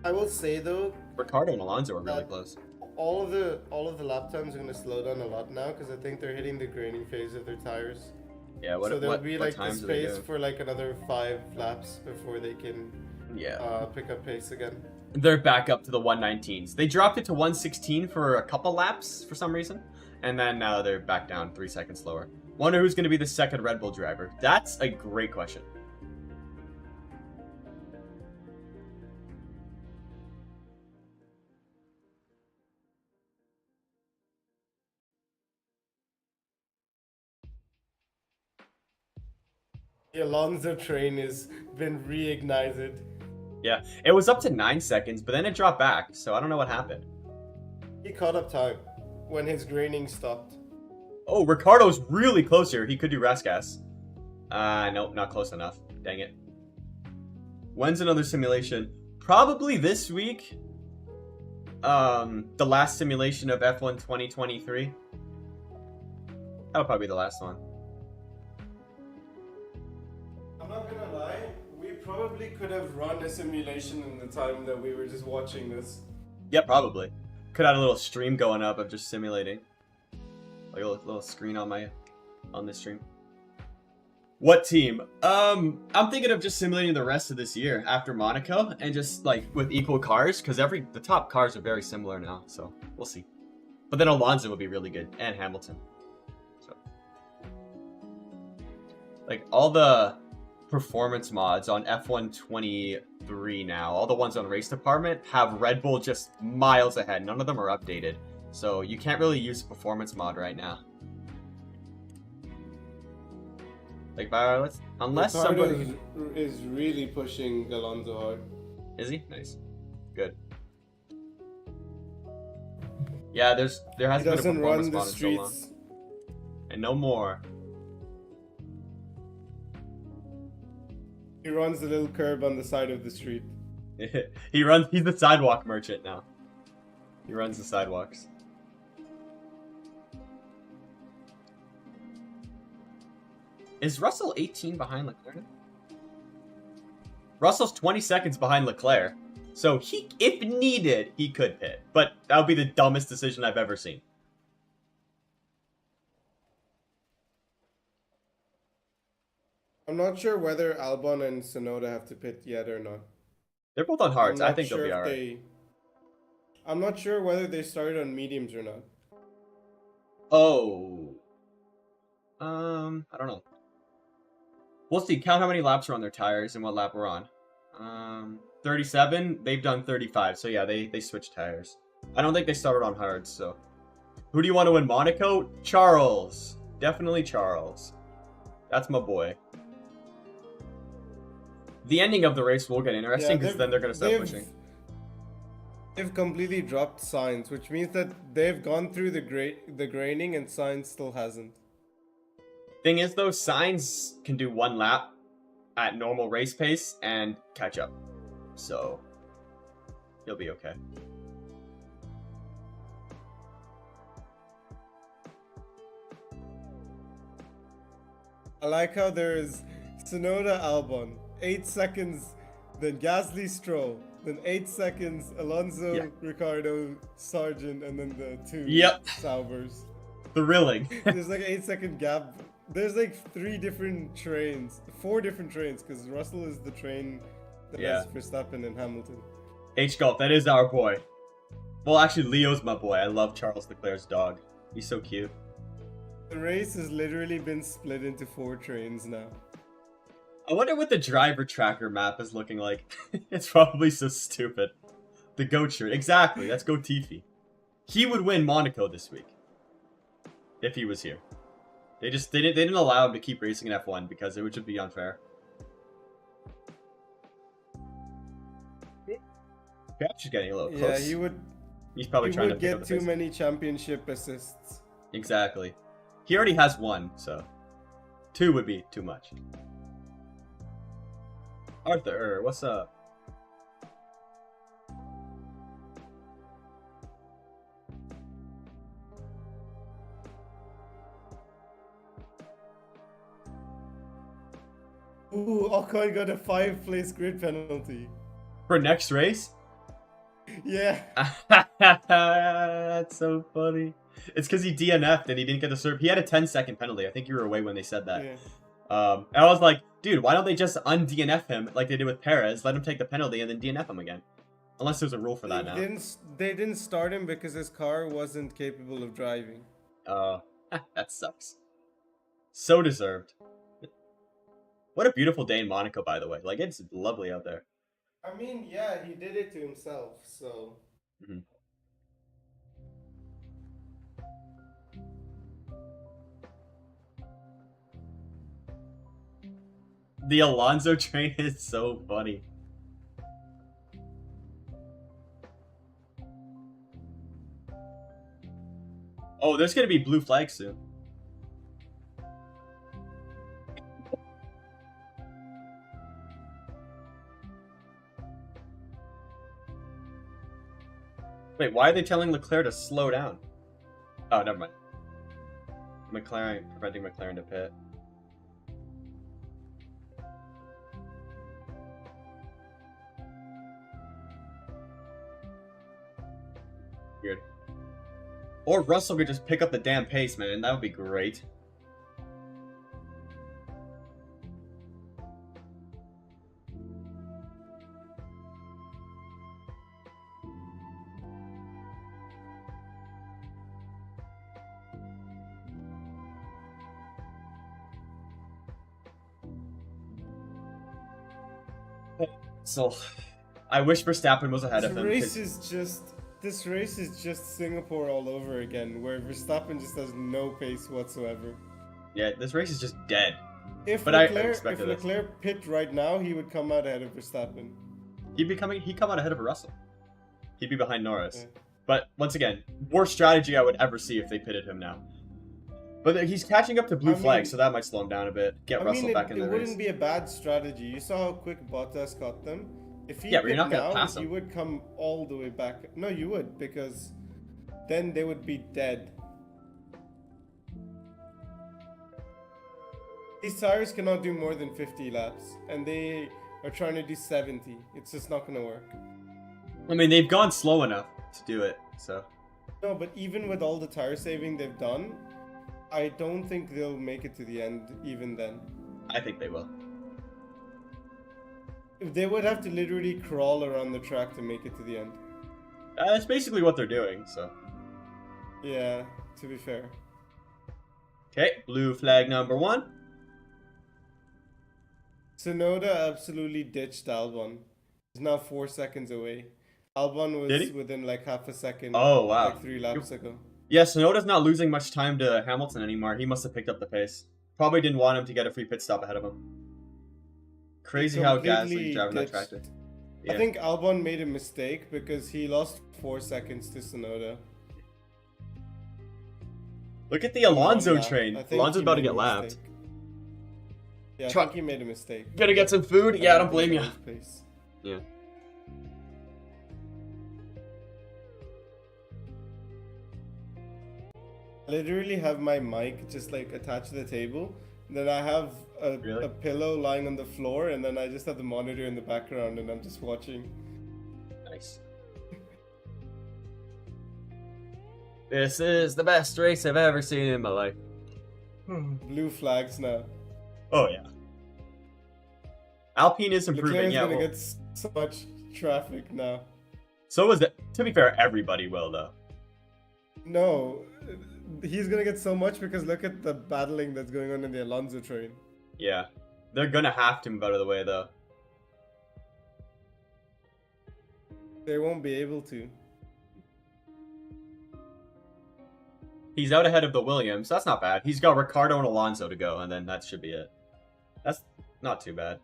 Speaker 2: I will say though,
Speaker 1: Ricardo and Alonso are really close.
Speaker 2: all of the lap times are going to slow down a lot now because I think they're hitting the graining phase of their tires.
Speaker 1: Yeah,
Speaker 2: so there'll be like the
Speaker 1: times do they
Speaker 2: space
Speaker 1: do?
Speaker 2: for like another 5 laps before they can pick up pace again.
Speaker 1: They're back up to the 119s. They dropped it to 116 for a couple laps for some reason. And then now they're back down 3 seconds slower. Wonder who's going to be the second Red Bull driver. That's a great question.
Speaker 2: The Alonso train has been reignited.
Speaker 1: Yeah, it was up to 9 seconds, but then it dropped back. So I don't know what happened.
Speaker 2: He caught up time when his graining stopped.
Speaker 1: Oh, Ricardo's really close here. He could do Rasgas. Nope, not close enough. Dang it. When's another simulation? Probably this week. The last simulation of F1 2023. That'll probably be the last one.
Speaker 2: I'm not gonna lie, we probably could have run a simulation in the time that we were just watching this.
Speaker 1: Yeah, probably. Could have a little stream going up of just simulating. Like a little screen on this stream. What team? I'm thinking of just simulating the rest of this year after Monaco and just like with equal cars because the top cars are very similar now, so we'll see. But then Alonso would be really good and Hamilton. So like all the performance mods on F1 23 now, all the ones on Race Department have Red Bull just miles ahead. None of them are updated. So you can't really use a performance mod right now. Like, unless
Speaker 2: Ricardo
Speaker 1: somebody
Speaker 2: is really pushing Alonso hard.
Speaker 1: Is he? Nice. Good. Yeah, there has
Speaker 2: He
Speaker 1: been a
Speaker 2: doesn't
Speaker 1: performance
Speaker 2: run the
Speaker 1: mod in so long.
Speaker 2: streets.
Speaker 1: And no more.
Speaker 2: He runs the little curb on the side of the street.
Speaker 1: He's the sidewalk merchant now. He runs the sidewalks. Is Russell 18 behind Leclerc? Russell's 20 seconds behind Leclerc. So if needed, he could pit. But that would be the dumbest decision I've ever seen.
Speaker 2: I'm not sure whether Albon and Tsunoda have to pit yet or not.
Speaker 1: They're both on hards.
Speaker 2: I'm
Speaker 1: I
Speaker 2: not
Speaker 1: think
Speaker 2: sure
Speaker 1: they'll be
Speaker 2: if
Speaker 1: alright.
Speaker 2: I'm not sure whether they started on mediums or not.
Speaker 1: Oh. I don't know. We'll see. Count how many laps are on their tires and what lap we're on. 37. They've done 35. So yeah, they switched tires. I don't think they started on hards, so. Who do you want to win Monaco? Charles. Definitely Charles. That's my boy. The ending of the race will get interesting because then they're going to start pushing.
Speaker 2: They've completely dropped Sainz, which means that they've gone through the graining and Sainz still hasn't.
Speaker 1: Thing is though, Sainz can do one lap at normal race pace and catch up. So, he'll be okay.
Speaker 2: I like how there's Tsunoda Albon, 8 seconds, then Gasly Stroll, then 8 seconds Alonso, Ricardo, Sargent, and then the 2 Saubers.
Speaker 1: Thrilling.
Speaker 2: There's like 8-second gap. There's like 4 different trains, because Russell is the train that has Verstappen and Hamilton.
Speaker 1: H-Golf, that is our boy. Well, actually, Leo's my boy. I love Charles Leclerc's dog. He's so cute.
Speaker 2: The race has literally been split into 4 trains now.
Speaker 1: I wonder what the driver tracker map is looking like. It's probably so stupid. The goat shirt. Exactly, that's Goatifi. He would win Monaco this week. If he was here. They didn't allow him to keep racing in F1 because it would just be unfair. Perhaps he's getting a little close.
Speaker 2: Yeah, he would.
Speaker 1: He's probably
Speaker 2: He
Speaker 1: trying to
Speaker 2: would
Speaker 1: pick up
Speaker 2: get
Speaker 1: the
Speaker 2: too
Speaker 1: pace.
Speaker 2: many championship assists.
Speaker 1: Exactly. He already has 1, so 2 would be too much. Arthur, what's up?
Speaker 2: Ooh, Ocon got a 5-place grid penalty.
Speaker 1: For next race?
Speaker 2: Yeah.
Speaker 1: That's so funny. It's because he DNF'd and he didn't get the serve. He had a 10-second penalty. I think you were away when they said that.
Speaker 2: Yeah.
Speaker 1: And I was like, dude, why don't they just un-DNF him like they did with Perez? Let him take the penalty and then DNF him again. Unless there's a rule for that now.
Speaker 2: They didn't start him because his car wasn't capable of driving.
Speaker 1: That sucks. So deserved. What a beautiful day in Monaco, by the way. Like, it's lovely out there.
Speaker 2: I mean, yeah, he did it to himself, so...
Speaker 1: Mm-hmm. The Alonso train is so funny. Oh, there's gonna be blue flags soon. Wait, why are they telling Leclerc to slow down? Oh, never mind. Preventing McLaren to pit. Weird. Or Russell could just pick up the damn pace, man. That would be great. So, I wish Verstappen was ahead of him.
Speaker 2: This race is just Singapore all over again, where Verstappen just has no pace whatsoever.
Speaker 1: Yeah, this race is just dead.
Speaker 2: If
Speaker 1: But I
Speaker 2: Leclerc
Speaker 1: expected this.
Speaker 2: pit right now, he would come out ahead of Verstappen.
Speaker 1: He'd come out ahead of Russell. He'd be behind Norris.
Speaker 2: Yeah.
Speaker 1: But once again, worst strategy I would ever see if they pitted him now. But he's catching up to blue flag, so that might slow him down a bit. Get Russell back in the race.
Speaker 2: It wouldn't be a bad strategy. You saw how quick Bottas got them. If he
Speaker 1: Yeah, but you're not
Speaker 2: pit
Speaker 1: gonna
Speaker 2: now,
Speaker 1: pass him.
Speaker 2: he would come all the way back. No, you would, because then they would be dead. These tires cannot do more than 50 laps, and they are trying to do 70. It's just not gonna work.
Speaker 1: I mean, they've gone slow enough to do it, so.
Speaker 2: No, but even with all the tire saving they've done, I don't think they'll make it to the end even then.
Speaker 1: I think they will.
Speaker 2: They would have to literally crawl around the track to make it to the end.
Speaker 1: That's basically what they're doing, so.
Speaker 2: Yeah, to be fair.
Speaker 1: Okay, blue flag number 1.
Speaker 2: Tsunoda absolutely ditched Albon. He's now 4 seconds away. Albon
Speaker 1: Did
Speaker 2: was
Speaker 1: he?
Speaker 2: within like half a second.
Speaker 1: Oh, wow.
Speaker 2: Like 3 laps ago.
Speaker 1: Yeah, Tsunoda's not losing much time to Hamilton anymore. He must have picked up the pace. Probably didn't want him to get a free pit stop ahead of him. Crazy how Gasly's driving that tractor. Yeah.
Speaker 2: I think Albon made a mistake because he lost 4 seconds to Tsunoda.
Speaker 1: Look at the Alonso
Speaker 2: Yeah,
Speaker 1: train.
Speaker 2: I think
Speaker 1: Alonso's
Speaker 2: he
Speaker 1: about to
Speaker 2: made a
Speaker 1: get lapped.
Speaker 2: mistake. Yeah, I
Speaker 1: Try-
Speaker 2: think he made a mistake.
Speaker 1: Gonna get some food? Yeah, I don't blame you.
Speaker 2: Pace.
Speaker 1: Yeah.
Speaker 2: I literally have my mic just like attached to the table. Then I have a
Speaker 1: Really?
Speaker 2: pillow lying on the floor, and then I just have the monitor in the background, and I'm just watching.
Speaker 1: Nice. This is the best race I've ever seen in my life.
Speaker 2: Blue flags now.
Speaker 1: Oh, yeah. Alpine is improving,
Speaker 2: Leclerc's
Speaker 1: yeah.
Speaker 2: gonna
Speaker 1: Well,
Speaker 2: get so much traffic now.
Speaker 1: so is it. To be fair, everybody will, though.
Speaker 2: No, he's gonna get so much because look at the battling that's going on in the Alonso train.
Speaker 1: Yeah. They're gonna have to move out of the way, though.
Speaker 2: They won't be able to.
Speaker 1: He's out ahead of the Williams. That's not bad. He's got Ricardo and Alonso to go, and then that should be it. That's not too bad.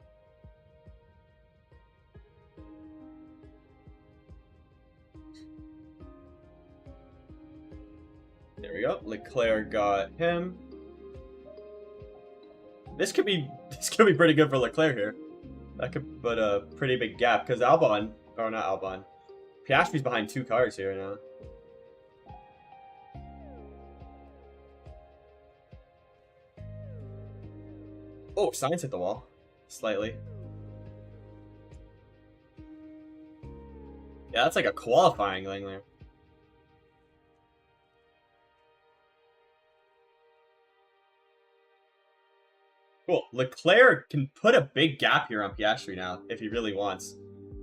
Speaker 1: There we go. Leclerc got him. This could be pretty good for Leclerc here. That could put a pretty big gap because Albon, or not Albon, Piastri's behind 2 cars here now. Oh, Sainz hit the wall slightly. Yeah, that's like a qualifying lane there. Cool. Leclerc can put a big gap here on Piastri now, if he really wants.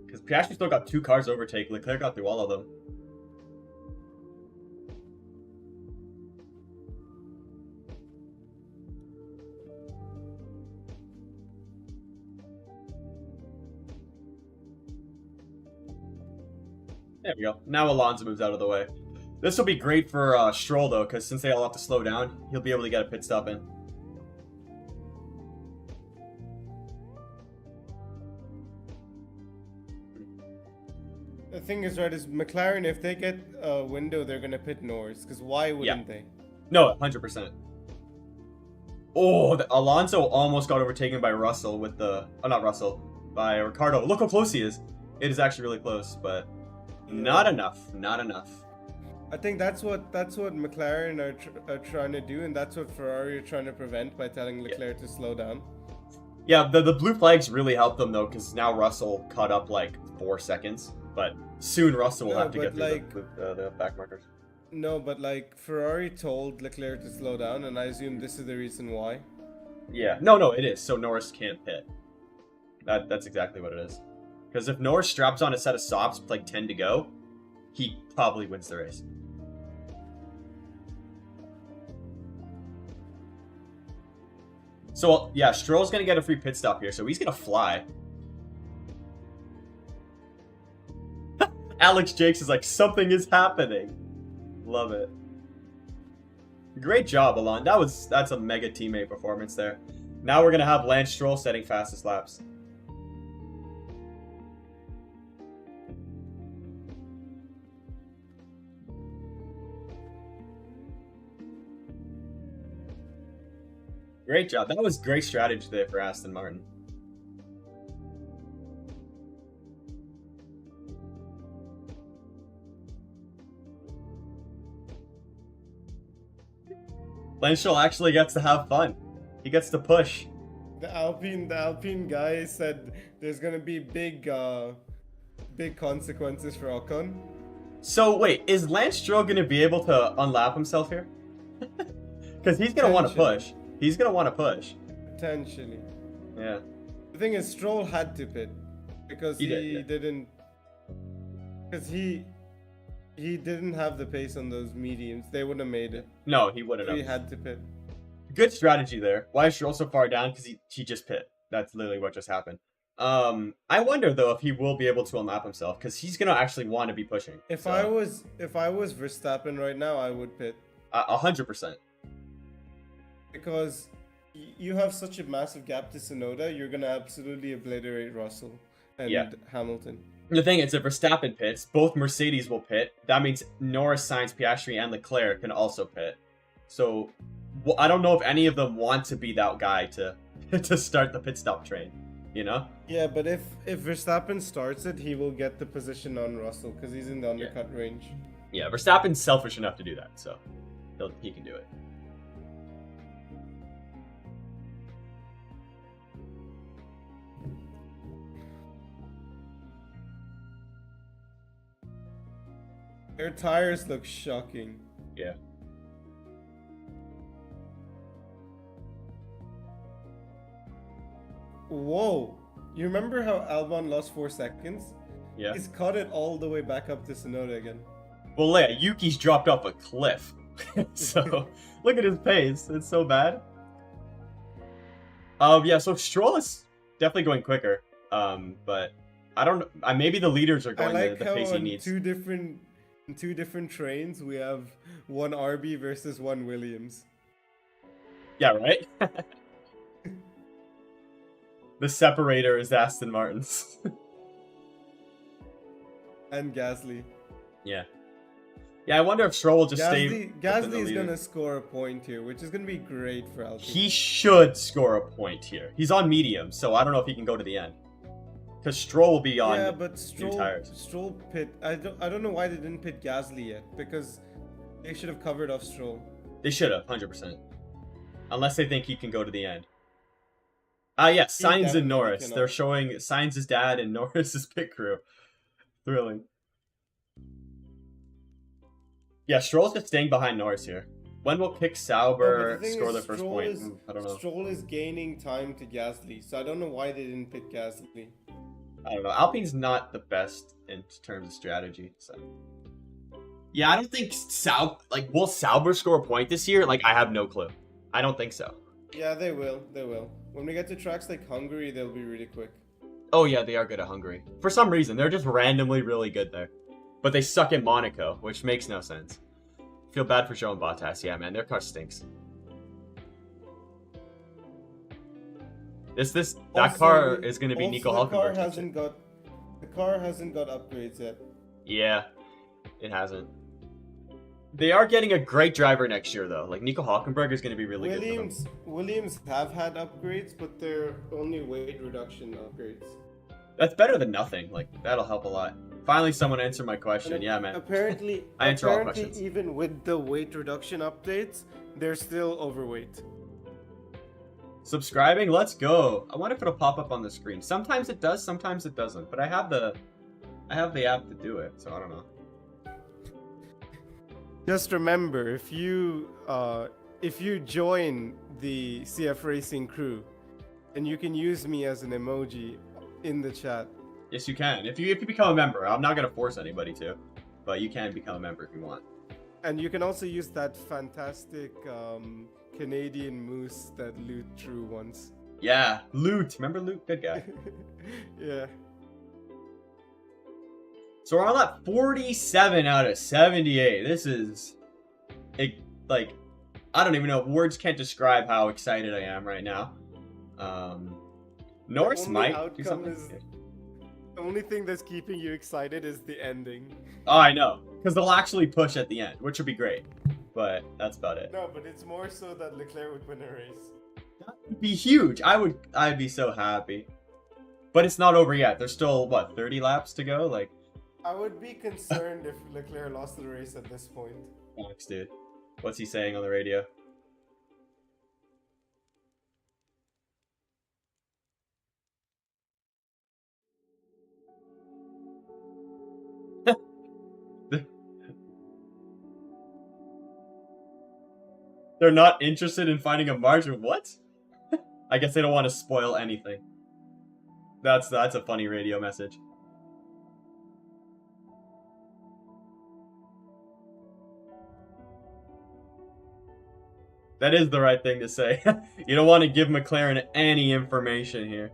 Speaker 1: Because Piastri still got 2 cars overtake. Leclerc got through all of them. There we go. Now Alonso moves out of the way. This will be great for Stroll, though, because since they all have to slow down, he'll be able to get a pit stop in.
Speaker 2: The thing is, right, is McLaren, if they get a window, they're going to pit Norris, because why wouldn't they?
Speaker 1: No, 100%. Oh, Alonso almost got overtaken by Russell with the... Oh, not Russell. By Ricardo. Look how close he is. It is actually really close, but not enough. Not enough.
Speaker 2: I think that's what McLaren are trying to do, and that's what Ferrari are trying to prevent by telling Leclerc to slow down.
Speaker 1: Yeah, the blue flags really helped them, though, because now Russell caught up like 4 seconds. But soon Russell will have to get through the back markers.
Speaker 2: No, but like Ferrari told Leclerc to slow down, and I assume this is the reason why.
Speaker 1: Yeah, no, it is. So Norris can't pit. That's exactly what it is. Because if Norris straps on a set of softs with like 10 to go, he probably wins the race. So yeah, Stroll's gonna get a free pit stop here, so he's gonna fly. Alex Jakes is like, something is happening. Love it. Great job, Alon. That's a mega teammate performance there. Now we're gonna have Lance Stroll setting fastest laps. Great job. That was great strategy there for Aston Martin. Lance Stroll actually gets to have fun. He gets to push.
Speaker 2: The Alpine guy said there's gonna be big consequences for Ocon.
Speaker 1: So wait, is Lance Stroll gonna be able to unlap himself here? Because he's gonna want to push. He's gonna want to push.
Speaker 2: Potentially.
Speaker 1: Yeah.
Speaker 2: The thing is, Stroll had to pit because he didn't have the pace on those mediums. They wouldn't have made it.
Speaker 1: No, he wouldn't have.
Speaker 2: He had to pit.
Speaker 1: Good strategy there. Why is Stroll so far down? Because he just pit. That's literally what just happened. I wonder though if he will be able to unlap himself because he's gonna actually want to be pushing.
Speaker 2: If I was Verstappen right now, I would pit.
Speaker 1: 100%.
Speaker 2: Because you have such a massive gap to Tsunoda, you're gonna absolutely obliterate Russell and Hamilton.
Speaker 1: The thing is, if Verstappen pits, both Mercedes will pit. That means Norris, Sainz, Piastri, and Leclerc can also pit. So, I don't know if any of them want to be that guy to start the pit stop train, you know?
Speaker 2: Yeah, but if Verstappen starts it, he will get the position on Russell because he's in the undercut range.
Speaker 1: Yeah, Verstappen's selfish enough to do that, so he can do it.
Speaker 2: Their tires look shocking.
Speaker 1: Yeah.
Speaker 2: Whoa! You remember how Albon lost 4 seconds?
Speaker 1: Yeah.
Speaker 2: He's caught it all the way back up to Tsunoda again.
Speaker 1: Well, yeah, Yuki's dropped off a cliff. So, look at his pace. It's so bad. Yeah, so Stroll is definitely going quicker. But I don't know. Maybe the leaders are going the pace he needs.
Speaker 2: Two different In two different trains, we have one RB versus one Williams.
Speaker 1: Yeah, right? The separator is Aston Martin's.
Speaker 2: And Gasly.
Speaker 1: Yeah. Yeah, I wonder if Stroll will just stay within the
Speaker 2: Gasly is
Speaker 1: leader.
Speaker 2: going to score a point here, which is going to be great for Alpine.
Speaker 1: He should score a point here. He's on medium, so I don't know if he can go to the end. Because Stroll will be on
Speaker 2: but
Speaker 1: new tires.
Speaker 2: Stroll pit. I don't know why they didn't pit Gasly yet, because they should have covered off Stroll.
Speaker 1: They should have, 100%. Unless they think he can go to the end. Yeah, Sainz and Norris. They're showing Sainz's dad and Norris's pit crew. Thrilling. Yeah, Stroll's just staying behind Norris here. When will Kick Sauber score their first point? I don't know.
Speaker 2: Stroll is gaining time to Gasly, so I don't know why they didn't pit Gasly.
Speaker 1: I don't know. Alpine's not the best in terms of strategy, so. Yeah, I don't think will Sauber score a point this year? Like, I have no clue. I don't think so.
Speaker 2: Yeah, they will. They will. When we get to tracks like Hungary, they'll be really quick.
Speaker 1: Oh yeah, they are good at Hungary. For some reason, they're just randomly really good there. But they suck at Monaco, which makes no sense. Feel bad for Joe and Bottas. Yeah, man, their car stinks. That car is going to be Nico Hulkenberg.
Speaker 2: The car hasn't got upgrades yet.
Speaker 1: Yeah, it hasn't. They are getting a great driver next year, though. Like, Nico Hulkenberg is going to be really good for them.
Speaker 2: Williams have had upgrades, but they're only weight reduction upgrades.
Speaker 1: That's better than nothing. Like, that'll help a lot. Finally, someone answered my question. Yeah, man.
Speaker 2: Apparently,
Speaker 1: I answer all questions.
Speaker 2: Even with the weight reduction updates, they're still overweight.
Speaker 1: Subscribing? Let's go. I wonder if it'll pop up on the screen. Sometimes it does, sometimes it doesn't. But I have the app to do it, so I don't know.
Speaker 2: Just remember, if you join the CFRacing crew, and you can use me as an emoji in the chat.
Speaker 1: Yes, you can. If you become a member, I'm not gonna force anybody to, but you can become a member if you want.
Speaker 2: And you can also use that fantastic Canadian moose that Loot drew once.
Speaker 1: Yeah, Loot. Remember Loot? Good guy.
Speaker 2: Yeah.
Speaker 1: So we're on that 47 out of 78. This is, like, I don't even know. Words can't describe how excited I am right now. Norris might do something.
Speaker 2: The only thing that's keeping you excited is the ending.
Speaker 1: Oh, I know. Because they'll actually push at the end, which would be great. But that's about it.
Speaker 2: No, but it's more so that Leclerc would win a race.
Speaker 1: That would be huge. I'd be so happy. But it's not over yet. There's still, what, 30 laps to go? Like,
Speaker 2: I would be concerned if Leclerc lost the race at this point.
Speaker 1: Thanks, dude. What's he saying on the radio? They're not interested in finding a margin. What? I guess they don't want to spoil anything. That's a funny radio message. That is the right thing to say. You don't want to give McLaren any information here.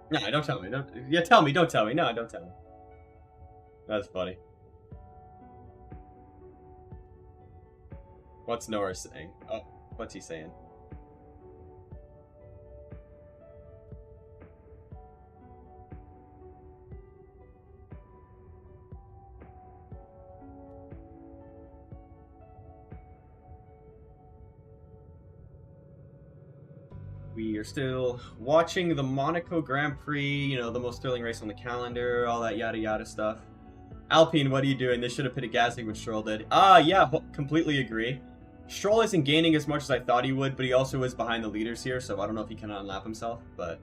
Speaker 1: No, don't tell me. Tell me. Don't tell me. No, don't tell me. That's funny. What's Norris saying? Oh, what's he saying? We are still watching the Monaco Grand Prix, you know, the most thrilling race on the calendar, all that yada yada stuff. Alpine, what are you doing? They should have pitted Gasly when Stroll did. Yeah, completely agree. Stroll isn't gaining as much as I thought he would, but he also is behind the leaders here, so I don't know if he can unlap himself, but...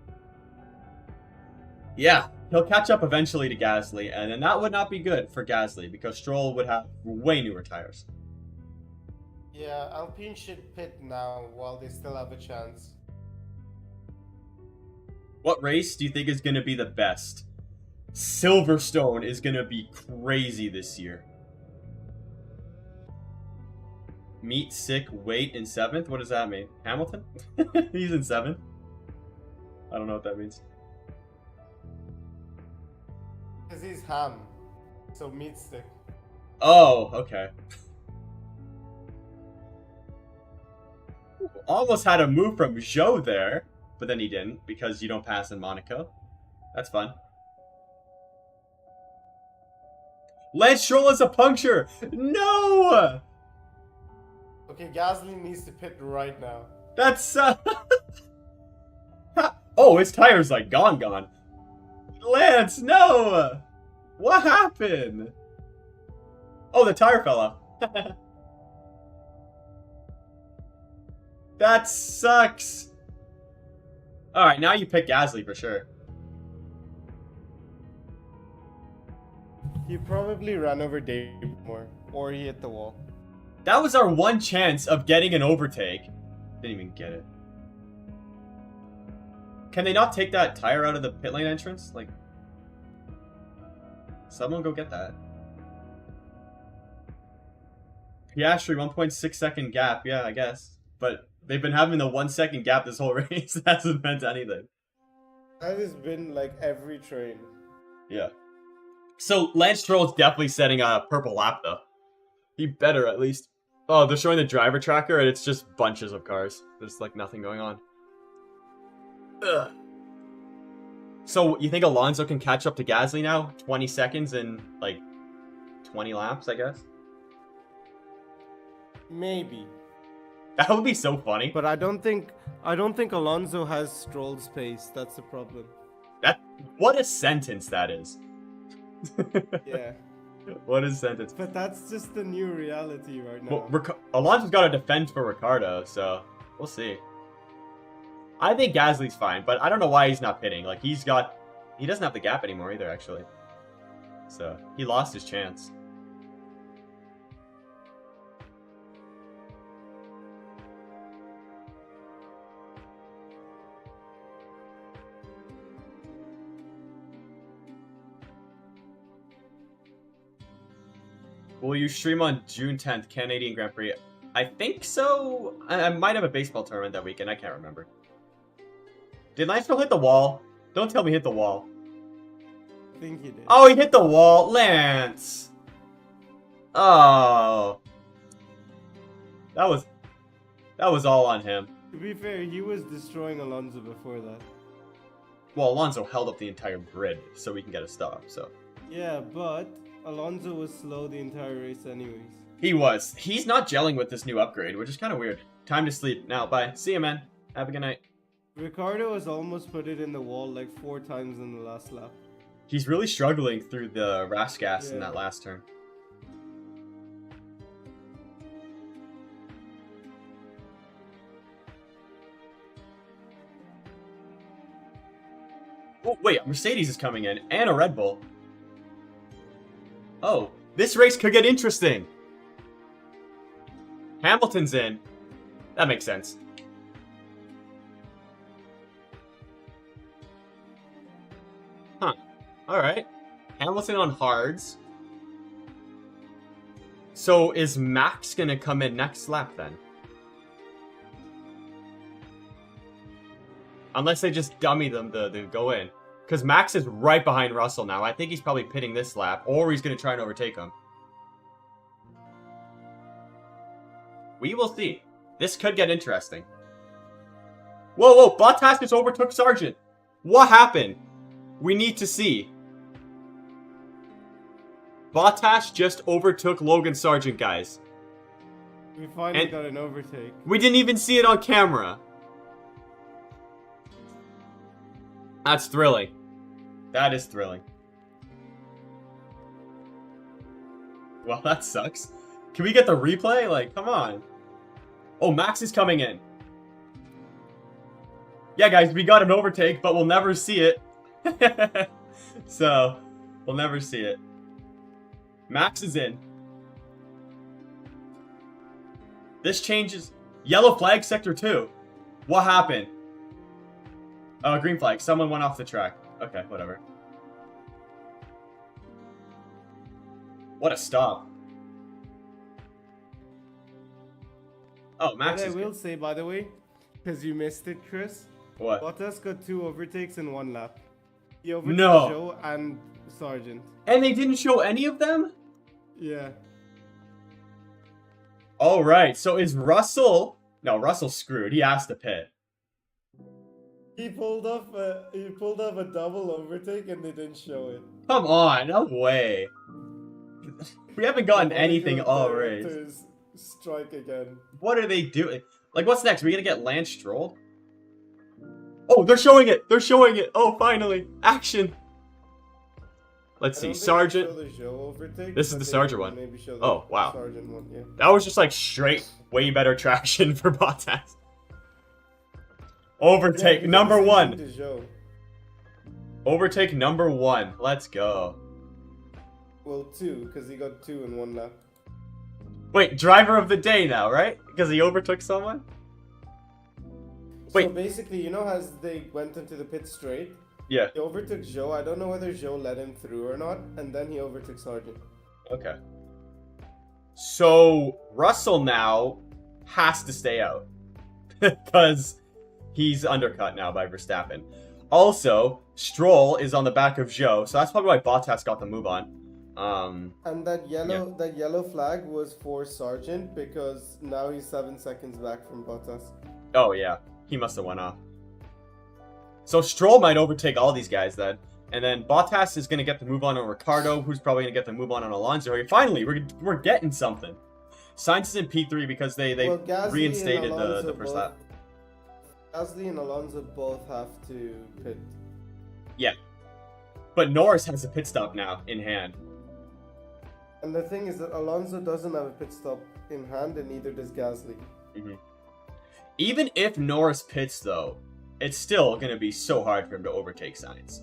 Speaker 1: yeah, he'll catch up eventually to Gasly, and then that would not be good for Gasly, because Stroll would have way newer tires.
Speaker 2: Yeah, Alpine should pit now while they still have a chance.
Speaker 1: What race do you think is going to be the best? Silverstone is going to be crazy this year. Meet, sick, wait in 7th? What does that mean? Hamilton? He's in 7th. I don't know what that means.
Speaker 2: Because he's ham. So meat stick.
Speaker 1: Oh, okay. Almost had a move from Joe there, but then he didn't because you don't pass in Monaco. That's fun. Lance Stroll is a puncture! No!
Speaker 2: Okay, Gasly needs to pit right now.
Speaker 1: That's oh, his tire's like gone. Lance, no! What happened? Oh, the tire fell off. That sucks. Alright, now you pick Gasly for sure.
Speaker 2: He probably ran over Dave more, or he hit the wall.
Speaker 1: That was our one chance of getting an overtake. Didn't even get it. Can they not take that tire out of the pit lane entrance? Like, someone go get that. Piastri, 1.6 second gap. Yeah, I guess. But they've been having the 1 second gap this whole race. That hasn't meant anything.
Speaker 2: That has been like every train.
Speaker 1: Yeah. So Lance Stroll's definitely setting a purple lap though. He better at least. Oh, they're showing the driver tracker and it's just bunches of cars. There's like nothing going on. Ugh. So you think Alonso can catch up to Gasly now? 20 seconds in like 20 laps, I guess?
Speaker 2: Maybe.
Speaker 1: That would be so funny.
Speaker 2: But I don't think Alonso has Stroll's pace. That's the problem.
Speaker 1: What a sentence that is.
Speaker 2: Yeah.
Speaker 1: What a sentence.
Speaker 2: But that's just the new reality right now.
Speaker 1: Well, Alonso's got to defend for Ricardo, so we'll see. I think Gasly's fine, but I don't know why he's not pitting. Like, he doesn't have the gap anymore either, actually. So, he lost his chance. Will you stream on June 10th, Canadian Grand Prix? I think so. I might have a baseball tournament that weekend. I can't remember. Did Lance Stroll hit the wall? Don't tell me he hit the wall.
Speaker 2: I think he did.
Speaker 1: Oh, he hit the wall. Lance. Oh. That was all on him.
Speaker 2: To be fair, he was destroying Alonso before that.
Speaker 1: Well, Alonso held up the entire grid so we can get a stop, so.
Speaker 2: Yeah, but Alonso was slow the entire race anyways.
Speaker 1: He was. He's not gelling with this new upgrade, which is kind of weird. Time to sleep. Now, bye. See you, man. Have a good night.
Speaker 2: Ricardo has almost put it in the wall like 4 times in the last lap.
Speaker 1: He's really struggling through the rash gas in that last turn. Oh, wait, a Mercedes is coming in, and a Red Bull. Oh, this race could get interesting. Hamilton's in. That makes sense. Huh. Alright. Hamilton on hards. So is Max gonna come in next lap then? Unless they just dummy them to go in. Because Max is right behind Russell now. I think he's probably pitting this lap, or he's going to try and overtake him. We will see. This could get interesting. Whoa, Bottas just overtook Sargent. What happened? We need to see. Bottas just overtook Logan Sargent, guys.
Speaker 2: We finally got an overtake.
Speaker 1: We didn't even see it on camera. That's thrilling. That is thrilling. Well, that sucks. Can we get the replay? Like, come on. Oh, Max is coming in. Yeah, guys, we got an overtake, but we'll never see it. So, we'll never see it. Max is in. This changes. Yellow flag sector 2. What happened? Green flag. Someone went off the track. Okay, whatever. What a stop. Oh, Max
Speaker 2: What
Speaker 1: is
Speaker 2: I will
Speaker 1: good.
Speaker 2: say, by the way, because you missed it, Chris,
Speaker 1: What?
Speaker 2: Bottas got 2 overtakes in 1 lap. He overtook
Speaker 1: No.
Speaker 2: Joe and Sargent.
Speaker 1: And they didn't show any of them?
Speaker 2: Yeah.
Speaker 1: All right. So is Russell... No, Russell's screwed. He has to pit.
Speaker 2: He pulled off a double overtake and they didn't show it.
Speaker 1: Come on. No way. We haven't gotten
Speaker 2: The
Speaker 1: anything all race.
Speaker 2: directors strike again.
Speaker 1: What are they doing? Like, what's next? Are we going to get Lance Stroll? Oh, they're showing it. They're showing it. Oh, finally. Action. Let's see. Sargent. This is the Sargent one. Oh, wow.
Speaker 2: Sargent one, yeah.
Speaker 1: That was just like straight, way better traction for Bottas. Overtake
Speaker 2: Yeah,
Speaker 1: number
Speaker 2: because
Speaker 1: 1.
Speaker 2: it's to Joe.
Speaker 1: Overtake number 1. Let's go.
Speaker 2: Well, 2, because he got 2 in 1 lap.
Speaker 1: Wait, driver of the day now, right? Because he overtook someone? Wait.
Speaker 2: So basically, you know, as they went into the pit straight,
Speaker 1: Yeah.
Speaker 2: he overtook Joe. I don't know whether Joe let him through or not, and then he overtook Sargent.
Speaker 1: Okay. So, Russell now has to stay out. Because he's undercut now by Verstappen. Also, Stroll is on the back of Joe, so that's probably why Bottas got the move on.
Speaker 2: And that yellow flag was for Sargent because now he's 7 seconds back from Bottas.
Speaker 1: Oh, yeah. He must have went off. So Stroll might overtake all these guys then. And then Bottas is going to get the move on Ricciardo, who's probably going to get the move on Alonso. Finally, we're getting something. Sainz is in P3 because they
Speaker 2: Gasly
Speaker 1: reinstated
Speaker 2: and Alonso
Speaker 1: the first lap.
Speaker 2: Gasly and Alonso both have to pit.
Speaker 1: Yeah. But Norris has a pit stop now in hand.
Speaker 2: And the thing is that Alonso doesn't have a pit stop in hand, and neither does Gasly.
Speaker 1: Mm-hmm. Even if Norris pits, though, it's still going to be so hard for him to overtake Sainz.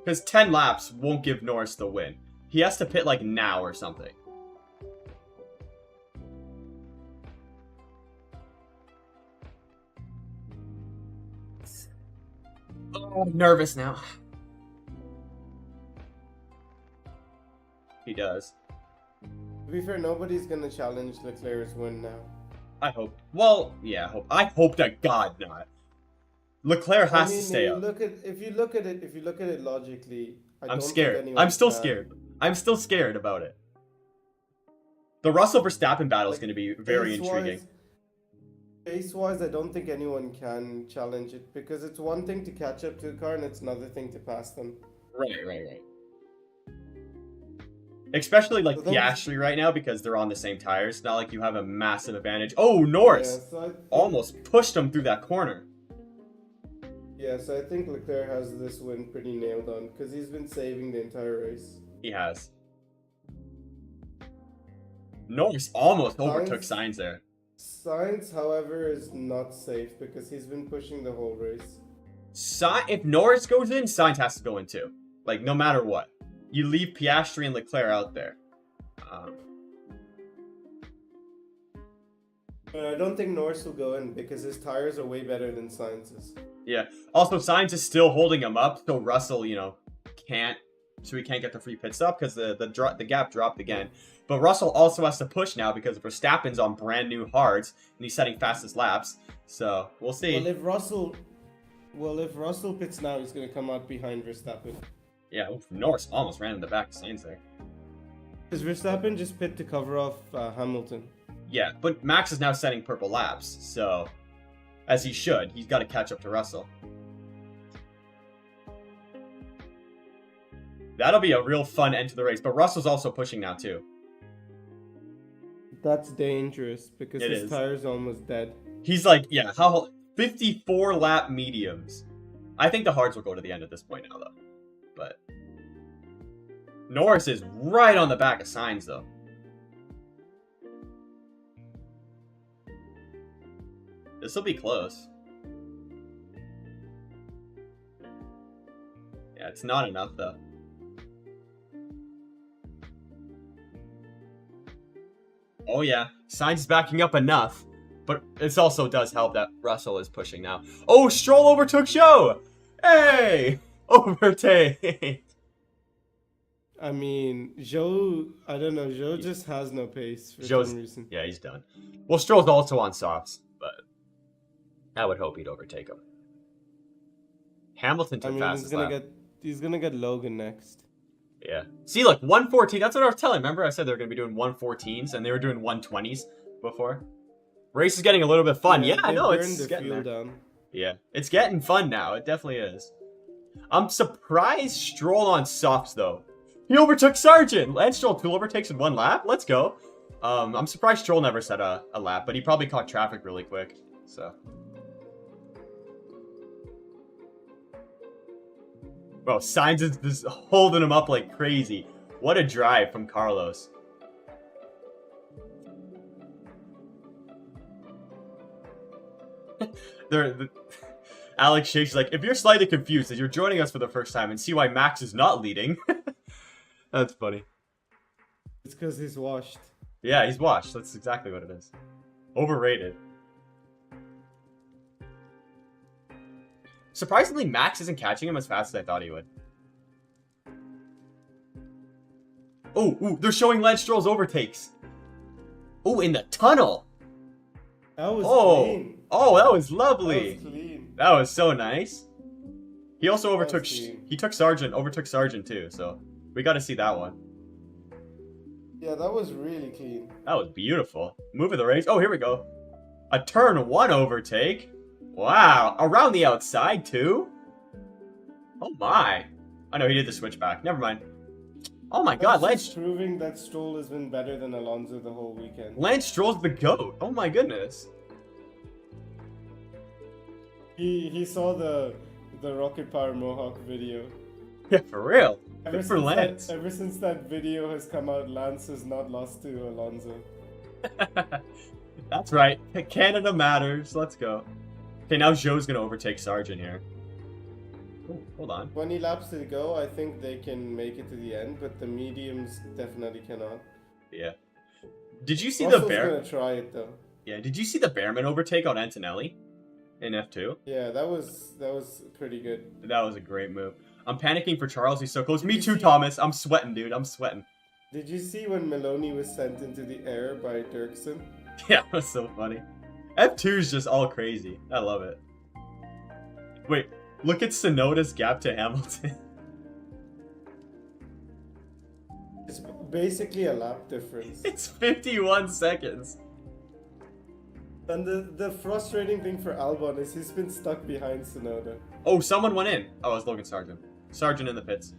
Speaker 1: Because 10 laps won't give Norris the win. He has to pit like now or something. Oh, I'm nervous now. He does.
Speaker 2: To be fair, nobody's gonna challenge Leclerc's win now.
Speaker 1: I hope. Well, yeah, I hope to God not. Leclerc has to stay up.
Speaker 2: If you look at it logically,
Speaker 1: I'm scared. I'm still scared. I'm still scared about it. The Russell Verstappen battle is going to be very intriguing.
Speaker 2: Pace-wise, I don't think anyone can challenge it because it's one thing to catch up to a car and it's another thing to pass them.
Speaker 1: Right. Especially like Piastri right now because they're on the same tires. It's not like you have a massive advantage. Oh, Norris!
Speaker 2: Yeah, so
Speaker 1: almost pushed him through that corner.
Speaker 2: Yeah, so I think Leclerc has this win pretty nailed on because he's been saving the entire race.
Speaker 1: He has. Norris almost overtook Sainz there.
Speaker 2: Sainz, however, is not safe because he's been pushing the whole race.
Speaker 1: If Norris goes in, Sainz has to go in too. Like, no matter what. You leave Piastri and Leclerc out there.
Speaker 2: But I don't think Norris will go in because his tires are way better than Sainz's.
Speaker 1: Yeah. Also, Sainz is still holding him up, so Russell, can't. So he can't get the free pit stop because the gap dropped again. But Russell also has to push now because Verstappen's on brand new hards and he's setting fastest laps. So we'll see.
Speaker 2: Well, if Russell pits now, he's gonna come out behind Verstappen.
Speaker 1: Yeah, Norris almost ran in the back of Sainz there.
Speaker 2: Because Verstappen just pit to cover off Hamilton.
Speaker 1: Yeah, but Max is now setting purple laps, so as he should, he's got to catch up to Russell. That'll be a real fun end to the race, but Russell's also pushing now too.
Speaker 2: That's dangerous because his tire's almost dead.
Speaker 1: He's like, 54 lap mediums. I think the hards will go to the end at this point now, though. But Norris is right on the back of Sainz, though. This will be close. Yeah, it's not enough, though. Oh, yeah. Sainz is backing up enough. But it also does help that Russell is pushing now. Oh, Stroll overtook Joe! Hey! Overtake!
Speaker 2: I mean, Joe, I don't know. Joe just has no pace for
Speaker 1: Joe's,
Speaker 2: some reason.
Speaker 1: yeah, he's done. Well, Stroll's also on softs, but I would hope he'd overtake him. Hamilton
Speaker 2: I
Speaker 1: took
Speaker 2: mean,
Speaker 1: fastest lap.
Speaker 2: he's gonna get Logan next.
Speaker 1: Yeah. See, look, 114. That's what I was telling. Remember, I said they were going to be doing 114s, and they were doing 120s before. Race is getting a little bit fun. Yeah, no, it's getting there.
Speaker 2: Down.
Speaker 1: Yeah, it's getting fun now. It definitely is. I'm surprised Stroll on softs, though. He overtook Sargent. Lance Stroll 2 overtakes in 1 lap. Let's go. I'm surprised Stroll never set a lap, but he probably caught traffic really quick. So. Bro, Sainz is just holding him up like crazy. What a drive from Carlos. Alex Shake's like, if you're slightly confused as you're joining us for the first time and see why Max is not leading. That's funny.
Speaker 2: It's because he's washed.
Speaker 1: Yeah, he's washed. That's exactly what it is. Overrated. Surprisingly, Max isn't catching him as fast as I thought he would. Oh, they're showing Lance Stroll's overtakes. Oh, in the tunnel.
Speaker 2: That was clean.
Speaker 1: Oh, that was lovely.
Speaker 2: That was clean.
Speaker 1: That was so nice. He also overtook. He took Sargent, overtook Sargent too. So we got to see that one.
Speaker 2: Yeah, that was really clean.
Speaker 1: That was beautiful. Move of the race. Oh, here we go. A turn 1 overtake. Wow, around the outside too? Oh my. I know he did the switchback. Never mind. Oh my god, Lance...
Speaker 2: proving that Stroll has been better than Alonso the whole weekend.
Speaker 1: Lance Stroll's the GOAT. Oh my goodness.
Speaker 2: He saw the Rocket Power Mohawk video.
Speaker 1: Yeah, for real. Good for Lance.
Speaker 2: Ever since that video has come out, Lance has not lost to Alonso.
Speaker 1: That's right. Canada matters. Let's go. Okay, now Joe's going to overtake Sargent here. Ooh, hold on.
Speaker 2: 20 laps to go. I think they can make it to the end, but the mediums definitely cannot.
Speaker 1: Yeah. Did you see
Speaker 2: Russell's
Speaker 1: the Bear?
Speaker 2: Gonna try it though.
Speaker 1: Yeah. Did you see the Bearman overtake on Antonelli in F2?
Speaker 2: Yeah, that was pretty good.
Speaker 1: That was a great move. I'm panicking for Charles. He's so close. Me too, Thomas. I'm sweating, dude. I'm sweating.
Speaker 2: Did you see when Maloney was sent into the air by Dirksen?
Speaker 1: Yeah, that was so funny. F2 is just all crazy. I love it. Wait, look at Tsunoda's gap to Hamilton.
Speaker 2: It's basically a lap difference.
Speaker 1: It's 51 seconds.
Speaker 2: And the frustrating thing for Albon is he's been stuck behind Tsunoda.
Speaker 1: Oh, someone went in. Oh, it was Logan Sargent. Sargent in the pits.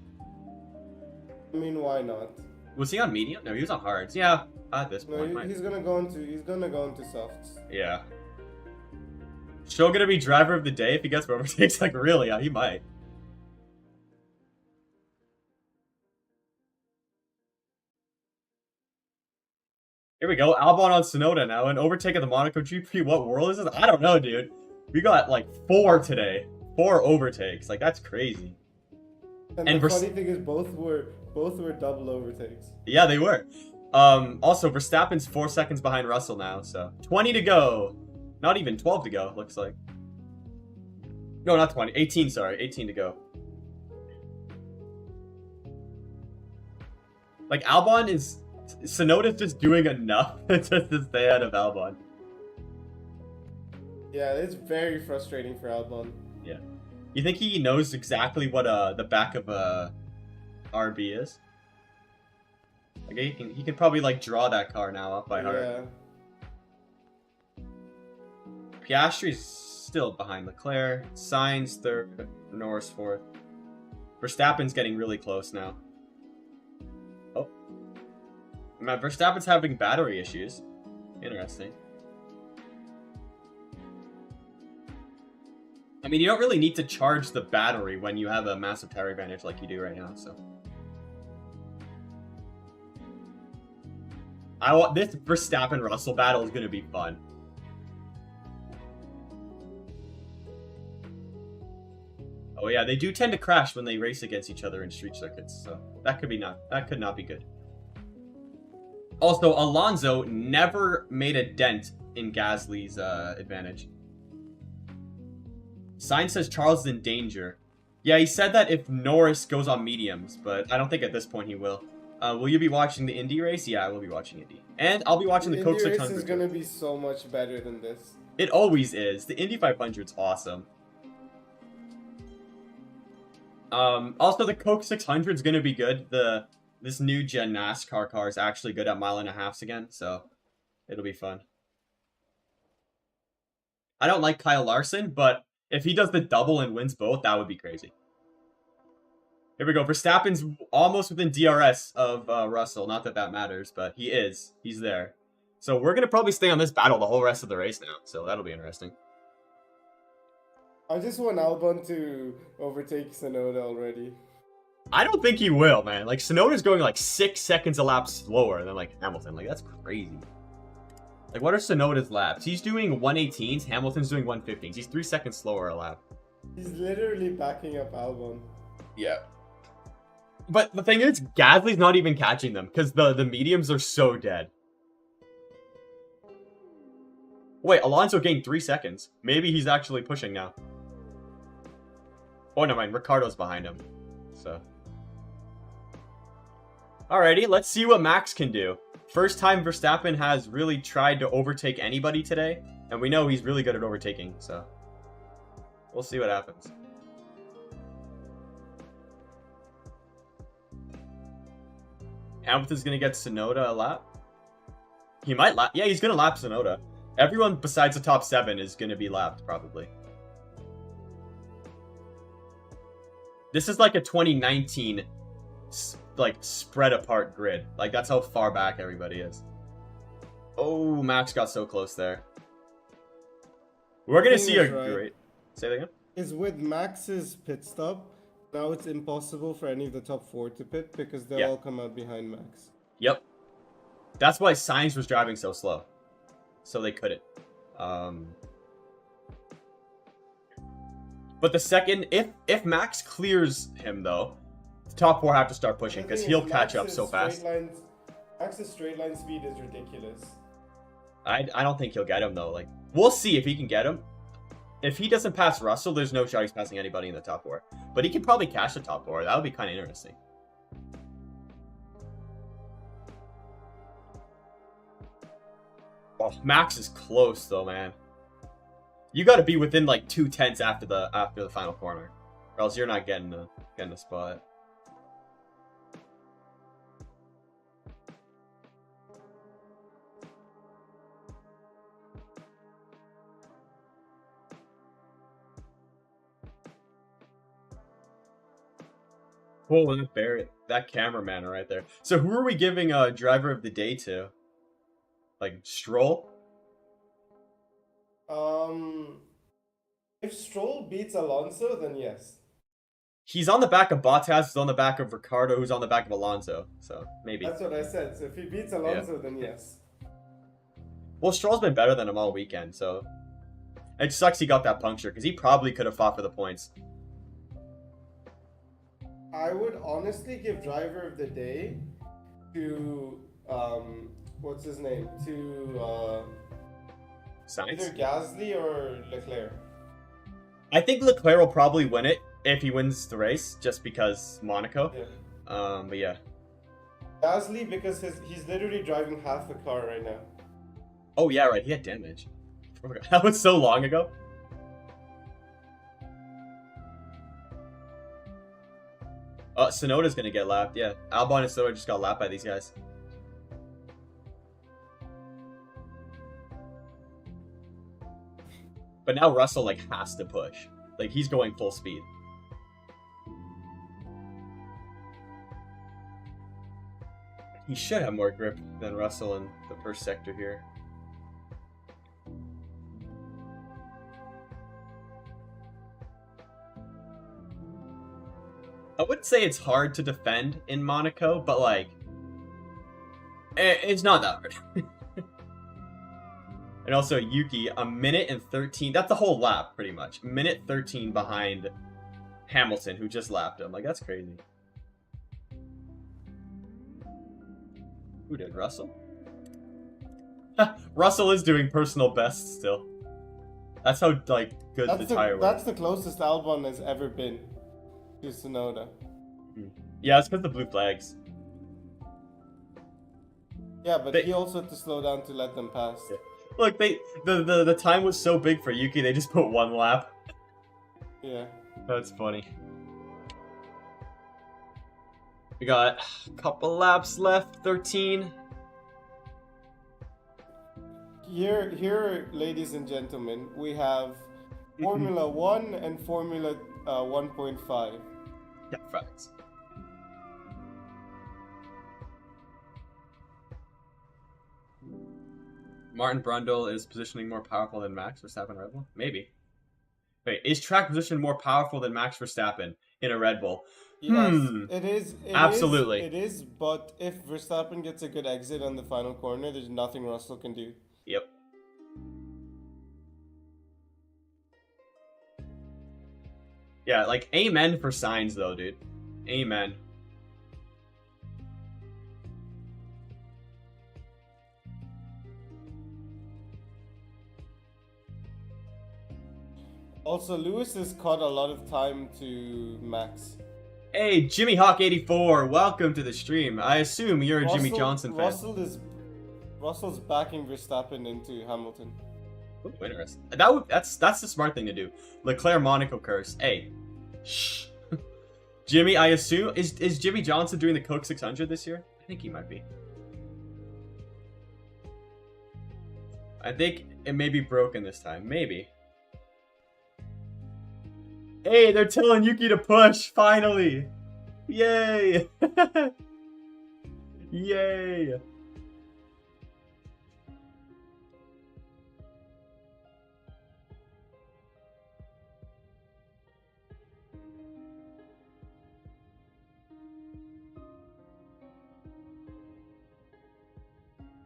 Speaker 2: I mean, why not?
Speaker 1: Was he on medium? No, he was on hards. Yeah, at this point.
Speaker 2: No, he's gonna go into softs.
Speaker 1: Yeah. Stroll gonna be driver of the day if he gets overtakes? Like, really? Yeah, he might. Here we go. Albon on Tsunoda now. An overtake at the Monaco GP. What world is this? I don't know, dude. We got like 4 today. 4 overtakes. Like, that's crazy.
Speaker 2: And the funny thing is both were double overtakes.
Speaker 1: Yeah, they were. Also, Verstappen's 4 seconds behind Russell now, so 20 to go. Not even 12 to go, looks like. No, not 20. 18, sorry. 18 to go. Like, Albon is... Tsunoda's just doing enough to stay out of Albon.
Speaker 2: Yeah, it's very frustrating for Albon.
Speaker 1: Yeah. You think he knows exactly what the back of RB is? Like, he can probably, like, draw that car now up by heart. Yeah. Piastri's still behind Leclerc. Sainz 3rd. Norris 4th. Verstappen's getting really close now. Oh. Verstappen's having battery issues. Interesting. I mean, you don't really need to charge the battery when you have a massive tire advantage like you do right now, so. This Verstappen-Russell battle is going to be fun. Oh yeah, they do tend to crash when they race against each other in street circuits, so that could not be good. Also, Alonso never made a dent in Gasly's advantage. Sainz says Charles is in danger. Yeah, he said that if Norris goes on mediums, but I don't think at this point he will. Will you be watching the Indy race? Yeah, I will be watching Indy. And I'll be watching the Coke
Speaker 2: Indy race
Speaker 1: 600.
Speaker 2: is gonna be so much better than this.
Speaker 1: It always is. The Indy 500's awesome. Also, the Coke 600's gonna be good. This new gen NASCAR car is actually good at 1.5 miles again, so it'll be fun. I don't like Kyle Larson, but if he does the double and wins both, that would be crazy. Here we go. Verstappen's almost within DRS of Russell. Not that that matters, but he is. He's there. So we're going to probably stay on this battle the whole rest of the race now. So that'll be interesting.
Speaker 2: I just want Albon to overtake Tsunoda already.
Speaker 1: I don't think he will, man. Like, Tsunoda's going like 6 seconds a lap slower than like Hamilton. Like, that's crazy. Like, what are Tsunoda's laps? He's doing 118s. Hamilton's doing 115s. He's 3 seconds slower a lap.
Speaker 2: He's literally backing up Albon.
Speaker 1: Yeah. But the thing is, Gasly's not even catching them because the mediums are so dead. Wait, Alonso gained 3 seconds. Maybe he's actually pushing now. Oh, never mind. Ricciardo's behind him. So. Alrighty, let's see what Max can do. First time Verstappen has really tried to overtake anybody today. And we know he's really good at overtaking, so. We'll see what happens. Hamilton's going to get Tsunoda a lap. He might lap. Yeah, he's going to lap Tsunoda. Everyone besides the top 7 is going to be lapped, probably. This is like a 2019, like, spread apart grid. Like, that's how far back everybody is. Oh, Max got so close there. We're going to see a great... Say that again?
Speaker 2: Is with Max's pit stop, now it's impossible for any of the top 4 to pit because they'll all come out behind Max.
Speaker 1: Yep. That's why Sainz was driving so slow. So they couldn't. But the second, if Max clears him though, the top 4 have to start pushing because he'll catch up so fast.
Speaker 2: Max's straight line speed is ridiculous.
Speaker 1: I don't think he'll get him though. Like, we'll see if he can get him. If he doesn't pass Russell, there's no shot he's passing anybody in the top 4. But he could probably catch the top 4. That would be kind of interesting. Oh, Max is close though, man. You got to be within like 2/10 after the final corner, or else you're not getting the spot. Oh, that cameraman right there. So who are we giving a driver of the day to? Like Stroll?
Speaker 2: If Stroll beats Alonso, then yes.
Speaker 1: He's on the back of Bottas, who's on the back of Ricciardo, who's on the back of Alonso. So maybe.
Speaker 2: That's what I said. So if he beats Alonso, then yes.
Speaker 1: Well, Stroll's been better than him all weekend, so it sucks he got that puncture because he probably could have fought for the points.
Speaker 2: I would honestly give driver of the day to what's his name? To
Speaker 1: Sainz?
Speaker 2: either Gasly or Leclerc.
Speaker 1: I think Leclerc will probably win it if he wins the race, just because Monaco.
Speaker 2: Yeah.
Speaker 1: But yeah.
Speaker 2: Gasly because he's literally driving half the car right now.
Speaker 1: Oh yeah, right. He had damage. That was so long ago. Tsunoda's gonna get lapped, yeah. Albon and Tsunoda just got lapped by these guys. But now Russell, like, has to push. Like, he's going full speed. He should have more grip than Russell in the first sector here. I wouldn't say it's hard to defend in Monaco, but like, it's not that hard. And also Yuki, 1:13. That's the whole lap, pretty much. 1:13 behind Hamilton, who just lapped him. Like, that's crazy. Who did? Russell? Russell is doing personal best still. That's how, like, good the tire was.
Speaker 2: That's the closest Albon has ever been. to Tsunoda.
Speaker 1: Yeah, it's because the blue flags.
Speaker 2: Yeah, but he also had to slow down to let them pass.
Speaker 1: Yeah. Look, the time was so big for Yuki, they just put 1 lap.
Speaker 2: Yeah.
Speaker 1: That's funny. We got a couple laps left, 13.
Speaker 2: Here, ladies and gentlemen, we have Formula 1 and Formula 1.5.
Speaker 1: Yeah, facts. Martin Brundle is positioning more powerful than Max Verstappen Red Bull? Maybe. Wait, is track position more powerful than Max Verstappen in a Red Bull?
Speaker 2: Yes, it is.
Speaker 1: Absolutely.
Speaker 2: It is, but if Verstappen gets a good exit on the final corner, there's nothing Russell can do.
Speaker 1: Yep. Yeah, like, amen for signs, though, dude. Amen.
Speaker 2: Also, Lewis has caught a lot of time to Max.
Speaker 1: Hey, Jimmy Hawk 84, welcome to the stream. I assume you're a Jimmy Johnson fan.
Speaker 2: Russell's backing Verstappen into Hamilton.
Speaker 1: Ooh, interesting. That's the smart thing to do. Leclerc Monaco curse. Hey, shh. Jimmy, I assume is Jimmy Johnson doing the Coke 600 this year? I think he might be. I think it may be broken this time. Maybe. Hey, they're telling Yuki to push, finally! Yay! Yay!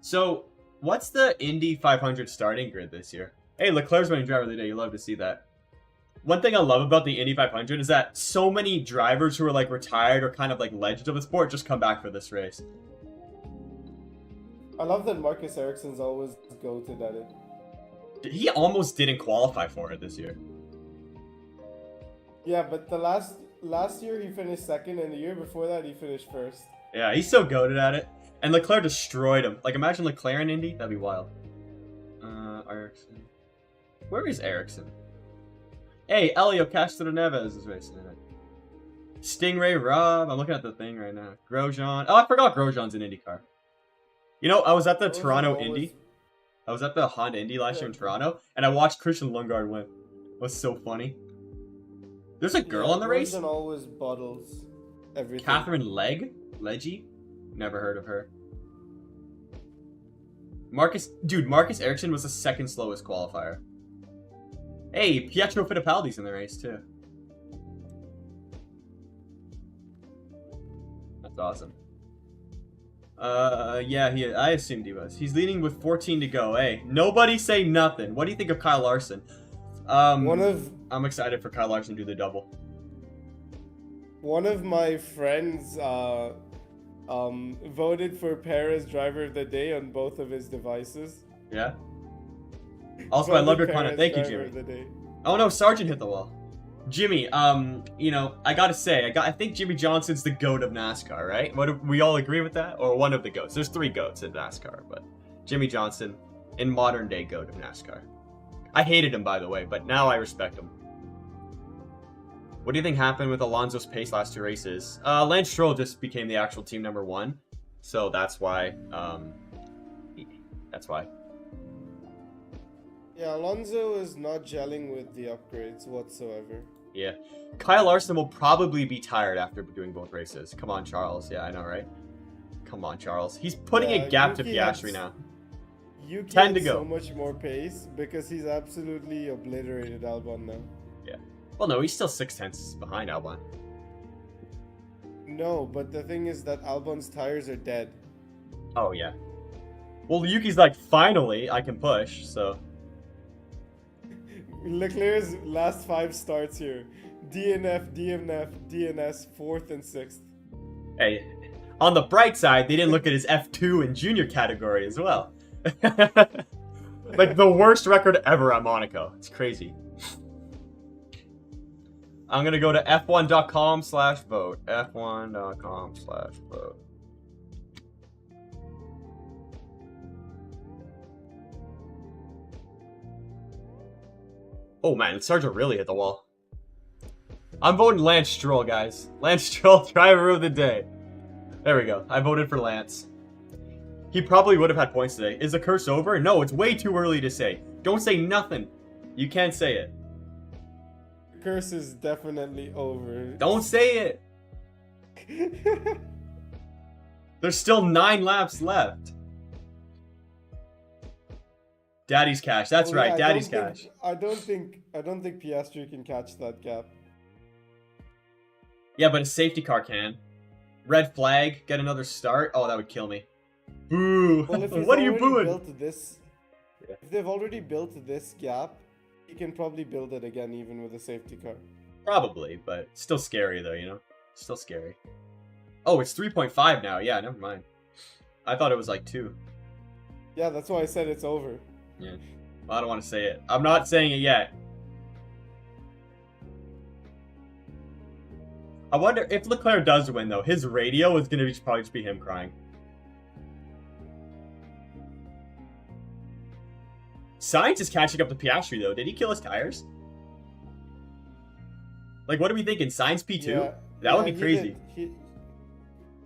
Speaker 1: So, what's the Indy 500 starting grid this year? Hey, Leclerc's winning driver of the day. You love to see that. One thing I love about the Indy 500 is that so many drivers who are like retired or kind of like legends of the sport just come back for this race.
Speaker 2: I love that Marcus Ericsson's always goated at it.
Speaker 1: He almost didn't qualify for it this year.
Speaker 2: Yeah, but the last year he finished second, and the year before that he finished first.
Speaker 1: Yeah, he's so goated at it. And Leclerc destroyed him. Like, imagine Leclerc in Indy. That'd be wild. Ericsson. Where is Ericsson? Hey, Elio Castro Neves is racing in it. Stingray Rob. I'm looking at the thing right now. Grosjean. Oh, I forgot Grosjean's in IndyCar. You know, I was at the Toronto Indy. I was at the Honda Indy last year in Toronto, and I watched Christian Lundgaard win. It was so funny. There's a girl on the race.
Speaker 2: Grosjean always bottles everything.
Speaker 1: Catherine Leggy? Never heard of her. Marcus Ericsson was the second slowest qualifier. Hey, Pietro Fittipaldi's in the race too. That's awesome. Yeah, I assumed he was. He's leading with 14 to go. Hey, nobody say nothing. What do you think of Kyle Larson? I'm excited for Kyle Larson to do the double.
Speaker 2: One of my friends voted for Perez driver of the day on both of his devices.
Speaker 1: Yeah. Also, I love your content. Thank you, Jimmy. Oh no, Sargent hit the wall. Jimmy, you know, I gotta say, I think Jimmy Johnson's the GOAT of NASCAR, right? What, we all agree with that? Or one of the GOATs. There's 3 GOATs in NASCAR, but Jimmy Johnson, in modern day GOAT of NASCAR. I hated him, by the way, but now I respect him. What do you think happened with Alonso's pace last 2 races? Lance Stroll just became the actual team number 1, so that's why. That's why.
Speaker 2: Yeah, Alonso is not gelling with the upgrades whatsoever.
Speaker 1: Yeah. Kyle Larson will probably be tired after doing both races. Come on, Charles. Yeah, I know, right? Come on, Charles. He's putting a gap to Piastri now.
Speaker 2: Yuki
Speaker 1: 10 to go.
Speaker 2: So much more pace because he's absolutely obliterated Albon now.
Speaker 1: Yeah. Well, no, he's still 6/10 behind Albon.
Speaker 2: No, but the thing is that Albon's tires are dead.
Speaker 1: Oh, yeah. Well, Yuki's like, finally, I can push, so...
Speaker 2: Leclerc's last 5 starts here. DNF, DNF, DNS, 4th and 6th.
Speaker 1: Hey, on the bright side, they didn't look at his F2 and junior category as well. Like, the worst record ever at Monaco. It's crazy. I'm gonna go to f1.com/vote. f1.com/vote. Oh man, Sergeant really hit the wall. I'm voting Lance Stroll, guys. Lance Stroll, driver of the day. There we go. I voted for Lance. He probably would have had points today. Is the curse over? No, it's way too early to say. Don't say nothing. You can't say it.
Speaker 2: The curse is definitely over.
Speaker 1: Don't say it. There's still 9 laps left. Daddy's cash. That's right. Daddy's cash.
Speaker 2: I don't think Piastri can catch that gap.
Speaker 1: Yeah, but a safety car can. Red flag. Get another start. Oh, that would kill me. Boo.
Speaker 2: Well,
Speaker 1: What are you booing?
Speaker 2: If they've already built this gap, he can probably build it again even with a safety car.
Speaker 1: Probably, but still scary though, you know? Still scary. Oh, it's 3.5 now. Yeah, never mind. I thought it was like 2.
Speaker 2: Yeah, that's why I said it's over.
Speaker 1: Yeah. Well, I don't want to say it. I'm not saying it yet. I wonder if Leclerc does win though. His radio is going to probably just be him crying. Sainz is catching up to Piastri though. Did he kill his tires? Like, what are we thinking? Sainz P2?
Speaker 2: Yeah,
Speaker 1: that would be crazy.
Speaker 2: He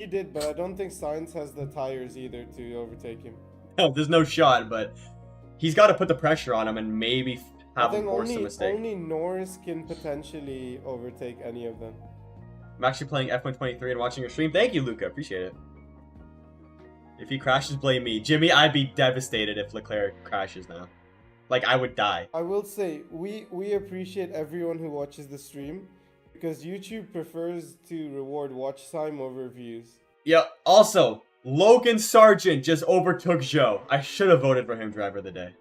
Speaker 2: did, but I don't think Sainz has the tires either to overtake him.
Speaker 1: No, there's no shot, but he's got to put the pressure on him and maybe have him force a mistake.
Speaker 2: Only Norris can potentially overtake any of them.
Speaker 1: I'm actually playing F123 and watching your stream. Thank you, Luca. Appreciate it. If he crashes, blame me. Jimmy, I'd be devastated if Leclerc crashes now. Like, I would die.
Speaker 2: I will say, we appreciate everyone who watches the stream because YouTube prefers to reward watch time over views.
Speaker 1: Yeah, also, Logan Sargent just overtook Joe. I should have voted for him driver of the day.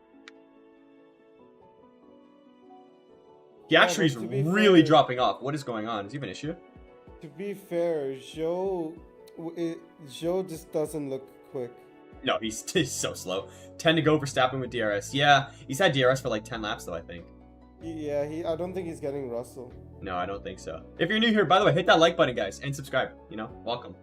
Speaker 1: Piastri's really dropping off. What is going on? Is he have an issue?
Speaker 2: To be fair, Joe just doesn't look quick.
Speaker 1: No, he's so slow. 10 to go for Verstappen with DRS. Yeah, he's had DRS for like 10 laps though, I think.
Speaker 2: Yeah, I don't think he's getting Russell.
Speaker 1: No, I don't think so. If you're new here, by the way, hit that like button, guys, and subscribe. You know, welcome.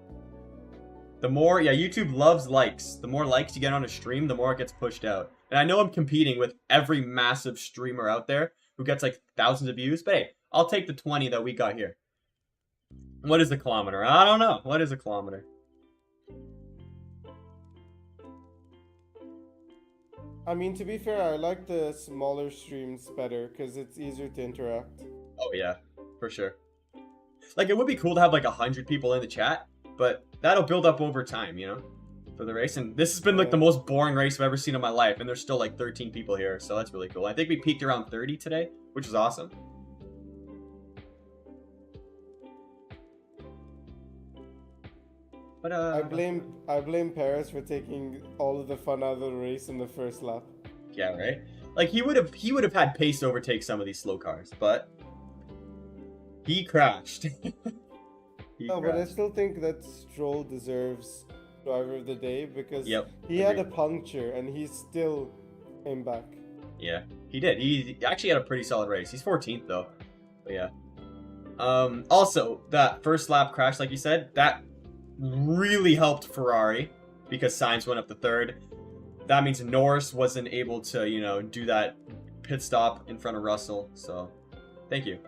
Speaker 1: The more, yeah, YouTube loves likes. The more likes you get on a stream, the more it gets pushed out. And I know I'm competing with every massive streamer out there who gets like thousands of views, but hey, I'll take the 20 that we got here. What is a kilometer? I don't know. What is a kilometer?
Speaker 2: I mean, to be fair, I like the smaller streams better because it's easier to interact.
Speaker 1: Oh yeah, for sure. Like, it would be cool to have like 100 people in the chat, but that'll build up over time, you know, for the race. And this has been like the most boring race I've ever seen in my life, and there's still like 13 people here, so that's really cool. I think we peaked around 30 today, which is awesome. But
Speaker 2: I blame Paris for taking all of the fun out of the race in the first lap.
Speaker 1: Yeah, right. Like he would have had pace to overtake some of these slow cars, but he crashed.
Speaker 2: But I still think that Stroll deserves driver of the day because he had a puncture and he still came back.
Speaker 1: Yeah, he did. He actually had a pretty solid race. He's 14th though. But yeah. Also, that first lap crash, like you said, that really helped Ferrari because Sainz went up to 3rd. That means Norris wasn't able to, you know, do that pit stop in front of Russell. So, thank you.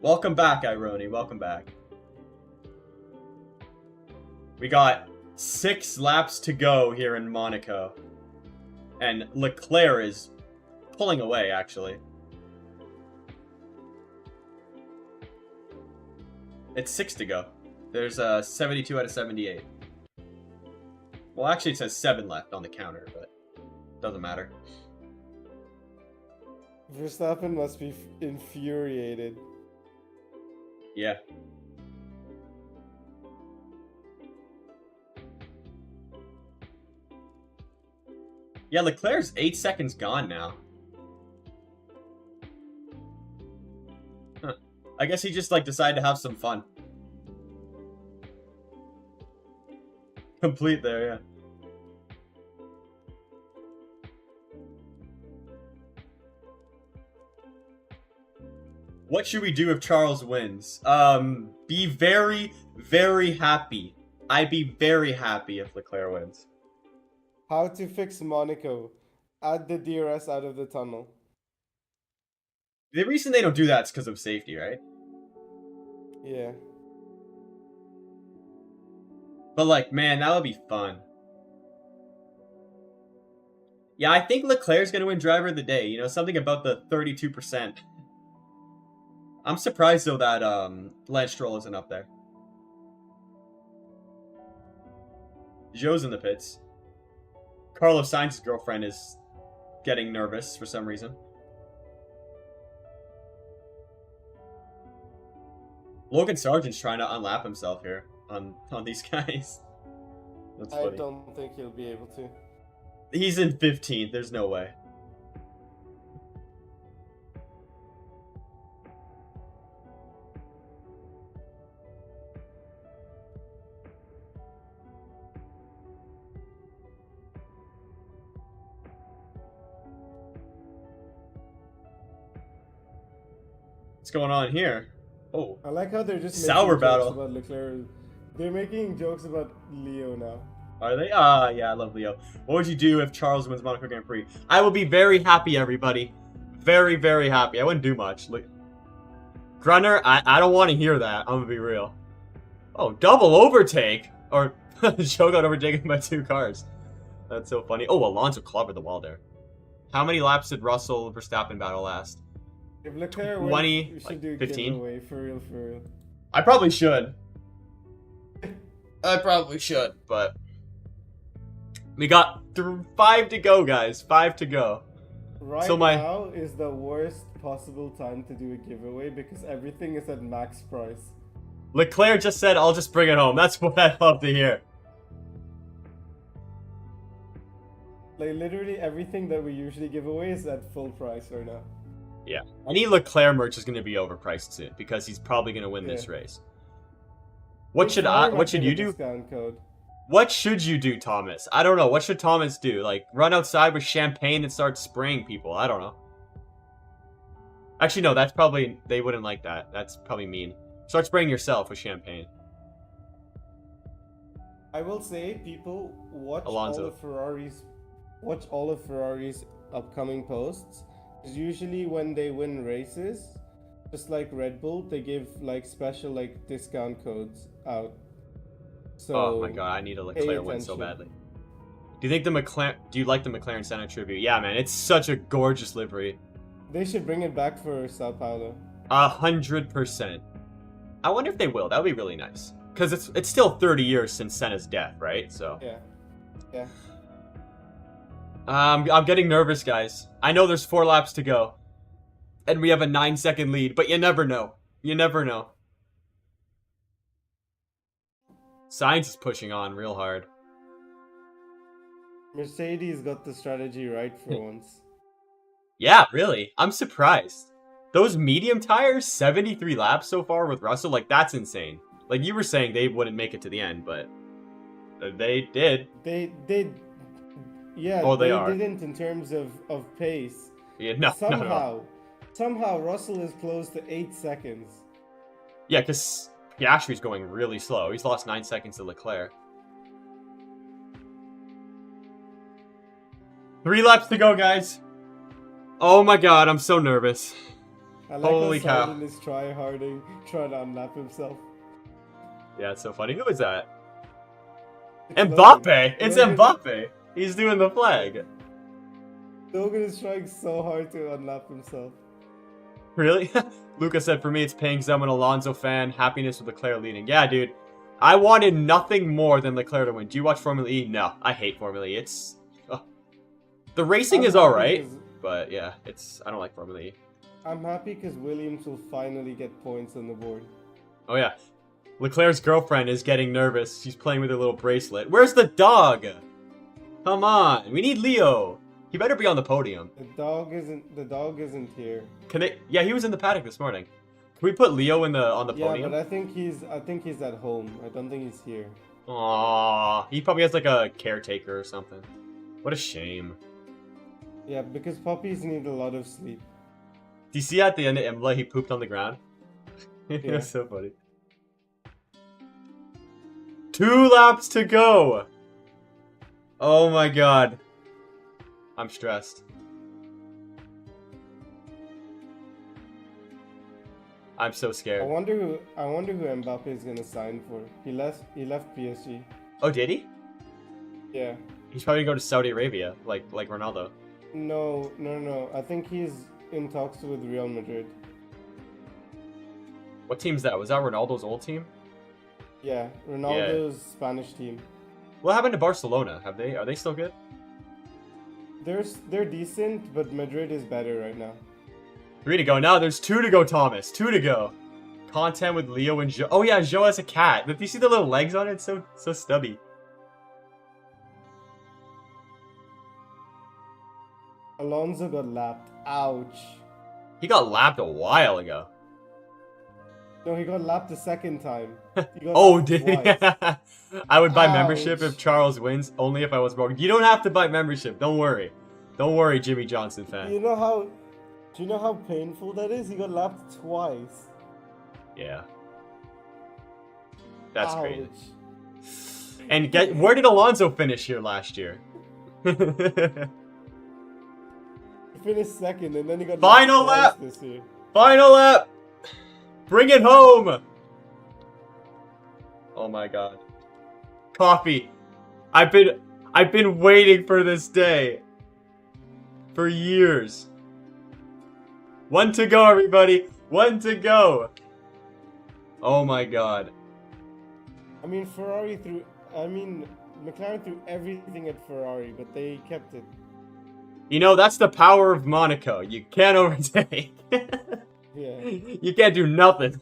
Speaker 1: Welcome back, Ironi. Welcome back. We got 6 laps to go here in Monaco. And Leclerc is pulling away, actually. It's 6 to go. There's 72 out of 78. Well, actually it says 7 left on the counter, but doesn't matter.
Speaker 2: Verstappen must be infuriated.
Speaker 1: Yeah. Yeah, Leclerc's 8 seconds gone now. Huh. I guess he just like decided to have some fun. Complete there, yeah. What should we do if Charles wins? Be very, very happy. I'd be very happy if Leclerc wins.
Speaker 2: How to fix Monaco. Add the DRS out of the tunnel.
Speaker 1: The reason they don't do that is because of safety, right?
Speaker 2: Yeah.
Speaker 1: But like, man, that would be fun. Yeah, I think Leclerc's going to win Driver of the Day. You know, something about the 32%. I'm surprised, though, that Lance Stroll isn't up there. Joe's in the pits. Carlos Sainz's girlfriend is getting nervous for some reason. Logan Sargent's trying to unlap himself here on these guys. That's funny.
Speaker 2: I don't think he'll be able to.
Speaker 1: He's in 15th. There's no way. What's going on here? Oh,
Speaker 2: I like how they're just
Speaker 1: Sour
Speaker 2: making
Speaker 1: battle.
Speaker 2: jokes about Leclerc. They're making jokes about Leo now.
Speaker 1: Are they? Ah, yeah, I love Leo. What would you do if Charles wins Monaco Grand Prix? I will be very happy, everybody. Very, very happy. I wouldn't do much. Grunner, I don't want to hear that. I'm going to be real. Oh, double overtake. Or Joe got overtaken by 2 cars. That's so funny. Oh, Alonso clobbered the wall there. How many laps did Russell Verstappen battle last?
Speaker 2: If Leclerc
Speaker 1: 20,
Speaker 2: wins, we should
Speaker 1: like
Speaker 2: do
Speaker 1: 15?
Speaker 2: giveaway, for real, for real.
Speaker 1: I probably should. But we got 5 to go, guys. 5 to go.
Speaker 2: Right now is the worst possible time to do a giveaway because everything is at max price.
Speaker 1: Leclerc just said, I'll just bring it home. That's what I love to hear.
Speaker 2: Like, literally everything that we usually give away is at full price right now.
Speaker 1: Yeah. Any Leclerc merch is going to be overpriced soon because he's probably going to win this race. What should you do?
Speaker 2: Code.
Speaker 1: What should you do, Thomas? I don't know. What should Thomas do? Like, run outside with champagne and start spraying people? I don't know. Actually, no, that's probably... They wouldn't like that. That's probably mean. Start spraying yourself with champagne.
Speaker 2: I will say, people, watch
Speaker 1: Alonso.
Speaker 2: all of Ferrari's upcoming posts. Because usually when they win races, just like Red Bull, they give like special like discount codes out. So,
Speaker 1: oh my god, I need a Leclerc win so badly. Do you think do you like the McLaren Senna tribute? Yeah, man, it's such a gorgeous livery.
Speaker 2: They should bring it back for Sao Paulo.
Speaker 1: 100%. I wonder if they will. That would be really nice. Because it's still 30 years since Senna's death, right? So.
Speaker 2: Yeah.
Speaker 1: I'm getting nervous, guys. I know there's 4 laps to go. And we have a 9-second lead, but you never know. You never know. Sainz is pushing on real hard.
Speaker 2: Mercedes got the strategy right for once.
Speaker 1: Yeah, really. I'm surprised. Those medium tires, 73 laps so far with Russell, like, that's insane. Like, you were saying they wouldn't make it to the end, but they did.
Speaker 2: They yeah,
Speaker 1: oh,
Speaker 2: they
Speaker 1: are.
Speaker 2: didn't in terms of pace.
Speaker 1: Yeah, no,
Speaker 2: Somehow Russell is close to 8 seconds.
Speaker 1: Yeah, because Piastri's going really slow. He's lost 9 seconds to Leclerc. 3 laps to go, guys. Oh my god, I'm so nervous.
Speaker 2: I like
Speaker 1: Holy
Speaker 2: how
Speaker 1: cow.
Speaker 2: Simon is trying to unlap himself.
Speaker 1: Yeah, it's so funny. Who is that?
Speaker 2: It's
Speaker 1: Mbappe!
Speaker 2: Logan.
Speaker 1: It's
Speaker 2: Logan.
Speaker 1: Mbappe! He's doing the flag.
Speaker 2: Logan is trying so hard to unlap himself.
Speaker 1: Really? Luca said, for me, it's paying because I'm an Alonso fan. Happiness with Leclerc leading. Yeah, dude. I wanted nothing more than Leclerc to win. Do you watch Formula E? No, I hate Formula E. It's... The racing is alright, but yeah, I don't like Formula E.
Speaker 2: I'm happy because Williams will finally get points on the board.
Speaker 1: Oh yeah. Leclerc's girlfriend is getting nervous. She's playing with her little bracelet. Where's the dog? Come on. We need Leo. He better be on the podium.
Speaker 2: The dog isn't here.
Speaker 1: Yeah, he was in the paddock this morning. Can we put Leo on the podium?
Speaker 2: Yeah, but I think he's at home. I don't think he's here.
Speaker 1: Aww. He probably has like a caretaker or something. What a shame.
Speaker 2: Yeah, because puppies need a lot of sleep.
Speaker 1: Do you see at the end of Imola, he pooped on the ground? It
Speaker 2: Yeah.
Speaker 1: was so funny. 2 laps to go! Oh my god. I'm stressed. I'm so
Speaker 2: I
Speaker 1: scared.
Speaker 2: wonder who Mbappe is gonna sign for. He left PSG.
Speaker 1: Oh, did he?
Speaker 2: Yeah.
Speaker 1: He's probably gonna go to Saudi Arabia, like Ronaldo.
Speaker 2: No. I think he's in talks with Real Madrid.
Speaker 1: What team's that? Was that Ronaldo's old team?
Speaker 2: Yeah, Ronaldo's Spanish team.
Speaker 1: What happened to Barcelona? Are they still good?
Speaker 2: They're decent, but Madrid is better right now.
Speaker 1: 3 to go. Now there's 2 to go, Thomas. 2 to go. Content with Leo and Joe. Oh yeah, Joe has a cat. If you see the little legs on it, it's so stubby.
Speaker 2: Alonso got lapped. Ouch.
Speaker 1: He got lapped a while ago.
Speaker 2: No, he got lapped the second time. He got
Speaker 1: Oh,
Speaker 2: lapped
Speaker 1: did he?
Speaker 2: twice.
Speaker 1: I would buy
Speaker 2: Ouch.
Speaker 1: membership if Charles wins, only if I was broke. You don't have to buy membership. Don't worry. Don't worry, Jimmy Johnson fan.
Speaker 2: Do you know how painful that is? He got lapped twice.
Speaker 1: Yeah. That's
Speaker 2: Ouch.
Speaker 1: crazy. And where did Alonso finish here last year?
Speaker 2: He finished second, and then he got
Speaker 1: Final
Speaker 2: lapped
Speaker 1: lap!
Speaker 2: twice this year.
Speaker 1: Final lap! Bring it home! Oh my god. Coffee. I've been waiting for this day. For years. 1 to go, everybody. 1 to go. Oh my god.
Speaker 2: I mean, McLaren threw everything at Ferrari, but they kept it.
Speaker 1: You know, that's the power of Monaco. You can't overtake.
Speaker 2: Yeah.
Speaker 1: You can't do nothing.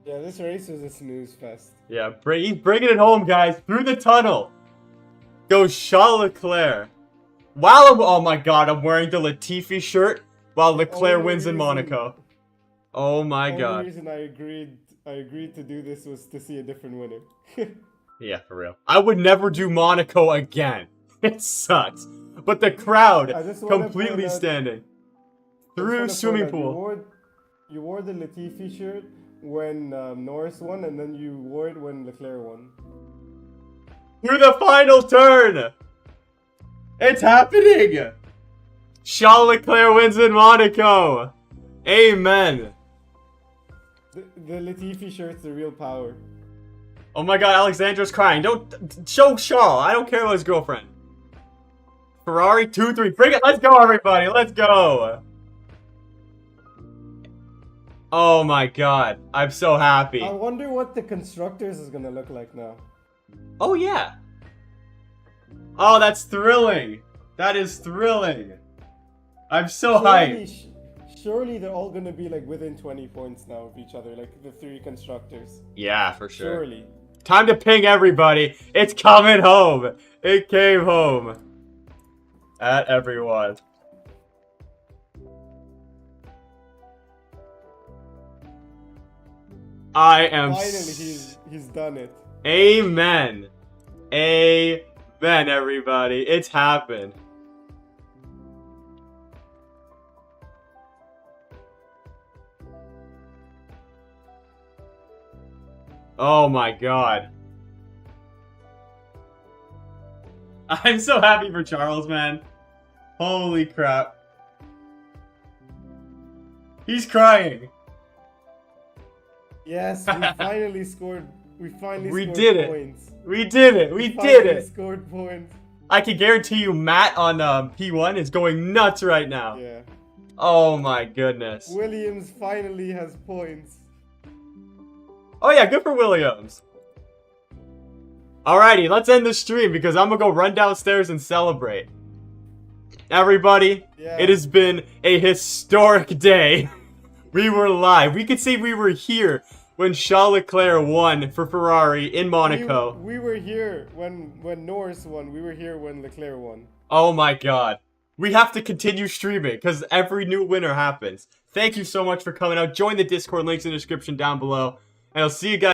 Speaker 2: Yeah, this race was a snooze fest.
Speaker 1: Yeah, he's bringing it home, guys. Through the tunnel. Goes Charles Leclerc. Oh my god, I'm wearing the Latifi shirt while Leclerc
Speaker 2: Only
Speaker 1: wins in
Speaker 2: reason-
Speaker 1: Monaco. Oh my
Speaker 2: The
Speaker 1: god.
Speaker 2: only reason I agreed to do this was to see a different winner.
Speaker 1: Yeah, for real. I would never do Monaco again. It sucks. But the crowd
Speaker 2: I just wanna
Speaker 1: completely
Speaker 2: point out-
Speaker 1: standing.
Speaker 2: I
Speaker 1: Through
Speaker 2: just wanna
Speaker 1: swimming
Speaker 2: point out,
Speaker 1: pool.
Speaker 2: You wore the Latifi shirt when Norris won, and then you wore it when Leclerc won.
Speaker 1: Through the final turn! It's happening! Charles Leclerc wins in Monaco! Amen!
Speaker 2: The Latifi shirt's the real power.
Speaker 1: Oh my god, Alexandra's crying. Don't show Charles. I don't care about his girlfriend. Ferrari 2-3. Bring it. Let's go, everybody. Let's go. Oh my god. I'm so happy.
Speaker 2: I wonder what the constructors is gonna look like now.
Speaker 1: Oh yeah. Oh, that's thrilling. That is thrilling. I'm so hyped.
Speaker 2: Surely they're all gonna be like within 20 points now of each other, like the 3 constructors.
Speaker 1: Yeah, for sure.
Speaker 2: Surely.
Speaker 1: Time to ping everybody. It's coming home. It came home. At everyone. I am.
Speaker 2: Finally, he's done it.
Speaker 1: Amen. Amen, everybody. It's happened. Oh my god. I'm so happy for Charles, man. Holy crap. He's crying.
Speaker 2: Yes, we finally scored. We finally
Speaker 1: We
Speaker 2: scored
Speaker 1: did it.
Speaker 2: points.
Speaker 1: We did it. We did
Speaker 2: Finally
Speaker 1: it.
Speaker 2: scored points.
Speaker 1: I can guarantee you Matt on P1 is going nuts right now.
Speaker 2: Yeah.
Speaker 1: Oh my goodness.
Speaker 2: Williams finally has points.
Speaker 1: Oh yeah, good for Williams. Alrighty, let's end the stream because I'm gonna go run downstairs and celebrate. Everybody,
Speaker 2: Yeah.
Speaker 1: it has been a historic day. We were live. We could say we were here when Charles Leclerc won for Ferrari in Monaco.
Speaker 2: We were here when Norris won. We were here when Leclerc won.
Speaker 1: Oh my god. We have to continue streaming because every new winner happens. Thank you so much for coming out. Join the Discord, links in the description down below. And I'll see you guys.